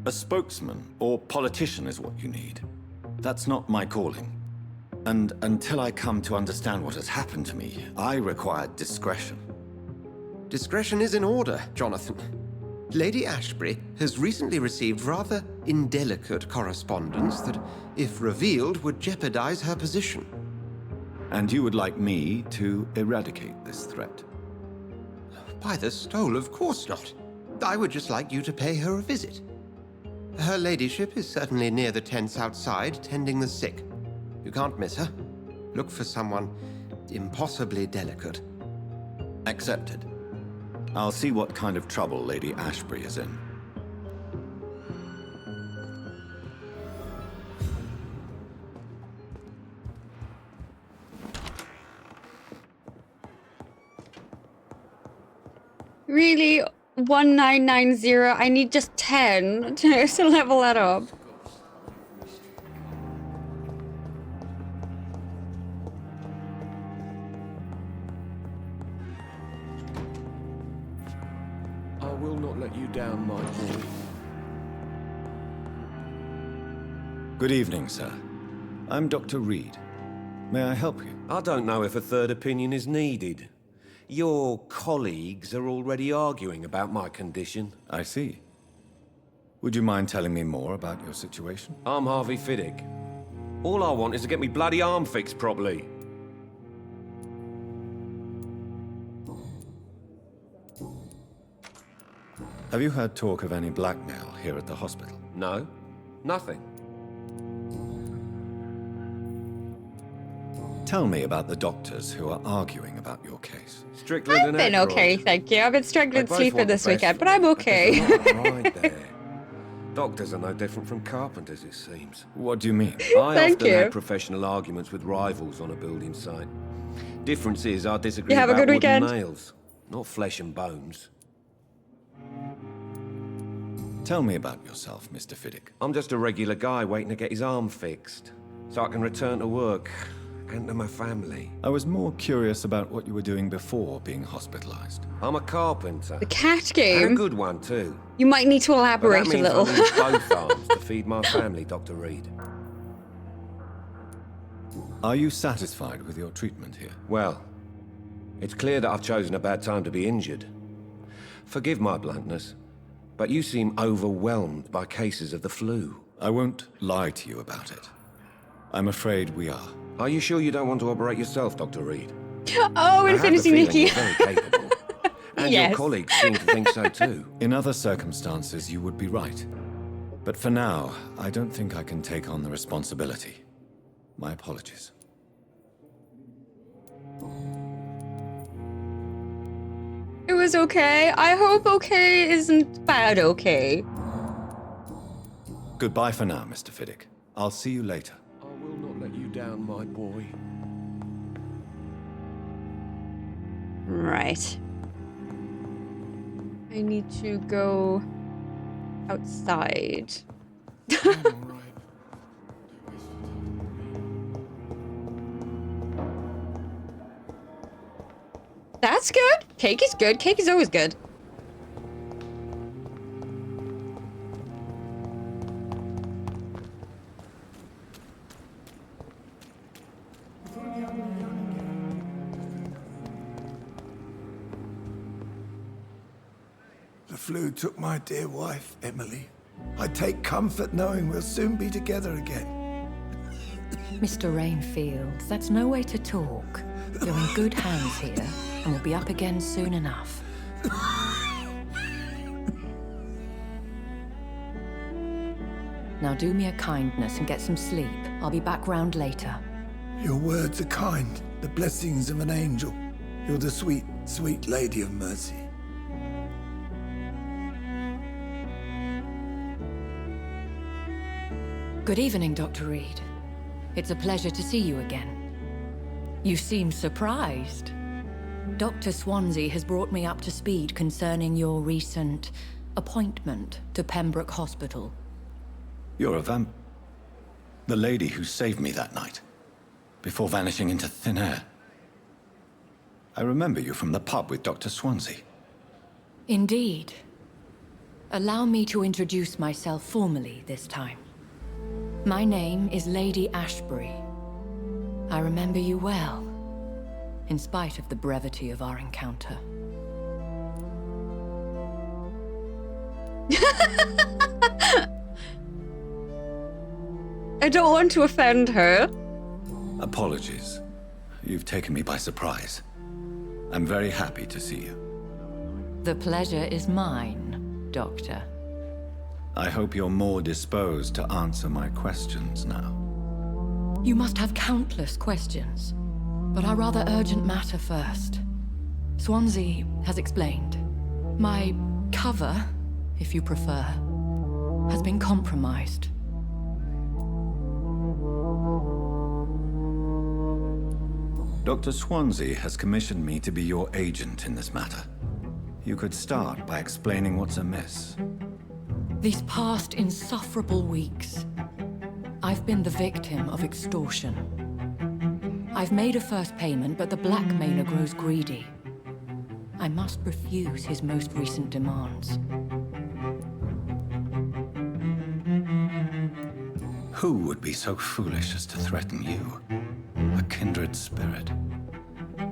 A spokesman or politician is what you need. That's not my calling. And until I come to understand what has happened to me, I require discretion. Discretion is in order, Jonathan. Lady Ashbury has recently received rather indelicate correspondence that, if revealed, would jeopardize her position. And you would like me to eradicate this threat? By the stole, of course not. I would just like you to pay her a visit. Her ladyship is certainly near the tents outside, tending the sick. You can't miss her. Look for someone impossibly delicate. Accepted. I'll see what kind of trouble Lady Ashbury is in. Really? 1990? I need just 10 to level that up. I will not let you down, my boy. Good evening, sir. I'm Dr. Reed. May I help you? I don't know if a third opinion is needed. Your colleagues are already arguing about my condition. I see. Would you mind telling me more about your situation? I'm Harvey Fiddick. All I want is to get me bloody arm fixed properly. Have you heard talk of any blackmail here at the hospital? No, nothing. Tell me about the doctors who are arguing about your case. Strickland I've been okay, thank you. I've been struggling sleeping this weekend, but I'm okay. Right there. Doctors are no different from carpenters, it seems. What do you mean? I Thank often you. have professional arguments with rivals on a building site. Difference is I disagree You have a about good wooden weekend? nails, not flesh and bones. Tell me about yourself, Mr. Fiddick. I'm just a regular guy waiting to get his arm fixed, so I can return to work and to my family. I was more curious about what you were doing before being hospitalized. I'm a carpenter. The cat And game? a good one, too. You might need to But that elaborate a means little. I lose both arms to feed my family, Dr. Reed. Are you satisfied with your treatment here? Well, it's clear that I've chosen a bad time to be injured. Forgive my bluntness, but you seem overwhelmed by cases of the flu. I won't lie to you about it. I'm afraid we are. Are you sure you don't want to operate yourself, Dr. Reed? Oh, Infinity Nikki. You're very capable. And Yes. your colleagues seem to think so too. In other circumstances, you would be right. But for now, I don't think I can take on the responsibility. My apologies. It was okay. I hope okay isn't bad okay. Goodbye for now, Mr. Fiddick. I'll see you later. I will not let you down, my boy. Right. I need to go outside. That's good. Cake is good. Cake is always good. The flu took my dear wife, Emily. I take comfort knowing we'll soon be together again. Mr. Rainfield, that's no way to talk. You're in good hands here, and we'll be up again soon enough. Now do me a kindness and get some sleep. I'll be back round later. Your words are kind, the blessings of an angel. You're the sweet, sweet Lady of Mercy. Good evening, Dr. Reed. It's a pleasure to see you again. You seem surprised. Dr. Swansea has brought me up to speed concerning your recent appointment to Pembroke Hospital. You're a the lady who saved me that night, before vanishing into thin air. I remember you from the pub with Dr. Swansea. Indeed. Allow me to introduce myself formally this time. My name is Lady Ashbury. I remember you well, in spite of the brevity of our encounter. I don't want to offend her. Apologies. You've taken me by surprise. I'm very happy to see you. The pleasure is mine, Doctor. I hope you're more disposed to answer my questions now. You must have countless questions, but our rather urgent matter first. Swansea has explained. My cover, if you prefer, has been compromised. Dr. Swansea has commissioned me to be your agent in this matter. You could start by explaining what's amiss. These past insufferable weeks, I've been the victim of extortion. I've made a first payment, but the blackmailer grows greedy. I must refuse his most recent demands. Who would be so foolish as to threaten you? A kindred spirit.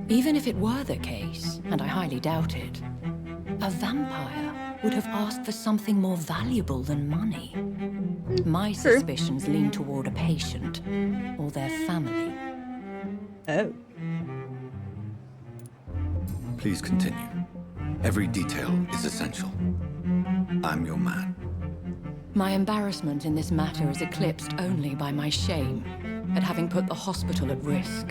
Even if it were the case, and I highly doubt it, a vampire would have asked for something more valuable than money. My suspicions lean toward a patient or their family. Oh. Please continue. Every detail is essential. I'm your man. My embarrassment in this matter is eclipsed only by my shame at having put the hospital at risk.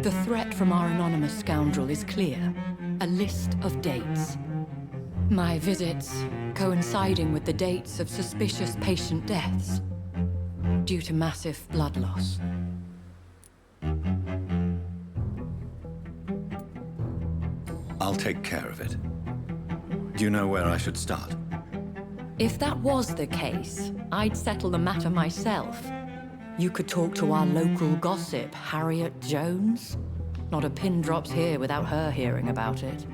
The threat from our anonymous scoundrel is clear. A list of dates. My visits coinciding with the dates of suspicious patient deaths due to massive blood loss. I'll take care of it. Do you know where I should start? If that was the case, I'd settle the matter myself. You could talk to our local gossip, Harriet Jones. Not a pin drops here without her hearing about it.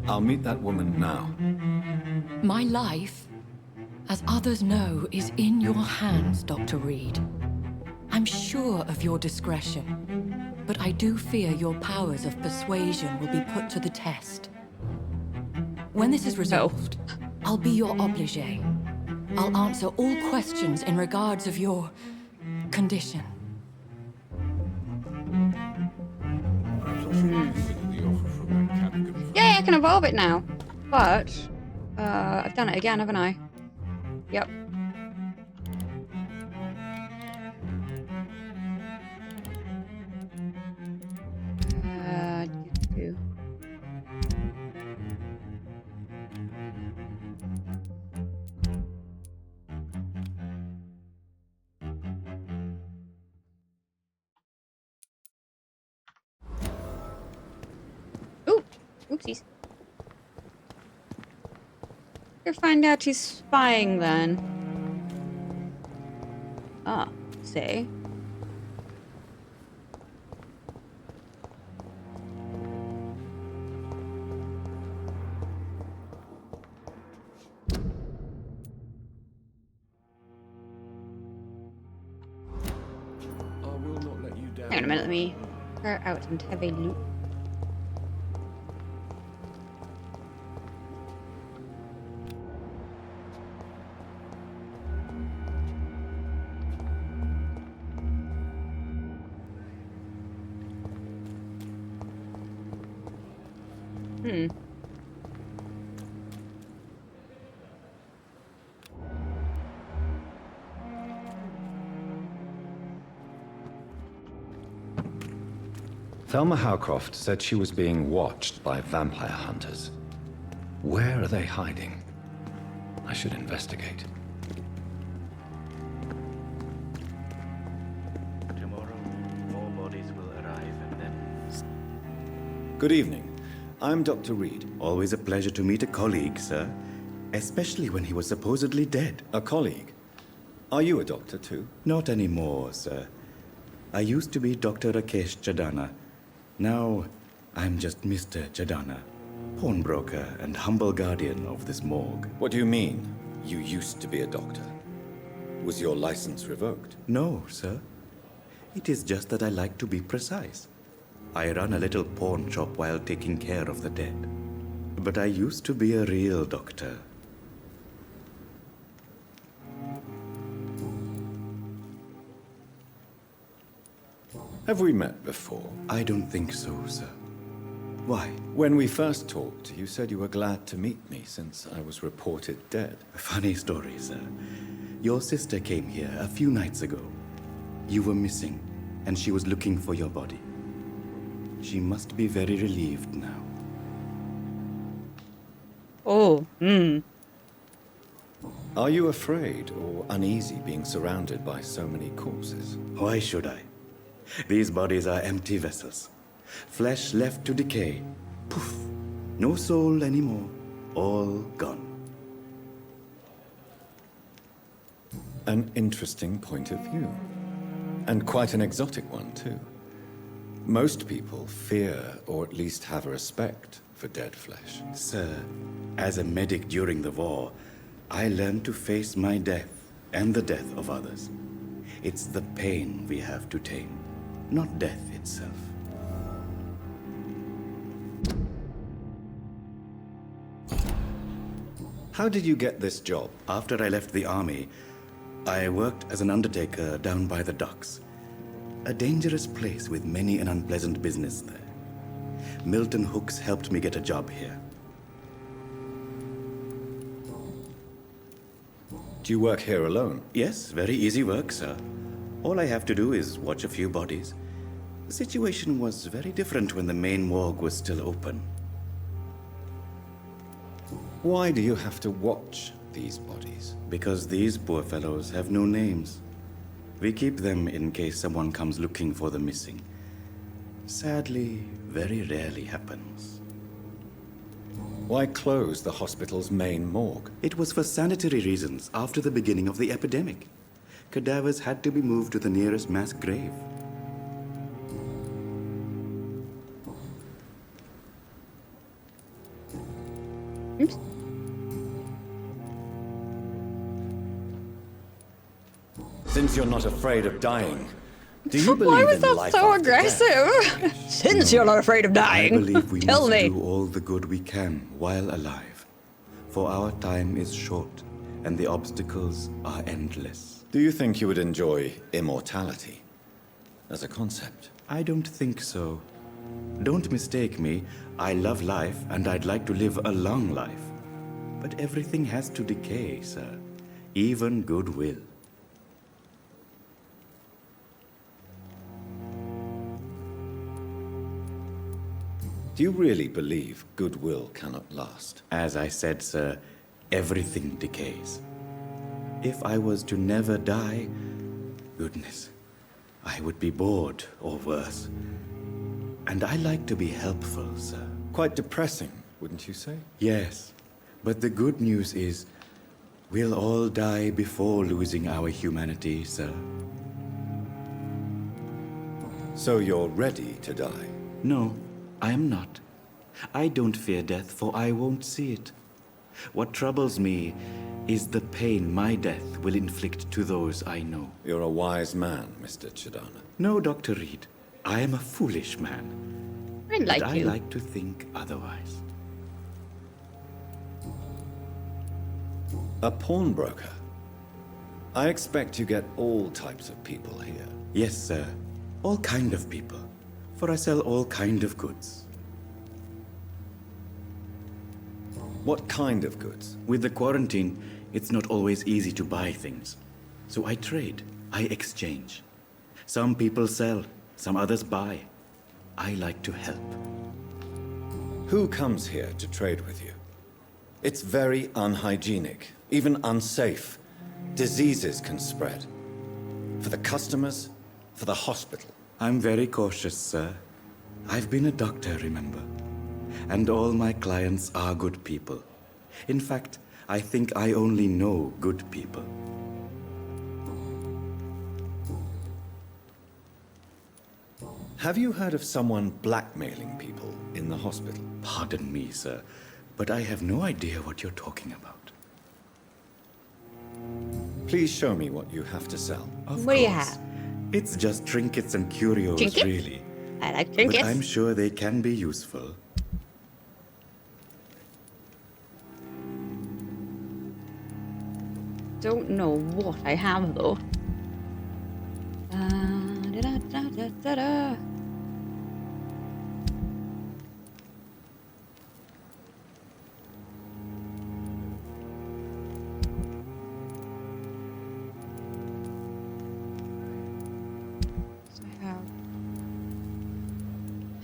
I'll meet that woman now. My life, as others know, is in your hands, Dr. Reed. I'm sure of your discretion, but I do fear your powers of persuasion will be put to the test. When this is resolved, I'll be your obligé. I'll answer all questions in regards of your condition. Yeah, I can evolve it now. But, I've done it again, haven't I? Yep. Do. Ooh, oopsies. You'll find out he's spying then. Ah, see. Hang on a minute, let me go out and have a look. Thelma Howcroft said she was being watched by vampire hunters. Where are they hiding? I should investigate. Tomorrow, more bodies will arrive and then... Good evening. I'm Dr. Reed. Always a pleasure to meet a colleague, sir. Especially when he was supposedly dead. A colleague? Are you a doctor too? Not anymore, sir. I used to be Dr. Rakesh Chadana. Now, I'm just Mr. Chadana, pawnbroker and humble guardian of this morgue. What do you mean, you used to be a doctor? Was your license revoked? No, sir. It is just that I like to be precise. I run a little pawn shop while taking care of the dead. But I used to be a real doctor. Have we met before? I don't think so, sir. Why? When we first talked, you said you were glad to meet me since I was reported dead. Funny story, sir. Your sister came here a few nights ago. You were missing, and she was looking for your body. She must be very relieved now. Oh, Are you afraid or uneasy being surrounded by so many corpses? Why should I? These bodies are empty vessels. Flesh left to decay. Poof. No soul anymore. All gone. An interesting point of view. And quite an exotic one, too. Most people fear, or at least have a respect, for dead flesh. Sir, as a medic during the war, I learned to face my death and the death of others. It's the pain we have to tame, not death itself. How did you get this job? After I left the army, I worked as an undertaker down by the docks. A dangerous place with many an unpleasant business there. Milton Hooks helped me get a job here. Do you work here alone? Yes, very easy work, sir. All I have to do is watch a few bodies. The situation was very different when the main morgue was still open. Why do you have to watch these bodies? Because these poor fellows have no names. We keep them in case someone comes looking for the missing. Sadly, very rarely happens. Why close the hospital's main morgue? It was for sanitary reasons after the beginning of the epidemic. Cadavers had to be moved to the nearest mass grave. Oops. Since you're not afraid of dying, do you believe Why was in that life so after death? aggressive? Since you're not afraid of dying, I believe we tell must me. do all the good we can while alive. For our time is short, and the obstacles are endless. Do you think you would enjoy immortality as a concept? I don't think so. Don't mistake me. I love life, and I'd like to live a long life. But everything has to decay, sir. Even goodwill. Do you really believe goodwill cannot last? As I said, sir, everything decays. If I was to never die, goodness, I would be bored or worse. And I like to be helpful, sir. Quite depressing, wouldn't you say? Yes, but the good news is we'll all die before losing our humanity, sir. So you're ready to die? No, I am not. I don't fear death, for I won't see it. What troubles me is the pain my death will inflict to those I know. You're a wise man, Mr. Chidana. No, Dr. Reed. I am a foolish man. I like but you. I like to think otherwise. A pawnbroker? I expect you get all types of people here. Yes, sir. All kind of people. For I sell all kind of goods. What kind of goods? With the quarantine, it's not always easy to buy things. So I trade. I exchange. Some people sell. Some others buy. I like to help. Who comes here to trade with you? It's very unhygienic, even unsafe. Diseases can spread. For the customers, for the hospital. I'm very cautious, sir. I've been a doctor, remember? And all my clients are good people. In fact, I think I only know good people. Have you heard of someone blackmailing people in the hospital? Pardon me, sir, but I have no idea what you're talking about. Please show me what you have to sell. Of What do you course. have? It's just trinkets and curios, Trinket? really. I like trinkets. But I'm sure they can be useful. Don't know what I have though. Da-da-da-da-da-da.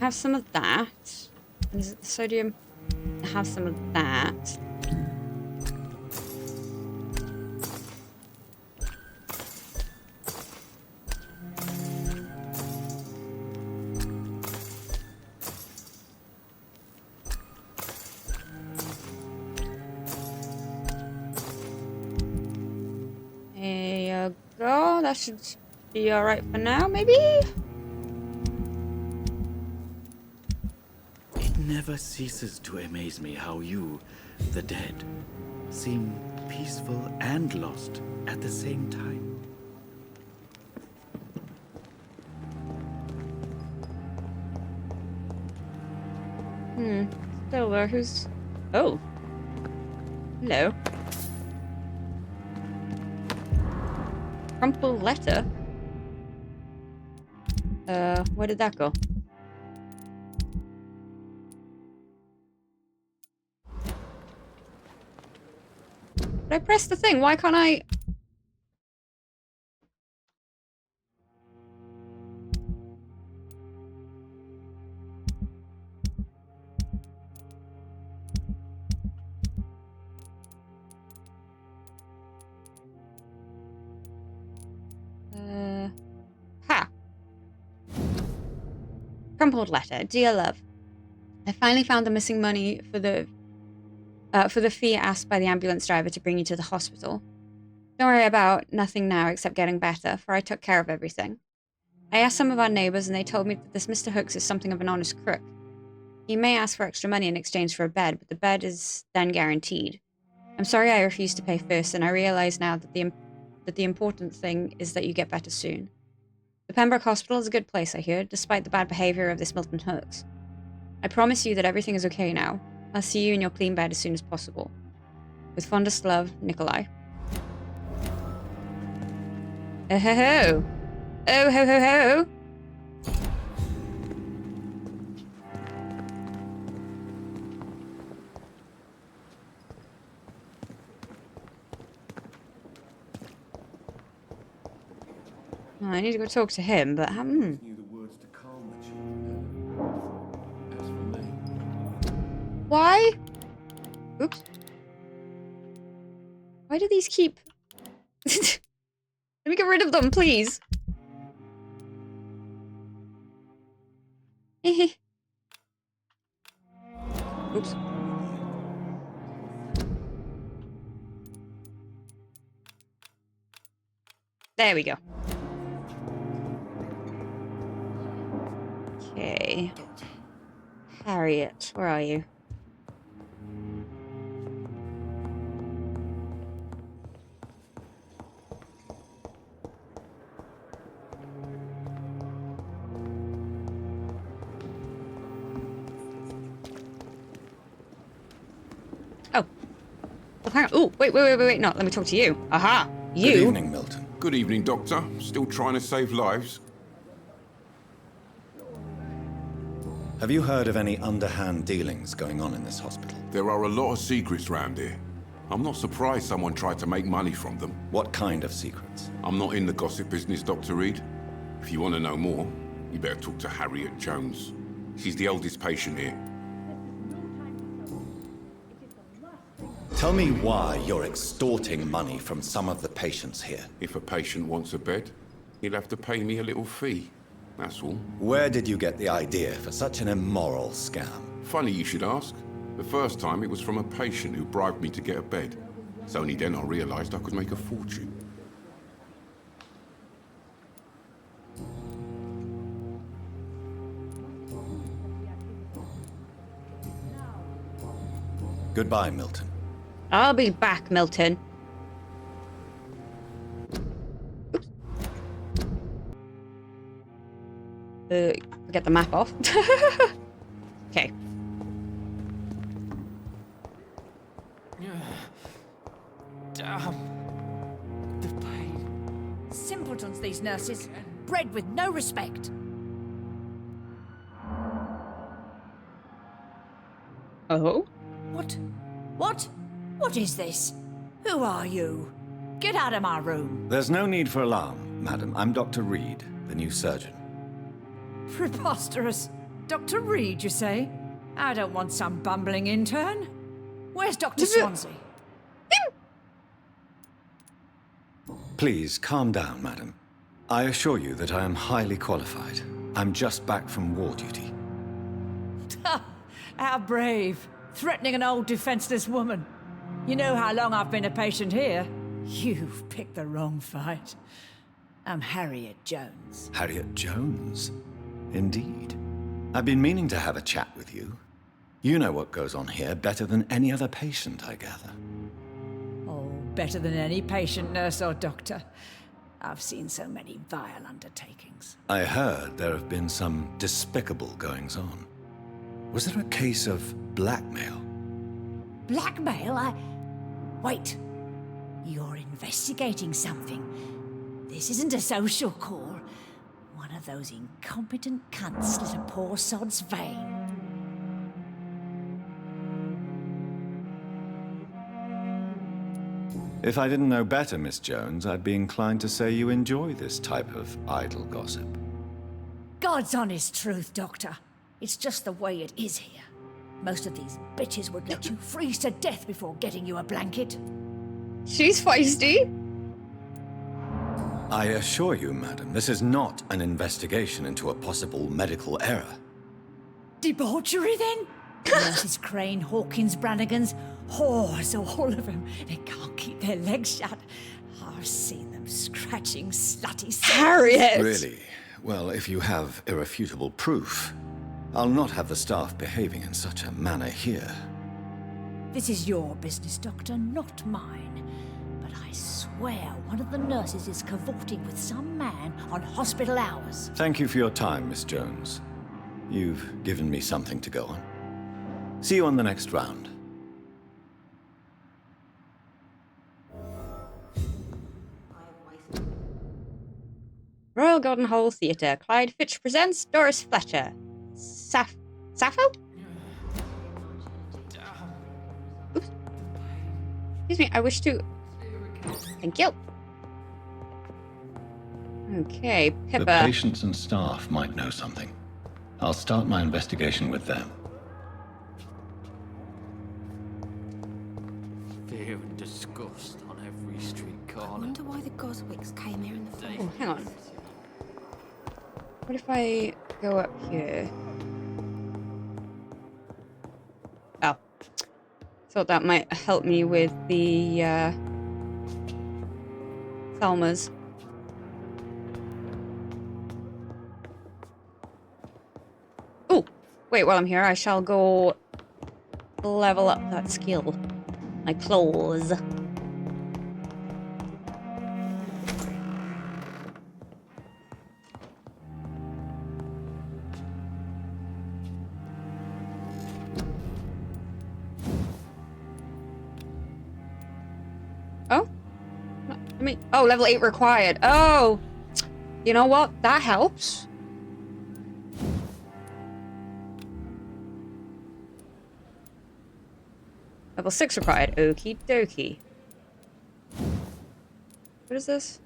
have some of that. Is it the sodium? Have some of that. There you go. That should be alright for now, maybe? It never ceases to amaze me how you, the dead, seem peaceful and lost at the same time. Silver, who's... Oh. Hello. Crumpled letter? Where did that go? Did I press the thing? Why can't I... Ha! Crumpled letter. Dear love, I finally found the missing money for the fee asked by the ambulance driver to bring you to the hospital. Don't worry about nothing now except getting better, for I took care of everything. I asked some of our neighbors and they told me that this Mr. Hooks is something of an honest crook. He may ask for extra money in exchange for a bed, but the bed is then guaranteed. I'm sorry I refused to pay first, and I realize now that the important thing is that you get better soon. The Pembroke Hospital is a good place, I hear, despite the bad behavior of this Milton Hooks. I promise you that everything is okay now. I'll see you in your clean bed as soon as possible. With fondest love, Nikolai. Oh ho ho! Oh ho ho ho! Oh, I need to go talk to him, but Why? Oops. Why do these keep... Let me get rid of them, please. Oops. There we go. Okay. Harriet, where are you? Oh. Oh, hang on. Oh, wait. No, let me talk to you. Aha. You. Good evening, Milton. Good evening, Doctor. Still trying to save lives? Have you heard of any underhand dealings going on in this hospital? There are a lot of secrets round here. I'm not surprised someone tried to make money from them. What kind of secrets? I'm not in the gossip business, Dr. Reed. If you want to know more, you better talk to Harriet Jones. She's the oldest patient here. Tell me why you're extorting money from some of the patients here. If a patient wants a bed, he'll have to pay me a little fee. That's all. Where did you get the idea for such an immoral scam? Funny you should ask. The first time it was from a patient who bribed me to get a bed. It's only then I realized I could make a fortune. Goodbye, Milton. I'll be back, Milton. Get the map off. Okay. Damn. The pain. Simpletons, these nurses. Bred with no respect. Oh? What? What is this? Who are you? Get out of my room. There's no need for alarm, madam. I'm Dr. Reed, the new surgeon. Preposterous. Dr. Reed, you say? I don't want some bumbling intern. Where's Dr. Swansea? Please, calm down, madam. I assure you that I am highly qualified. I'm just back from war duty. How brave. Threatening an old defenseless woman. You know how long I've been a patient here? You've picked the wrong fight. I'm Harriet Jones. Harriet Jones? Indeed. I've been meaning to have a chat with you. You know what goes on here better than any other patient, I gather. Oh, better than any patient, nurse or doctor. I've seen so many vile undertakings. I heard there have been some despicable goings-on. Was there a case of blackmail? Blackmail? Wait. You're investigating something. This isn't a social call. One of those incompetent cunts slit a poor sod's vein. If I didn't know better, Miss Jones, I'd be inclined to say you enjoy this type of idle gossip. God's honest truth, Doctor. It's just the way it is here. Most of these bitches would let you freeze to death before getting you a blanket. She's feisty. I assure you, madam, this is not an investigation into a possible medical error. Debauchery, then? Nurses Crane, Hawkins, Brannigans, whores, all of them. They can't keep their legs shut. I've seen them scratching slutty souls. Harriet! Really? Well, if you have irrefutable proof, I'll not have the staff behaving in such a manner here. This is your business, Doctor, not mine. But I swear one of the nurses is cavorting with some man on hospital hours. Thank you for your time, Miss Jones. You've given me something to go on. See you on the next round. Royal Garden Hall Theatre. Clyde Fitch presents Doris Fletcher. Sappho? Oops. Excuse me, I wish to... Thank you. Okay, Pippa. The patients and staff might know something. I'll start my investigation with them. Fear and disgust on every street corner. I wonder why the Goswicks came here in the first Oh, hang on. What if I go up here? Oh. Thought that might help me with the, Thelmas. Oh! Wait, while I'm here, I shall go level up that skill. My claws. Oh? I mean, oh, level 8 required. Oh! You know what? That helps. Level 6 required. Okie dokie. What is this?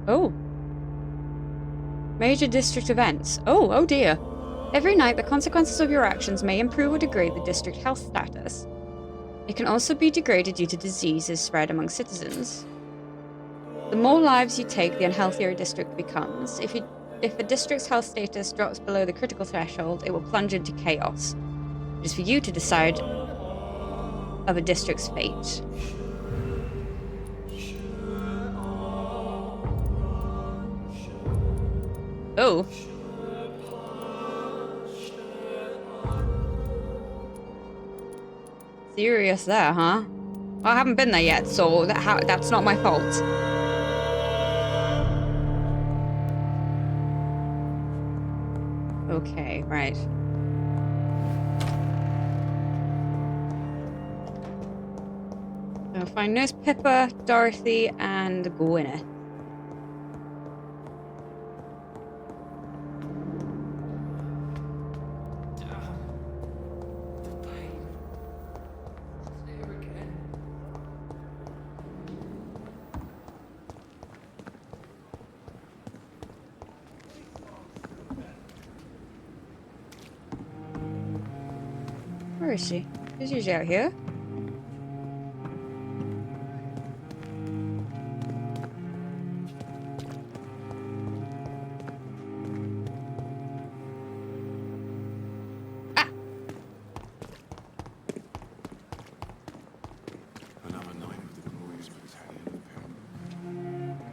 Oh. Major district events. Oh dear. Every night, the consequences of your actions may improve or degrade the district health status. It can also be degraded due to diseases spread among citizens. The more lives you take, the unhealthier a district becomes. If a district's health status drops below the critical threshold, it will plunge into chaos. It is for you to decide of a district's fate. Oh. Serious there, huh? I haven't been there yet, so that's not my fault. Okay, right. I'll find Nurse Pippa, Dorothy, and Gwyneth. Where is she? She's usually out here.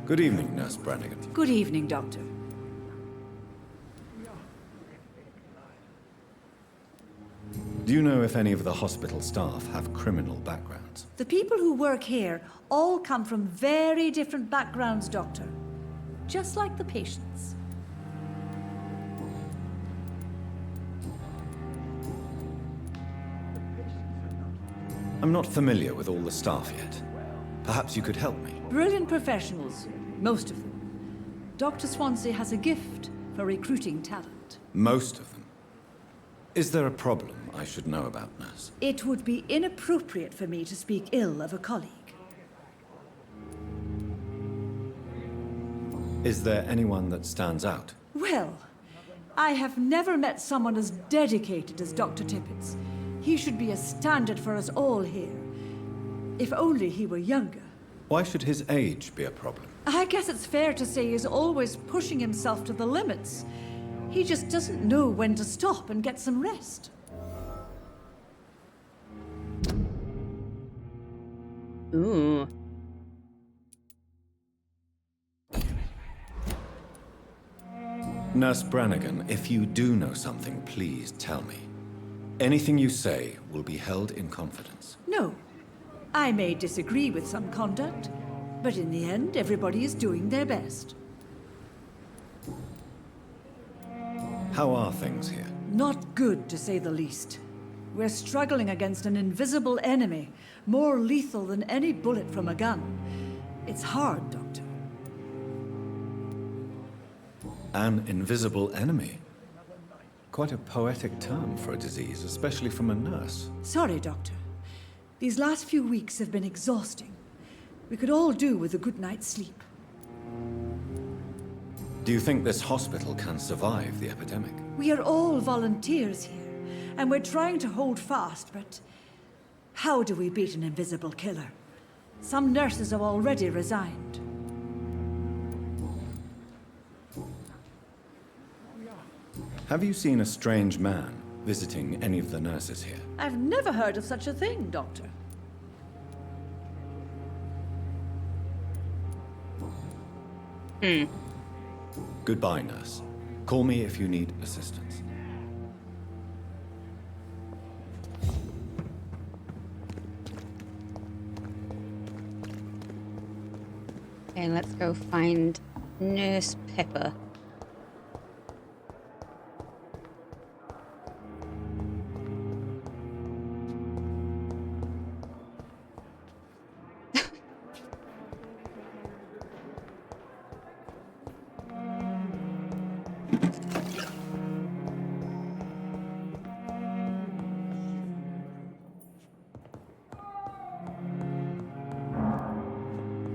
Good evening, Nurse Brannigan. Good evening, Doctor. Do you know if any of the hospital staff have criminal backgrounds? The people who work here all come from very different backgrounds, Doctor. Just like the patients. I'm not familiar with all the staff yet. Perhaps you could help me. Brilliant professionals, most of them. Dr. Swansea has a gift for recruiting talent. Most of them. Is there a problem I should know about, Nurse? It would be inappropriate for me to speak ill of a colleague. Is there anyone that stands out? Well, I have never met someone as dedicated as Dr. Tippett. He should be a standard for us all here. If only he were younger. Why should his age be a problem? I guess it's fair to say he's always pushing himself to the limits. He just doesn't know when to stop and get some rest. Ooh. Nurse Brannigan, if you do know something, please tell me. Anything you say will be held in confidence. No. I may disagree with some conduct, but in the end, everybody is doing their best. How are things here? Not good, to say the least. We're struggling against an invisible enemy, more lethal than any bullet from a gun. It's hard, Doctor. An invisible enemy? Quite a poetic term for a disease, especially from a nurse. Sorry, Doctor. These last few weeks have been exhausting. We could all do with a good night's sleep. Do you think this hospital can survive the epidemic? We are all volunteers here, and we're trying to hold fast, but how do we beat an invisible killer? Some nurses have already resigned. Have you seen a strange man visiting any of the nurses here? I've never heard of such a thing, Doctor. Goodbye, nurse. Call me if you need assistance. Okay, let's go find Nurse Pepper.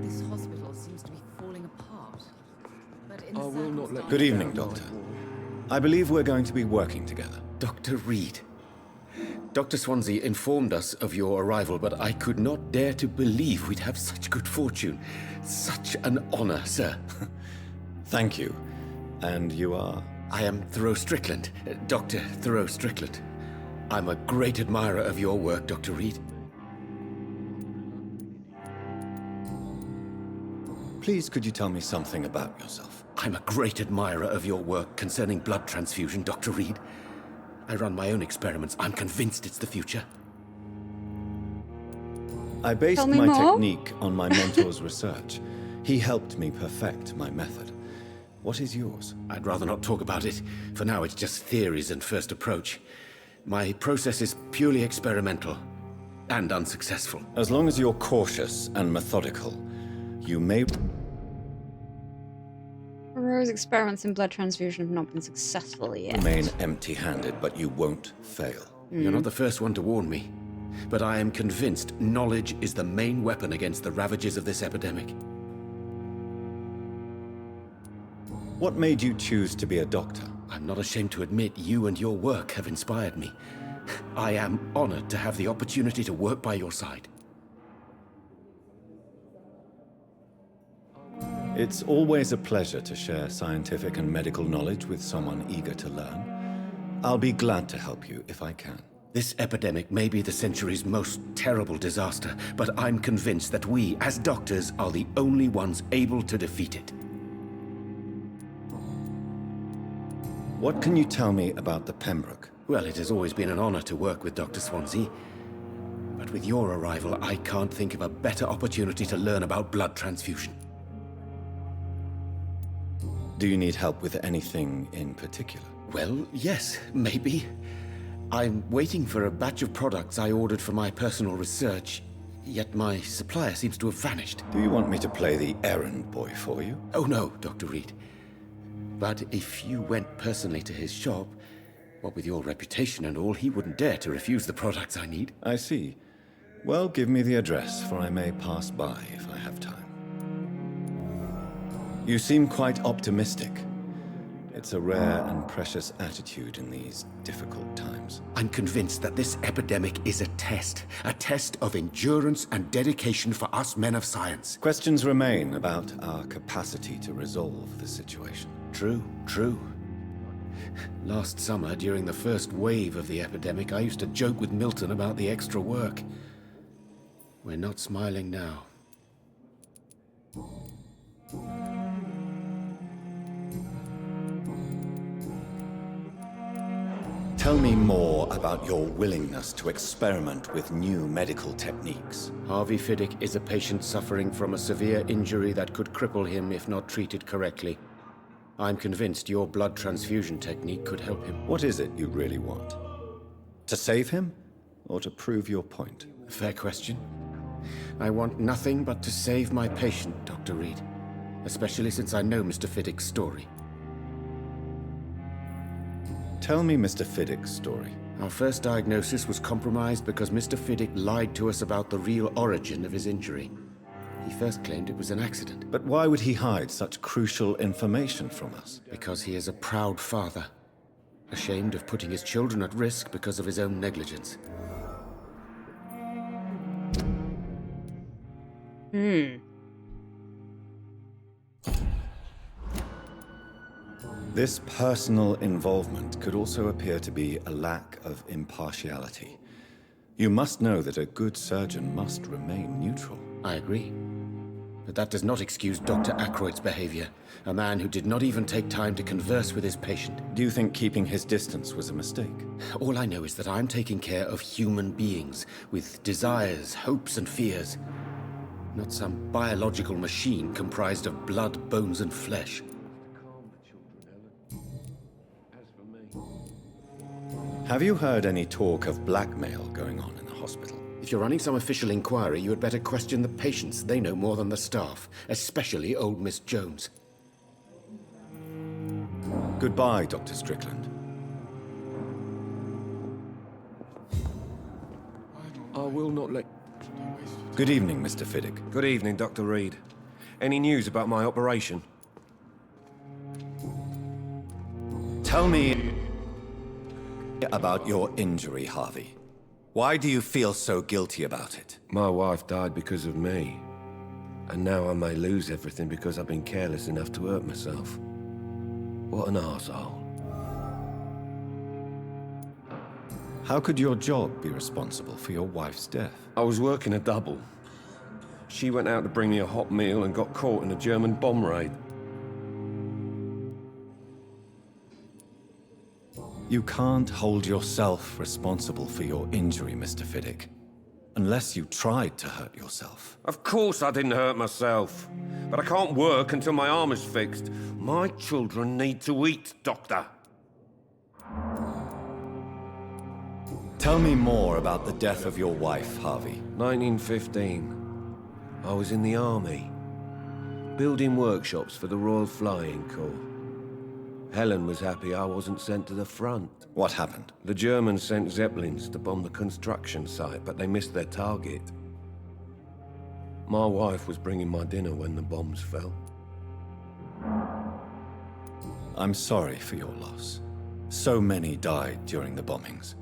This hospital seems to be falling apart. But in the Good evening, Doctor. I believe we're going to be working together. Dr. Reed. Dr. Swansea informed us of your arrival, but I could not dare to believe we'd have such good fortune. Such an honor, sir. Thank you. And you are? I am Thoreau Strickland, Dr. Thoreau Strickland. I'm a great admirer of your work, Dr. Reed. Please, could you tell me something about yourself? I'm a great admirer of your work concerning blood transfusion, Dr. Reed. I run my own experiments. I'm convinced it's the future. I based Tell me my more. technique on my mentor's research. He helped me perfect my method. What is yours? I'd rather not talk about it. For now, it's just theories and first approach. My process is purely experimental and unsuccessful. As long as you're cautious and methodical, you may... Thoreau's experiments in blood transfusion have not been successful yet. remain empty-handed, but you won't fail. You're not the first one to warn me. But I am convinced knowledge is the main weapon against the ravages of this epidemic. What made you choose to be a doctor? I'm not ashamed to admit you and your work have inspired me. I am honored to have the opportunity to work by your side. It's always a pleasure to share scientific and medical knowledge with someone eager to learn. I'll be glad to help you if I can. This epidemic may be the century's most terrible disaster, but I'm convinced that we, as doctors, are the only ones able to defeat it. What can you tell me about the Pembroke? Well, it has always been an honor to work with Dr. Swansea. But with your arrival, I can't think of a better opportunity to learn about blood transfusion. Do you need help with anything in particular? Well, yes, maybe. I'm waiting for a batch of products I ordered for my personal research, yet my supplier seems to have vanished. Do you want me to play the errand boy for you? Oh no, Dr. Reed. But if you went personally to his shop, what with your reputation and all, he wouldn't dare to refuse the products I need. I see. Well, give me the address, for I may pass by if I have time. You seem quite optimistic. It's a rare and precious attitude in these difficult times. I'm convinced that this epidemic is a test of endurance and dedication for us men of science. Questions remain about our capacity to resolve the situation. True. Last summer, during the first wave of the epidemic, I used to joke with Milton about the extra work. We're not smiling now. Tell me more about your willingness to experiment with new medical techniques. Harvey Fiddick is a patient suffering from a severe injury that could cripple him if not treated correctly. I'm convinced your blood transfusion technique could help him. What is it you really want? To save him, or to prove your point? Fair question. I want nothing but to save my patient, Dr. Reed. Especially since I know Mr. Fiddick's story. Tell me Mr. Fiddick's story. Our first diagnosis was compromised because Mr. Fiddick lied to us about the real origin of his injury. He first claimed it was an accident. But why would he hide such crucial information from us? Because he is a proud father, ashamed of putting his children at risk because of his own negligence. This personal involvement could also appear to be a lack of impartiality. You must know that a good surgeon must remain neutral. I agree. But that does not excuse Dr. Ackroyd's behavior, a man who did not even take time to converse with his patient. Do you think keeping his distance was a mistake? All I know is that I'm taking care of human beings with desires, hopes, and fears. Not some biological machine comprised of blood, bones, and flesh. Have you heard any talk of blackmail going on in the hospital? If you're running some official inquiry, you had better question the patients. They know more than the staff, especially old Miss Jones. Goodbye, Dr. Strickland. I will not let... Good evening, Mr. Fiddick. Good evening, Dr. Reed. Any news about my operation? Tell me about your injury, Harvey. Why do you feel so guilty about it? My wife died because of me. And now I may lose everything because I've been careless enough to hurt myself. What an arsehole. How could your job be responsible for your wife's death? I was working a double. She went out to bring me a hot meal and got caught in a German bomb raid. You can't hold yourself responsible for your injury, Mr. Fiddick. Unless you tried to hurt yourself. Of course I didn't hurt myself. But I can't work until my arm is fixed. My children need to eat, Doctor. Tell me more about the death of your wife, Harvey. 1915. I was in the army. Building workshops for the Royal Flying Corps. Helen was happy I wasn't sent to the front. What happened? The Germans sent Zeppelins to bomb the construction site, but they missed their target. My wife was bringing my dinner when the bombs fell. I'm sorry for your loss. So many died during the bombings.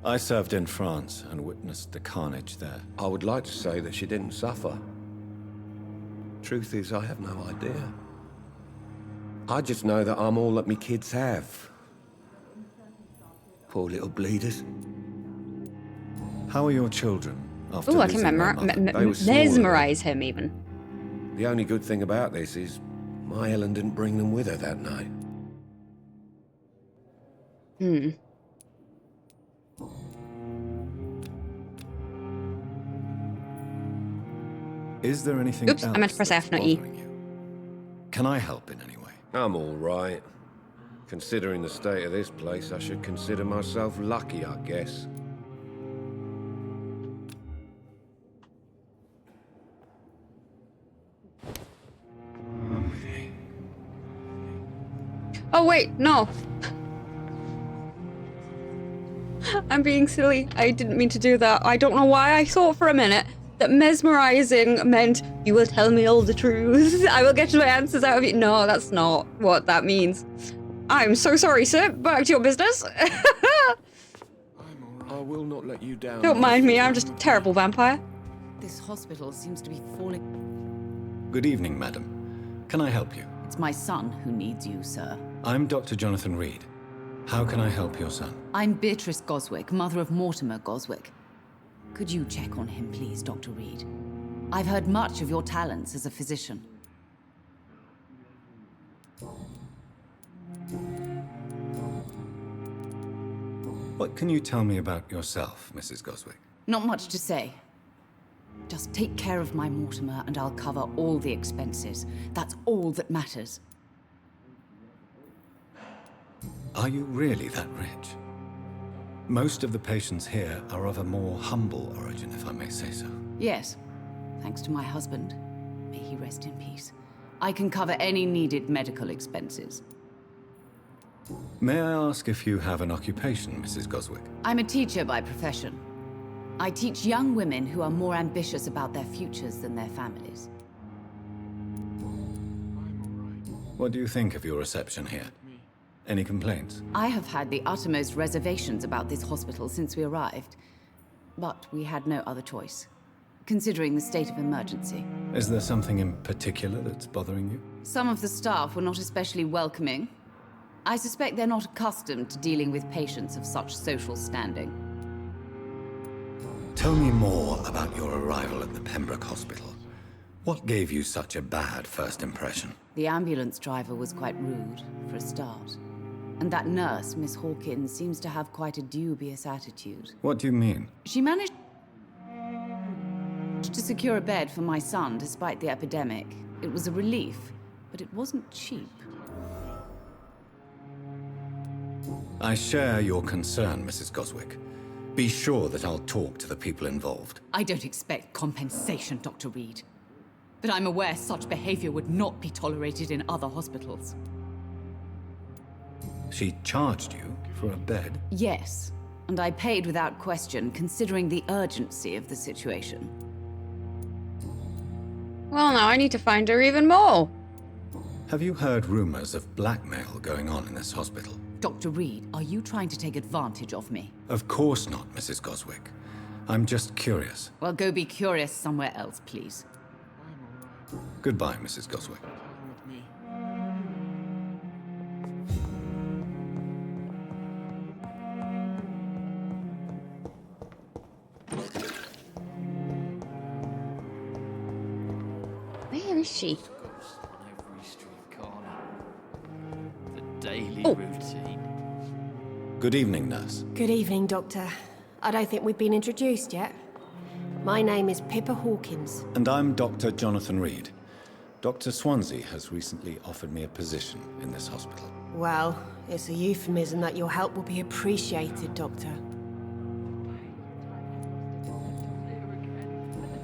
I served in France and witnessed the carnage there. I would like to say that she didn't suffer. Truth is, I have no idea. I just know that I'm all that me kids have. Poor little bleeders. How are your children? After Oh, I can losing their mother? They were smaller mesmerize him even. The only good thing about this is my Ellen didn't bring them with her that night. Hmm. Is there anything Oops, else I meant to press that's F, not E. bothering you? Can I help in any way? I'm all right. Considering the state of this place, I should consider myself lucky, I guess. Oh wait, no. I'm being silly. I didn't mean to do that. I don't know why I thought for a minute that mesmerizing meant you will tell me all the truth. I will get my answers out of you. No, that's not what that means. I'm so sorry, sir. Back to your business. I will not let you down. Don't mind me. I'm just a terrible vampire. This hospital seems to be falling. Good evening, madam. Can I help you? It's my son who needs you, sir. I'm Dr. Jonathan Reed. How can I help your son? I'm Beatrice Goswick, mother of Mortimer Goswick. Could you check on him, please, Dr. Reed? I've heard much of your talents as a physician. What can you tell me about yourself, Mrs. Goswick? Not much to say. Just take care of my Mortimer and I'll cover all the expenses. That's all that matters. Are you really that rich? Most of the patients here are of a more humble origin, if I may say so. Yes, thanks to my husband. May he rest in peace. I can cover any needed medical expenses. May I ask if you have an occupation, Mrs. Goswick? I'm a teacher by profession. I teach young women who are more ambitious about their futures than their families. What do you think of your reception here? Any complaints? I have had the uttermost reservations about this hospital since we arrived. But we had no other choice, considering the state of emergency. Is there something in particular that's bothering you? Some of the staff were not especially welcoming. I suspect they're not accustomed to dealing with patients of such social standing. Tell me more about your arrival at the Pembroke Hospital. What gave you such a bad first impression? The ambulance driver was quite rude, for a start. And that nurse, Miss Hawkins, seems to have quite a dubious attitude. What do you mean? She managed to secure a bed for my son despite the epidemic. It was a relief, but it wasn't cheap. I share your concern, Mrs. Goswick. Be sure that I'll talk to the people involved. I don't expect compensation, Dr. Reed. But I'm aware such behavior would not be tolerated in other hospitals. She charged you for a bed? Yes, and I paid without question, considering the urgency of the situation. Well, now I need to find her even more. Have you heard rumors of blackmail going on in this hospital? Dr. Reed, are you trying to take advantage of me? Of course not, Mrs. Goswick. I'm just curious. Well, go be curious somewhere else, please. Goodbye, Mrs. Goswick. Where is she? Daily routine. Good evening, nurse. Good evening, Doctor. I don't think we've been introduced yet. My name is Pippa Hawkins. And I'm Dr. Jonathan Reed. Dr. Swansea has recently offered me a position in this hospital. Well, it's a euphemism that your help will be appreciated, Doctor.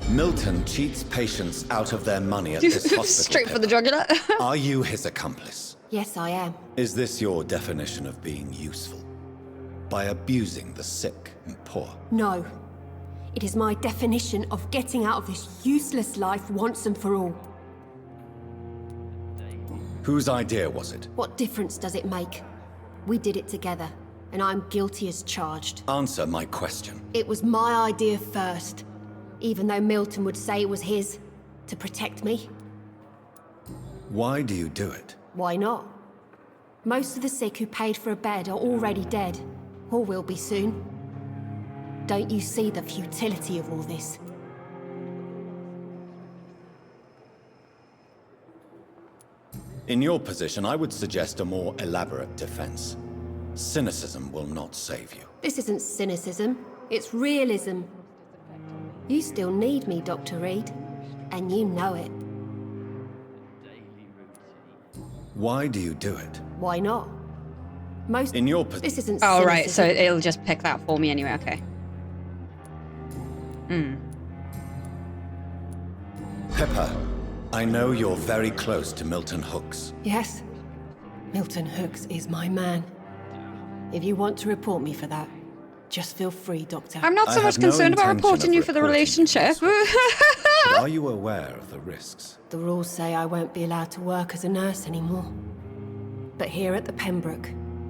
Milton cheats patients out of their money at this hospital. Straight for the jugular. Are you his accomplice? Yes, I am. Is this your definition of being useful? By abusing the sick and poor? No. It is my definition of getting out of this useless life once and for all. Whose idea was it? What difference does it make? We did it together, and I'm guilty as charged. Answer my question. It was my idea first, even though Milton would say it was his, to protect me. Why do you do it? Why not? Most of the sick who paid for a bed are already dead, or will be soon. Don't you see the futility of all this? In your position, I would suggest a more elaborate defense. Cynicism will not save you. This isn't cynicism, it's realism. You still need me, Dr. Reed, and you know it. Why do you do it? Why not? Most in your this isn't Oh, cynicism. right, so it'll just pick that for me anyway, okay. Pepper, I know you're very close to Milton Hooks. Yes, Milton Hooks is my man. If you want to report me for that, just feel free, Doctor. I'm not so much concerned about reporting you for the relationship. But are you aware of the risks? The rules say I won't be allowed to work as a nurse anymore. But here at the Pembroke,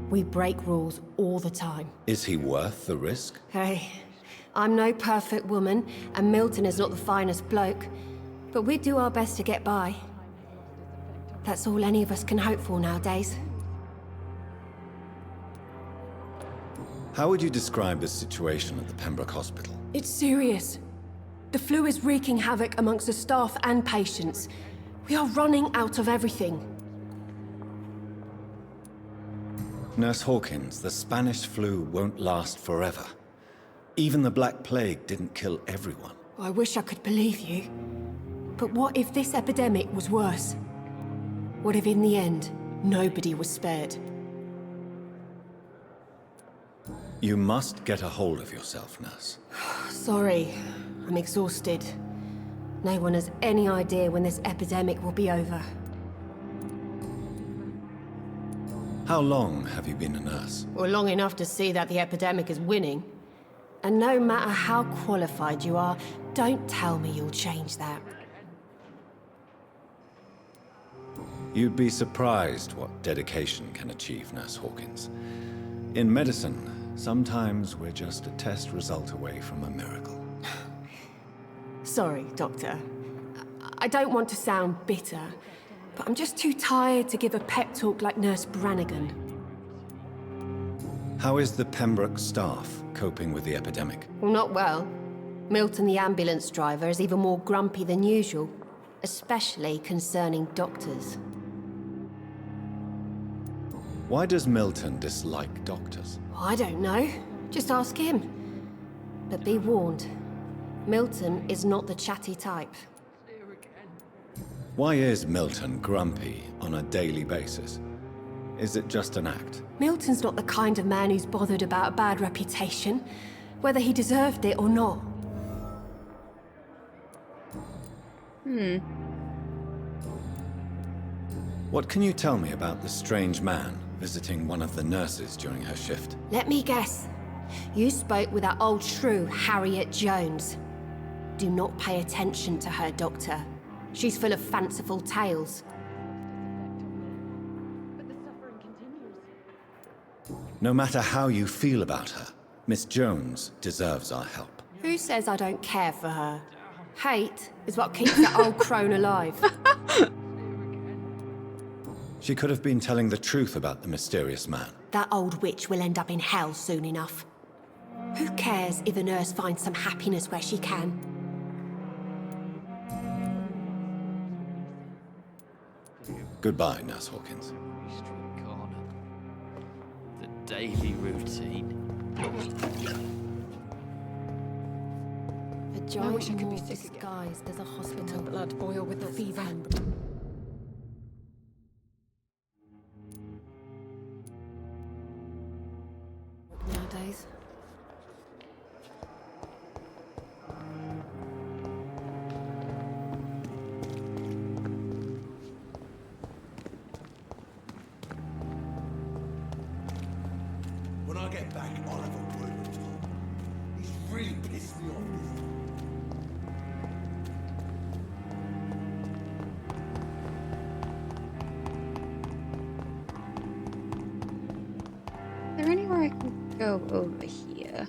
we break rules all the time. Is he worth the risk? Hey, I'm no perfect woman, and Milton is not the finest bloke. But we do our best to get by. That's all any of us can hope for nowadays. How would you describe the situation at the Pembroke Hospital? It's serious. The flu is wreaking havoc amongst the staff and patients. We are running out of everything. Nurse Hawkins, the Spanish flu won't last forever. Even the Black Plague didn't kill everyone. I wish I could believe you. But what if this epidemic was worse? What if in the end, nobody was spared? You must get a hold of yourself, nurse. Sorry, I'm exhausted. No one has any idea when this epidemic will be over. How long have you been a nurse? Well, long enough to see that the epidemic is winning. And no matter how qualified you are, don't tell me you'll change that. You'd be surprised what dedication can achieve, Nurse Hawkins. In medicine, sometimes we're just a test result away from a miracle. Sorry, Doctor. I don't want to sound bitter, but I'm just too tired to give a pep talk like Nurse Brannigan. How is the Pembroke staff coping with the epidemic? Well, not well. Milton, the ambulance driver, is even more grumpy than usual, especially concerning doctors. Why does Milton dislike doctors? I don't know. Just ask him. But be warned, Milton is not the chatty type. Why is Milton grumpy on a daily basis? Is it just an act? Milton's not the kind of man who's bothered about a bad reputation, whether he deserved it or not. What can you tell me about the strange man visiting one of the nurses during her shift? Let me guess. You spoke with that old shrew, Harriet Jones. Do not pay attention to her, Doctor. She's full of fanciful tales. No matter how you feel about her, Miss Jones deserves our help. Who says I don't care for her? Hate is what keeps that old crone alive. She could have been telling the truth about the mysterious man. That old witch will end up in hell soon enough. Who cares if a nurse finds some happiness where she can? Goodbye, Nurse Hawkins. The daily routine. A giant morph disguised as a hospital. Blood boil with the fever. Nowadays. When I get back, I'll have a word with Tom. He's really pissed me off this time. Is there anywhere I can go over here.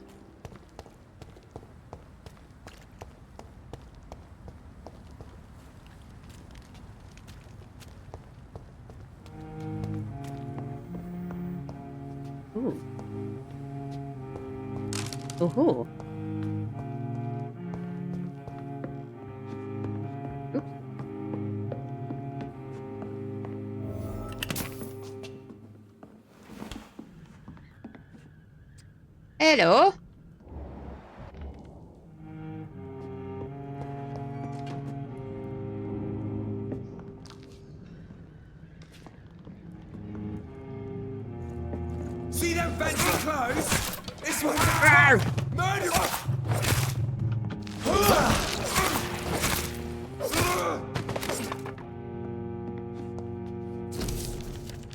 Ooh. Ooh. Hello. See them fancy clothes? This one's murder!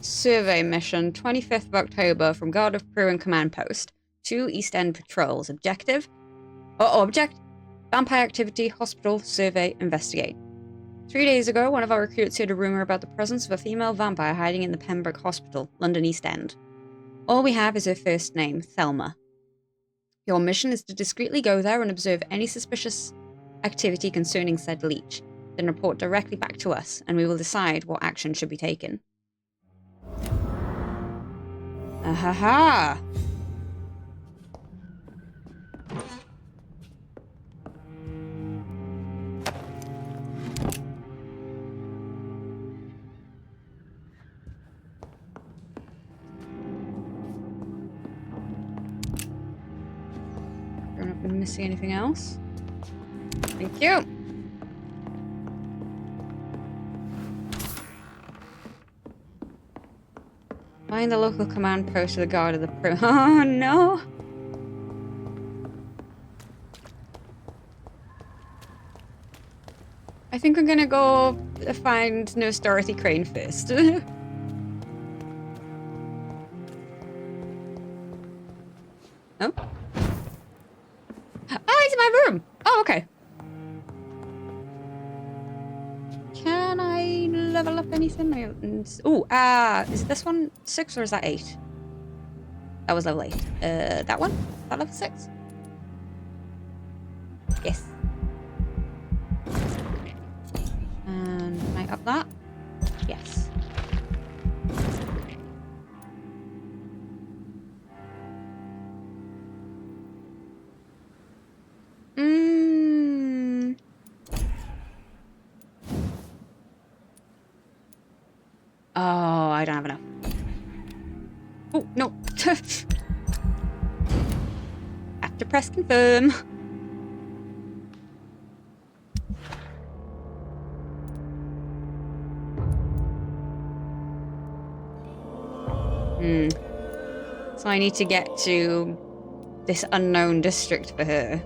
Survey mission, 25th of October, from Guard of Crew and Command Post. 2 East End patrols. Objective? Object? Vampire activity, hospital, survey, investigate. 3 days ago, one of our recruits heard a rumor about the presence of a female vampire hiding in the Pembroke Hospital, London East End. All we have is her first name, Thelma. Your mission is to discreetly go there and observe any suspicious activity concerning said leech, then report directly back to us, and we will decide what action should be taken. Ahaha! I've not been missing anything else. Thank you. Find the local command post of the Guard of the Crew. Oh no! I think I'm gonna go find Nurse Dorothy Crane first. Oh, it's in my room! Oh, okay. Can I level up anything? Oh, is this one 6 or is that 8? That was level 8. That one? Is that level 6? Yes. And can I up that? Yes. Oh, I don't have enough. Oh, no. Have to press confirm. So I need to get to this unknown district for her.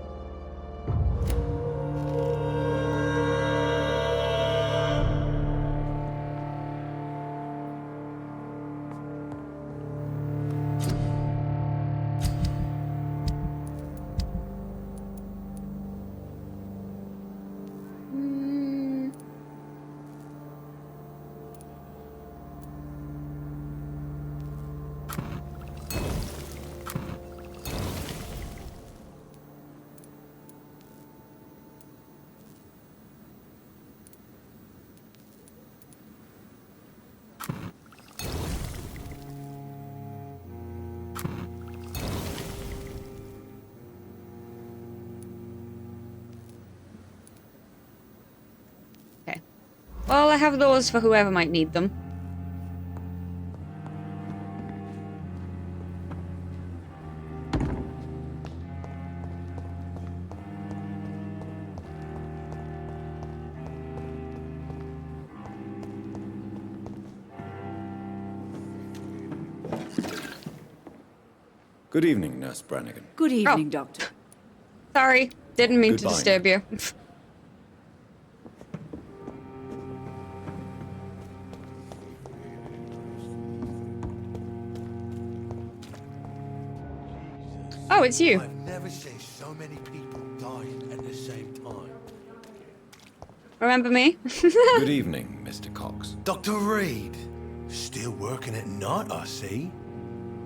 Well, I have those for whoever might need them. Good evening, Nurse Brannigan. Good evening, Doctor. Sorry, didn't mean Goodbye. to disturb you. Oh, it's you. I've never seen so many people dying at the same time. Remember me? Good evening, Mr. Cox. Dr. Reed, still working at night, I see.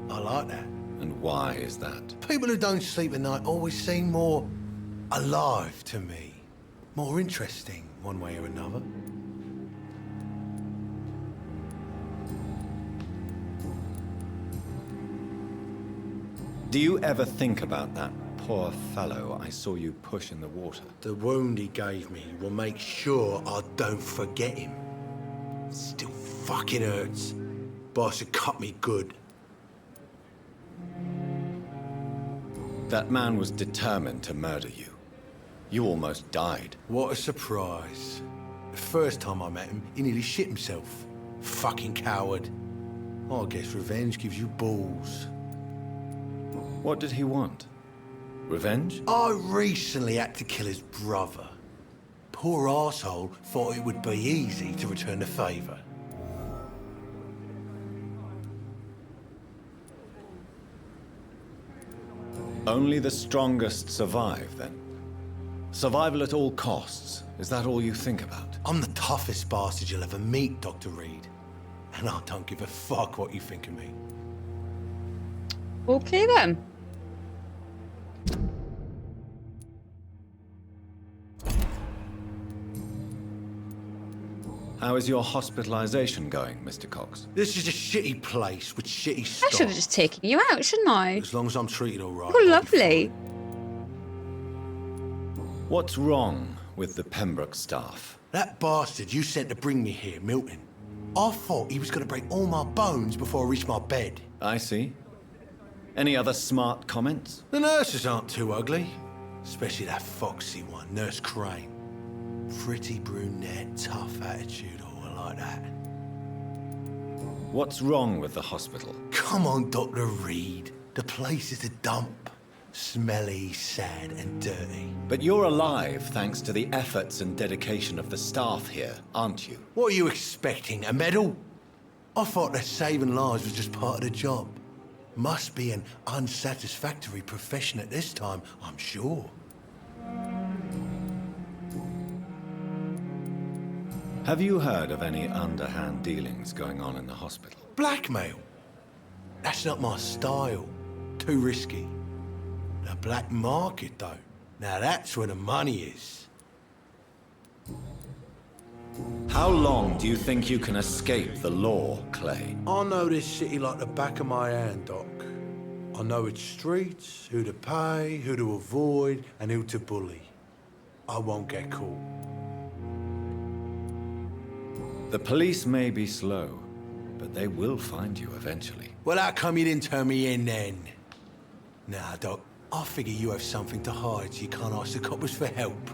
I like that. And why is that? People who don't sleep at night always seem more alive to me. More interesting, one way or another. Do you ever think about that poor fellow I saw you push in the water? The wound he gave me will make sure I don't forget him. Still fucking hurts. Boss had cut me good. That man was determined to murder you. You almost died. What a surprise. The first time I met him, he nearly shit himself. Fucking coward. I guess revenge gives you balls. What did he want? Revenge? I recently had to kill his brother. Poor arsehole thought it would be easy to return the favour. Only the strongest survive, then? Survival at all costs. Is that all you think about? I'm the toughest bastard you'll ever meet, Dr. Reed. And I don't give a fuck what you think of me. Okay then. How is your hospitalization going, Mr. Cox? This is a shitty place with shitty I stuff. should have just taken you out, shouldn't I? As long as I'm treated all right. Oh, lovely. What's wrong with the Pembroke staff? That bastard you sent to bring me here, Milton. I thought he was going to break all my bones before I reached my bed. I see. Any other smart comments? The nurses aren't too ugly. Especially that foxy one, Nurse Crane. Pretty brunette, tough attitude, all like that. What's wrong with the hospital? Come on, Dr. Reed. The place is a dump. Smelly, sad, and dirty. But you're alive thanks to the efforts and dedication of the staff here, aren't you? What are you expecting, a medal? I thought that saving lives was just part of the job. Must be an unsatisfactory profession at this time, I'm sure. Have you heard of any underhand dealings going on in the hospital? Blackmail? That's not my style. Too risky. The black market, though. Now that's where the money is. How long do you think you can escape the law, Clay? I know this city like the back of my hand, Doc. I know its streets, who to pay, who to avoid, and who to bully. I won't get caught. The police may be slow, but they will find you eventually. Well, how come you didn't turn me in then? Nah, Doc. I figure you have something to hide, so you can't ask the coppers for help.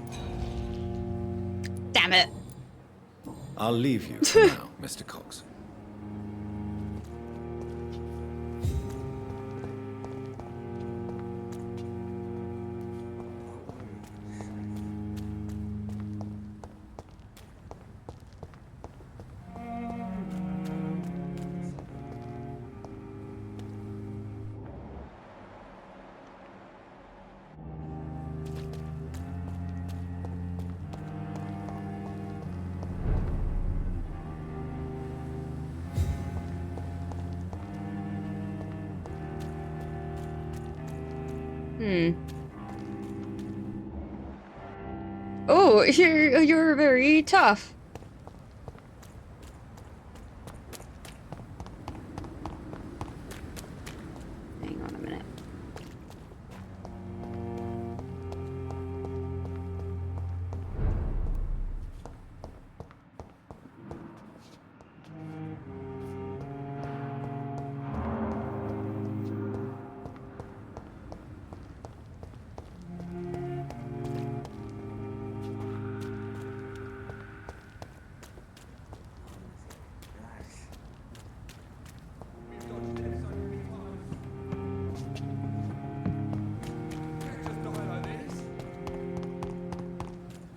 Damn it. I'll leave you for now, Mr. Cox. Oh, you're very tough. Hang on a minute.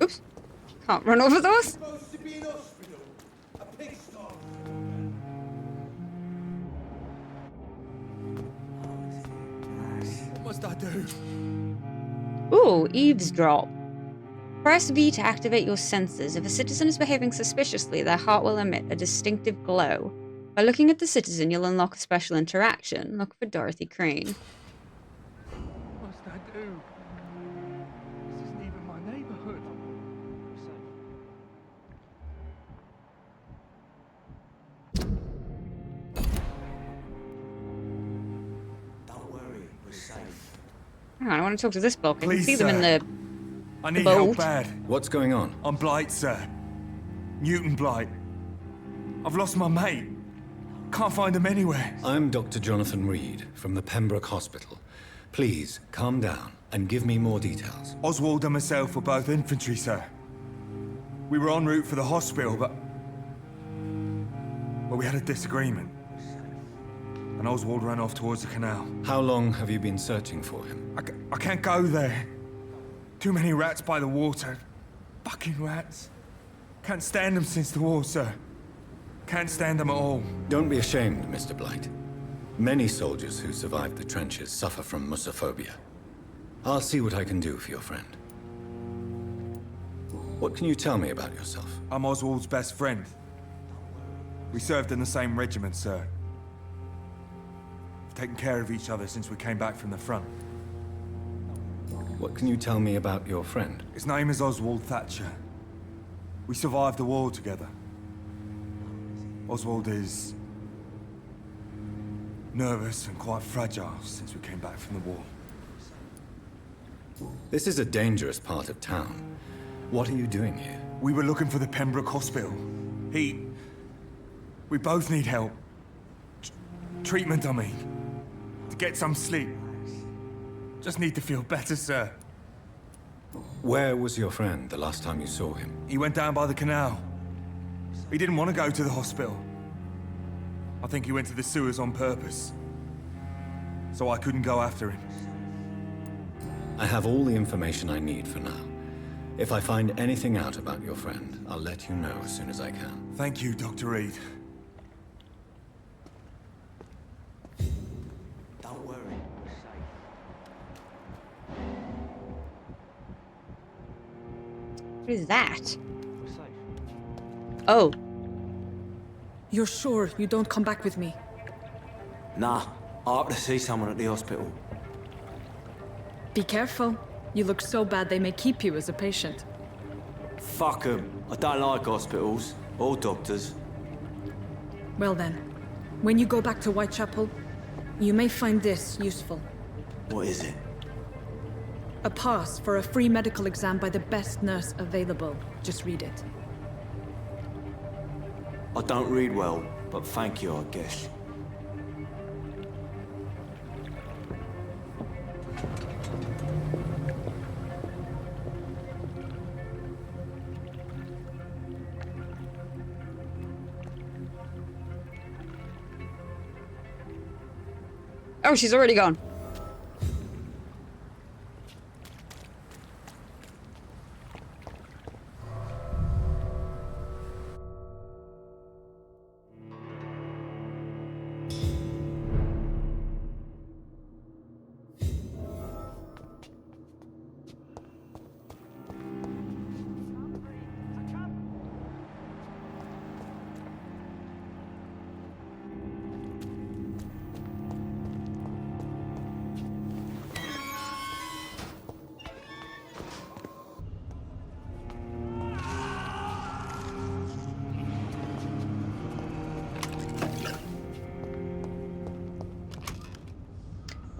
Oops. Can't run over those. What must I do? Ooh, eavesdrop. Press V to activate your senses. If a citizen is behaving suspiciously, their heart will emit a distinctive glow. By looking at the citizen, you'll unlock a special interaction. Look for Dorothy Crane. What's that do? This isn't even my neighborhood. Don't worry, we're safe. Hang on, I want to talk to this bloke. I can Please, see them in sir. the I need boat. help bad. What's going on? I'm Blight, sir. Newton Blight. I've lost my mate. Can't find him anywhere. I'm Dr. Jonathan Reed from the Pembroke Hospital. Please, calm down and give me more details. Oswald and myself were both infantry, sir. We were en route for the hospital, but we had a disagreement. And Oswald ran off towards the canal. How long have you been searching for him? I can't go there. Too many rats by the water. Fucking rats. Can't stand them since the war, sir. Can't stand them at all. Don't be ashamed, Mr. Blight. Many soldiers who survived the trenches suffer from musophobia. I'll see what I can do for your friend. What can you tell me about yourself? I'm Oswald's best friend. We served in the same regiment, sir. We've taken care of each other since we came back from the front. What can you tell me about your friend? His name is Oswald Thatcher. We survived the war together. Oswald is nervous and quite fragile since we came back from the war. This is a dangerous part of town. What are you doing here? We were looking for the Pembroke Hospital. We both need help. Treatment, I mean. To get some sleep. Just need to feel better, sir. Where was your friend the last time you saw him? He went down by the canal. He didn't want to go to the hospital. I think he went to the sewers on purpose. So I couldn't go after him. I have all the information I need for now. If I find anything out about your friend, I'll let you know as soon as I can. Thank you, Dr. Reed. Don't worry, we're safe. What is that? Oh. You're sure you don't come back with me? Nah, I have to see someone at the hospital. Be careful. You look so bad they may keep you as a patient. Fuck 'em. I don't like hospitals or doctors. Well then, when you go back to Whitechapel, you may find this useful. What is it? A pass for a free medical exam by the best nurse available. Just read it. I don't read well, but thank you, I guess. Oh, she's already gone.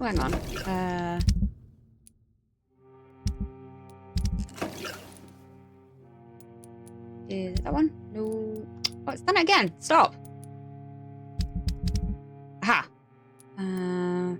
Oh, hang on. Is it that one? No. Oh, it's done it again. Stop. Aha. Oh.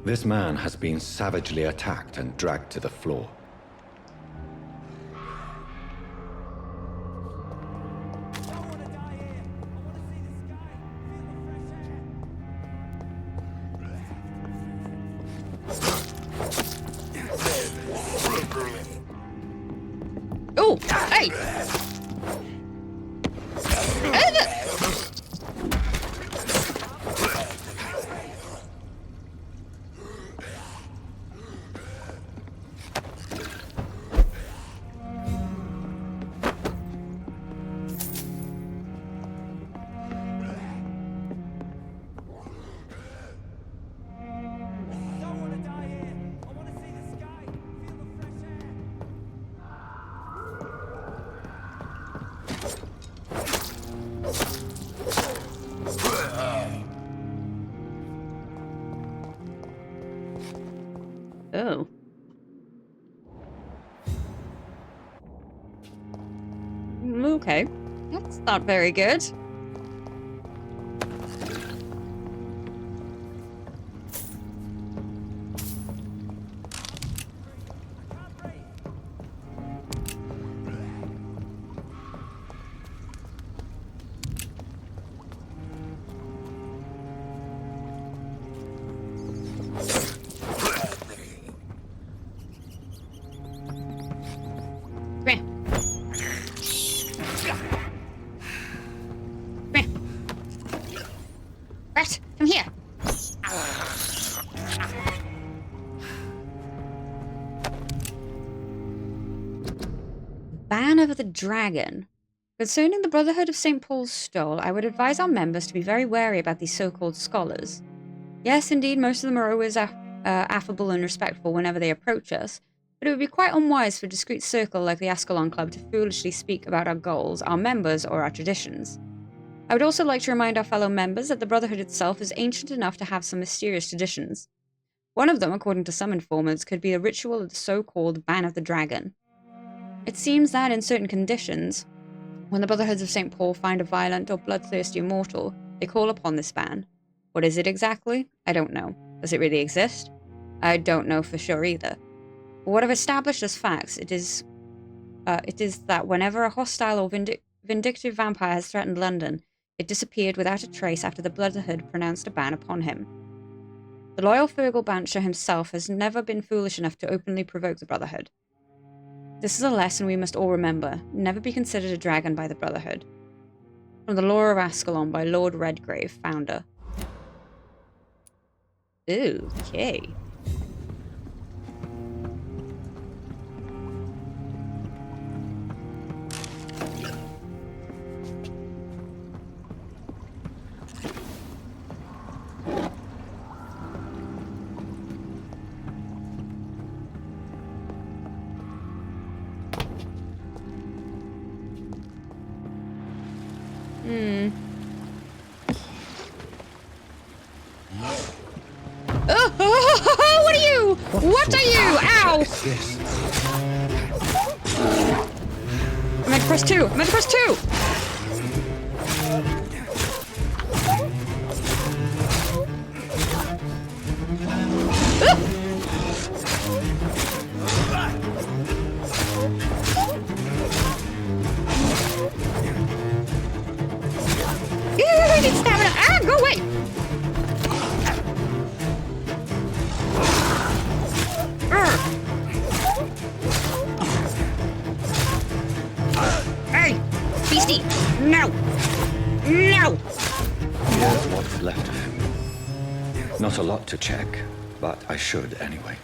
This man has been savagely attacked and dragged to the floor. Oh, hey! Oh. Okay. That's not very good. Rat, come here. Ban of the Dragon. Concerning the Brotherhood of St. Paul's Stole, I would advise our members to be very wary about these so-called scholars. Yes, indeed, most of them are always affable and respectful whenever they approach us, but it would be quite unwise for a discreet circle like the Ascalon Club to foolishly speak about our goals, our members, or our traditions. I would also like to remind our fellow members that the Brotherhood itself is ancient enough to have some mysterious traditions. One of them, according to some informers, could be a ritual of the so-called Ban of the Dragon. It seems that in certain conditions, when the Brotherhoods of St. Paul find a violent or bloodthirsty immortal, they call upon this ban. What is it exactly? I don't know. Does it really exist? I don't know for sure either. But what I've established as facts, it is that whenever a hostile or vindictive vampire has threatened London, it disappeared without a trace after the Brotherhood pronounced a ban upon him. The loyal Fergal Bancher himself has never been foolish enough to openly provoke the Brotherhood. This is a lesson we must all remember. Never be considered a dragon by the Brotherhood. From the Lore of Ascalon by Lord Redgrave, founder. Ooh, okay. Oh, what are you? What are you? Ow! I meant to press 2. I meant to press 2. I need stamina. Ah, go away. Hey, beastie! No! No! Here's what's left of him. Not a lot to check, but I should anyway.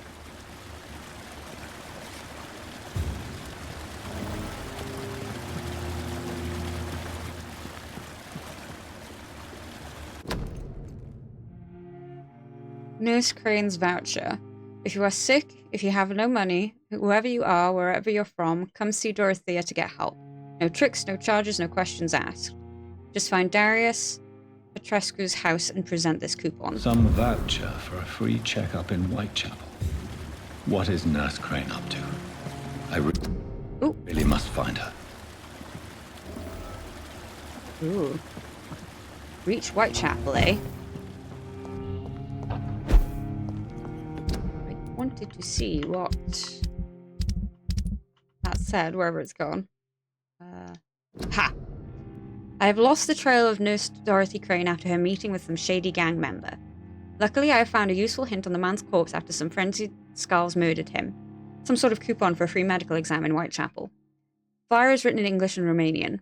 Nurse Crane's voucher. If you are sick, if you have no money, whoever you are, wherever you're from, come see Dorothea to get help. No tricks, no charges, no questions asked. Just find Darius Petrescu's house and present this coupon. Some voucher for a free checkup in Whitechapel. What is Nurse Crane up to? I really must find her. Ooh. Reach Whitechapel, eh? I wanted to see what that said, wherever it's gone. Ha! I have lost the trail of Nurse Dorothy Crane after her meeting with some shady gang member. Luckily, I have found a useful hint on the man's corpse after some frenzied skulls murdered him. Some sort of coupon for a free medical exam in Whitechapel. Flyer is written in English and Romanian.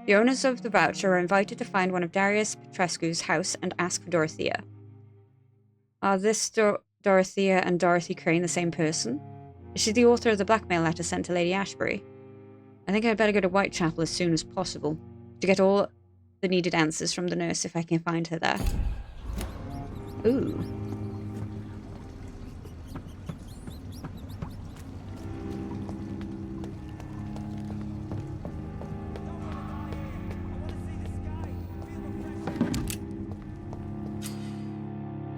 The owners of the voucher are invited to find one of Darius Petrescu's house and ask for Dorothea. Are this Dorothea and Dorothy Crane the same person? Is she the author of the blackmail letter sent to Lady Ashbury? I think I'd better go to Whitechapel as soon as possible to get all the needed answers from the nurse if I can find her there. Ooh.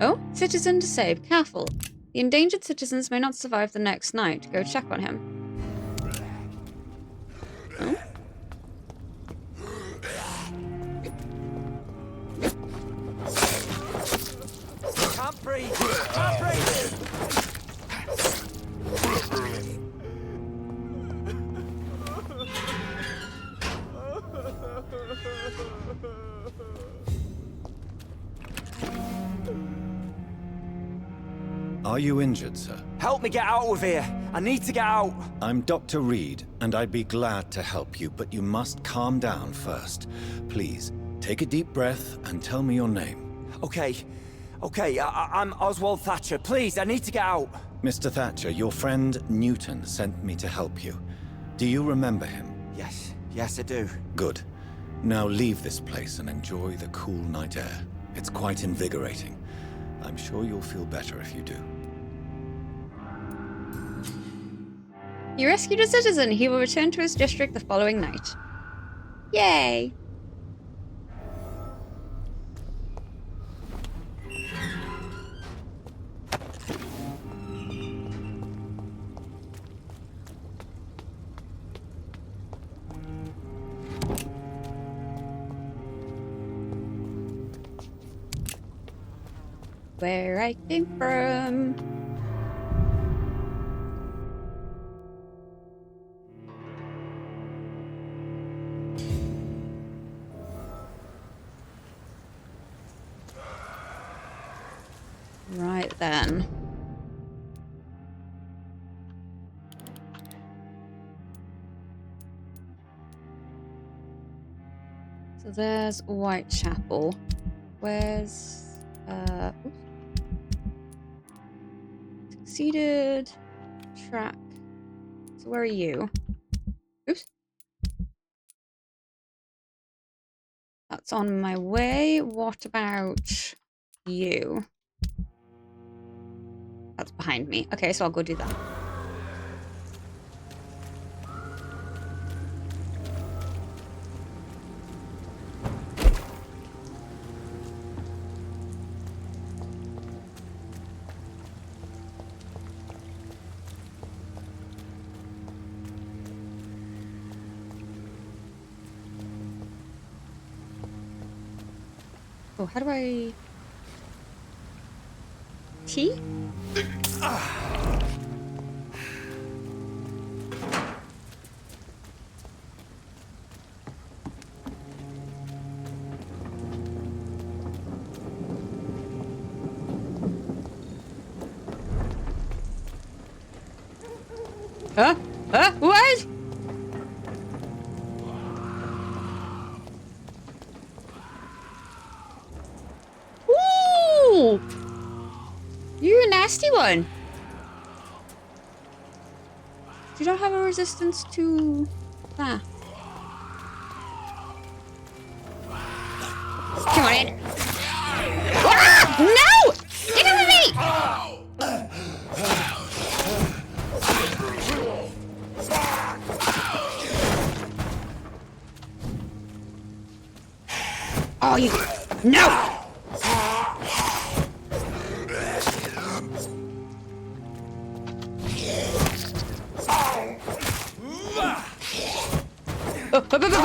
Oh, citizen to save. Careful. The endangered citizens may not survive the next night. Go check on him. Oh? Can't breathe! Can't breathe! Are you injured, sir? Help me get out of here! I need to get out! I'm Dr. Reed, and I'd be glad to help you, but you must calm down first. Please, take a deep breath and tell me your name. Okay. I'm Oswald Thatcher. Please, I need to get out. Mr. Thatcher, your friend Newton sent me to help you. Do you remember him? Yes, I do. Good. Now leave this place and enjoy the cool night air. It's quite invigorating. I'm sure you'll feel better if you do. You rescued a citizen. He will return to his district the following night. Yay! Where I came from. Right then. So there's Whitechapel. Where's oops. Succeeded. Track. So where are you? Oops. That's on my way. What about you? That's behind me. Okay, so I'll go do that. Oh, how do I... T? Huh? Huh? What? Ooh! You're a nasty one. You don't have a resistance to that. Come on in. Ah! No! Get over me! Oh, you... No! Oh no! Stop it!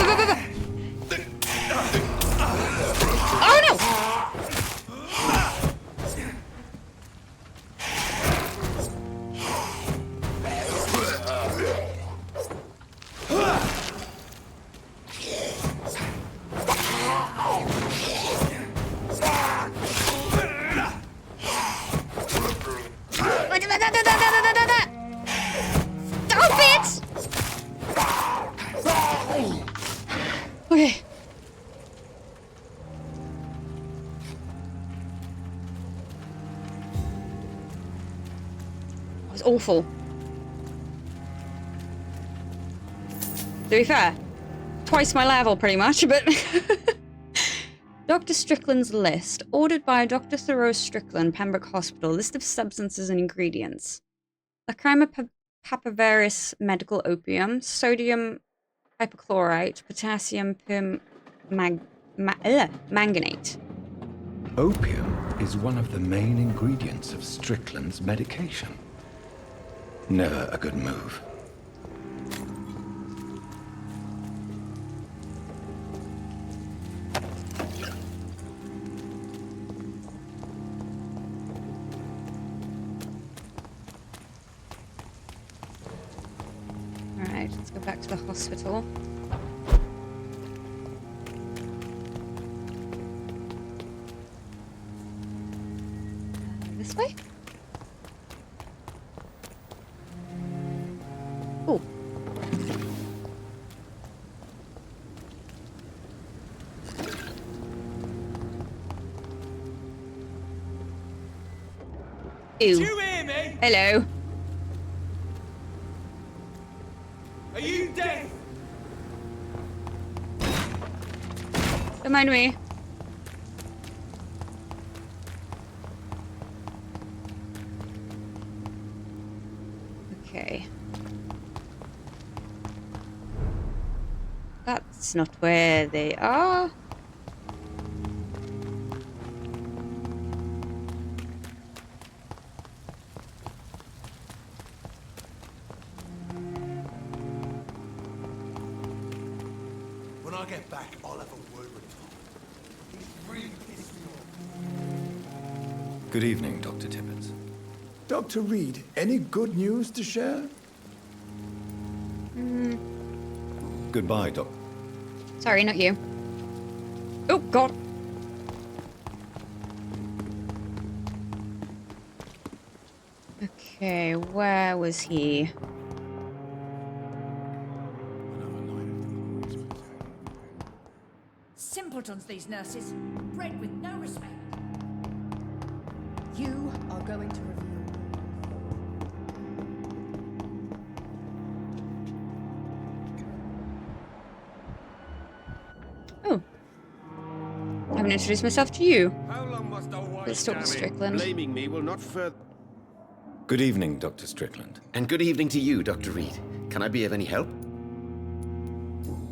Okay. It was awful. To be fair, twice my level pretty much, but... Dr. Strickland's list. Ordered by Dr. Thoreau Strickland, Pembroke Hospital. List of substances and ingredients. Lacrima papaveris medical opium. Sodium hypochlorite. Potassium manganate. Opium is one of the main ingredients of Strickland's medication. Never a good move. Alright, let's go back to the hospital. This way? Oh. Ew. Did you hear me? Hello. Are you deaf? Don't mind me. Okay. That's not where they are. When I get back, I'll have a word with Tom. He's really pissed me off. Good evening, Dr. Tippett. Dr. Reed, any good news to share? Goodbye, Doc. Sorry, not you. Oh, God. Okay, where was he? Simpletons, these nurses. Bred with no respect. You are going to reveal. Oh. I haven't introduced myself to you. How long must I wait? Let's talk to Strickland. Blaming me will not further. Good evening, Dr. Strickland. And good evening to you, Dr. Reed. Can I be of any help?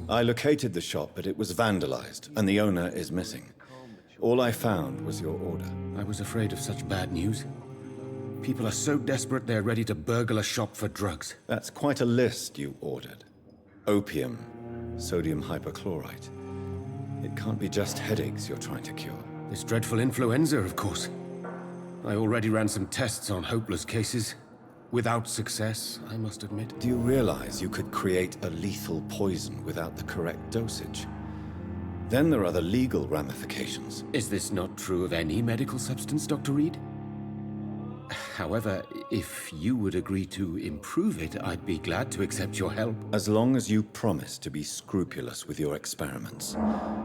I located the shop, but it was vandalized, and the owner is missing. All I found was your order. I was afraid of such bad news. People are so desperate they're ready to burgle a shop for drugs. That's quite a list you ordered. Opium, sodium hypochlorite. It can't be just headaches you're trying to cure. This dreadful influenza, of course. I already ran some tests on hopeless cases. Without success, I must admit. Do you realize you could create a lethal poison without the correct dosage? Then there are the legal ramifications. Is this not true of any medical substance, Dr. Reed? However, if you would agree to improve it, I'd be glad to accept your help. As long as you promise to be scrupulous with your experiments,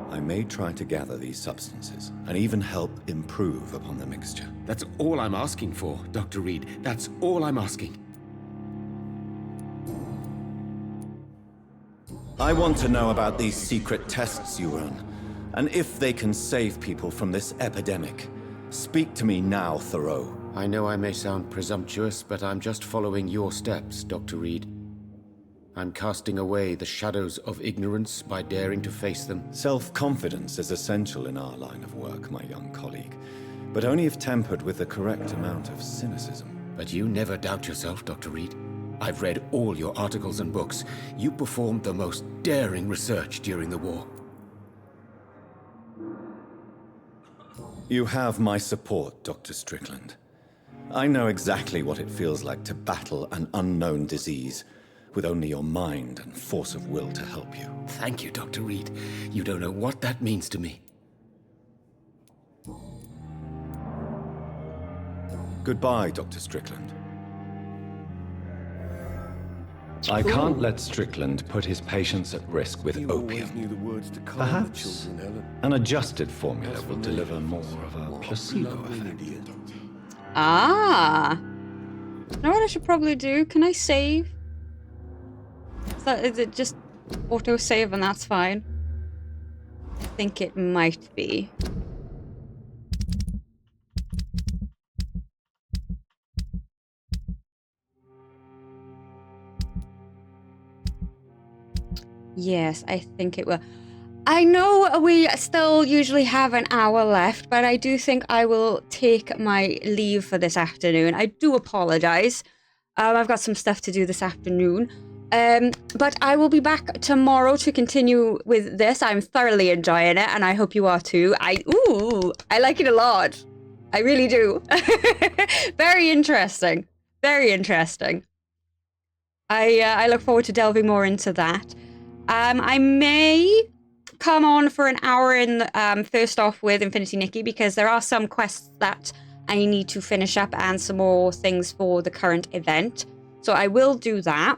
I may try to gather these substances and even help improve upon the mixture. That's all I'm asking for, Dr. Reed. That's all I'm asking. I want to know about these secret tests you run, and if they can save people from this epidemic. Speak to me now, Thoreau. I know I may sound presumptuous, but I'm just following your steps, Dr. Reed. I'm casting away the shadows of ignorance by daring to face them. Self-confidence is essential in our line of work, my young colleague, but only if tempered with the correct amount of cynicism. But you never doubt yourself, Dr. Reed. I've read all your articles and books. You performed the most daring research during the war. You have my support, Dr. Strickland. I know exactly what it feels like to battle an unknown disease with only your mind and force of will to help you. Thank you, Dr. Reed. You don't know what that means to me. Goodbye, Dr. Strickland. I can't let Strickland put his patients at risk with opium. Perhaps an adjusted formula will deliver more of a placebo effect. Ah. You know what I should probably do? Can I save? Is it just auto-save and that's fine? I think it might be. Yes, I think it will. I know we still usually have an hour left, but I do think I will take my leave for this afternoon. I do apologize. I've got some stuff to do this afternoon. But I will be back tomorrow to continue with this. I'm thoroughly enjoying it, and I hope you are too. I like it a lot. I really do. Very interesting. Very interesting. I look forward to delving more into that. I may come on for an hour in first off with Infinity Nikki, because there are some quests that I need to finish up and some more things for the current event. So I will do that.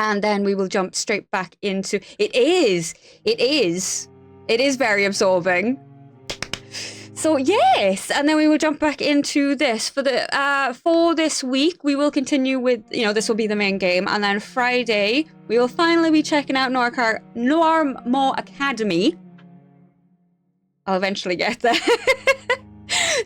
And then we will jump straight back into... It is very absorbing. So yes, and then we will jump back into this. For this week, we will continue with, this will be the main game. And then Friday, we will finally be checking out Noirmore Academy. I'll eventually get there.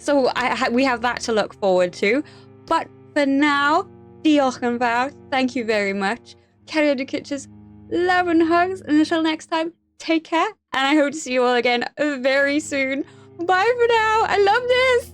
So we have that to look forward to. But for now, diolch yn fawr. Thank you very much. Carry the kitchens, love and hugs, and until next time, take care, and I hope to see you all again very soon. Bye for now. I love this.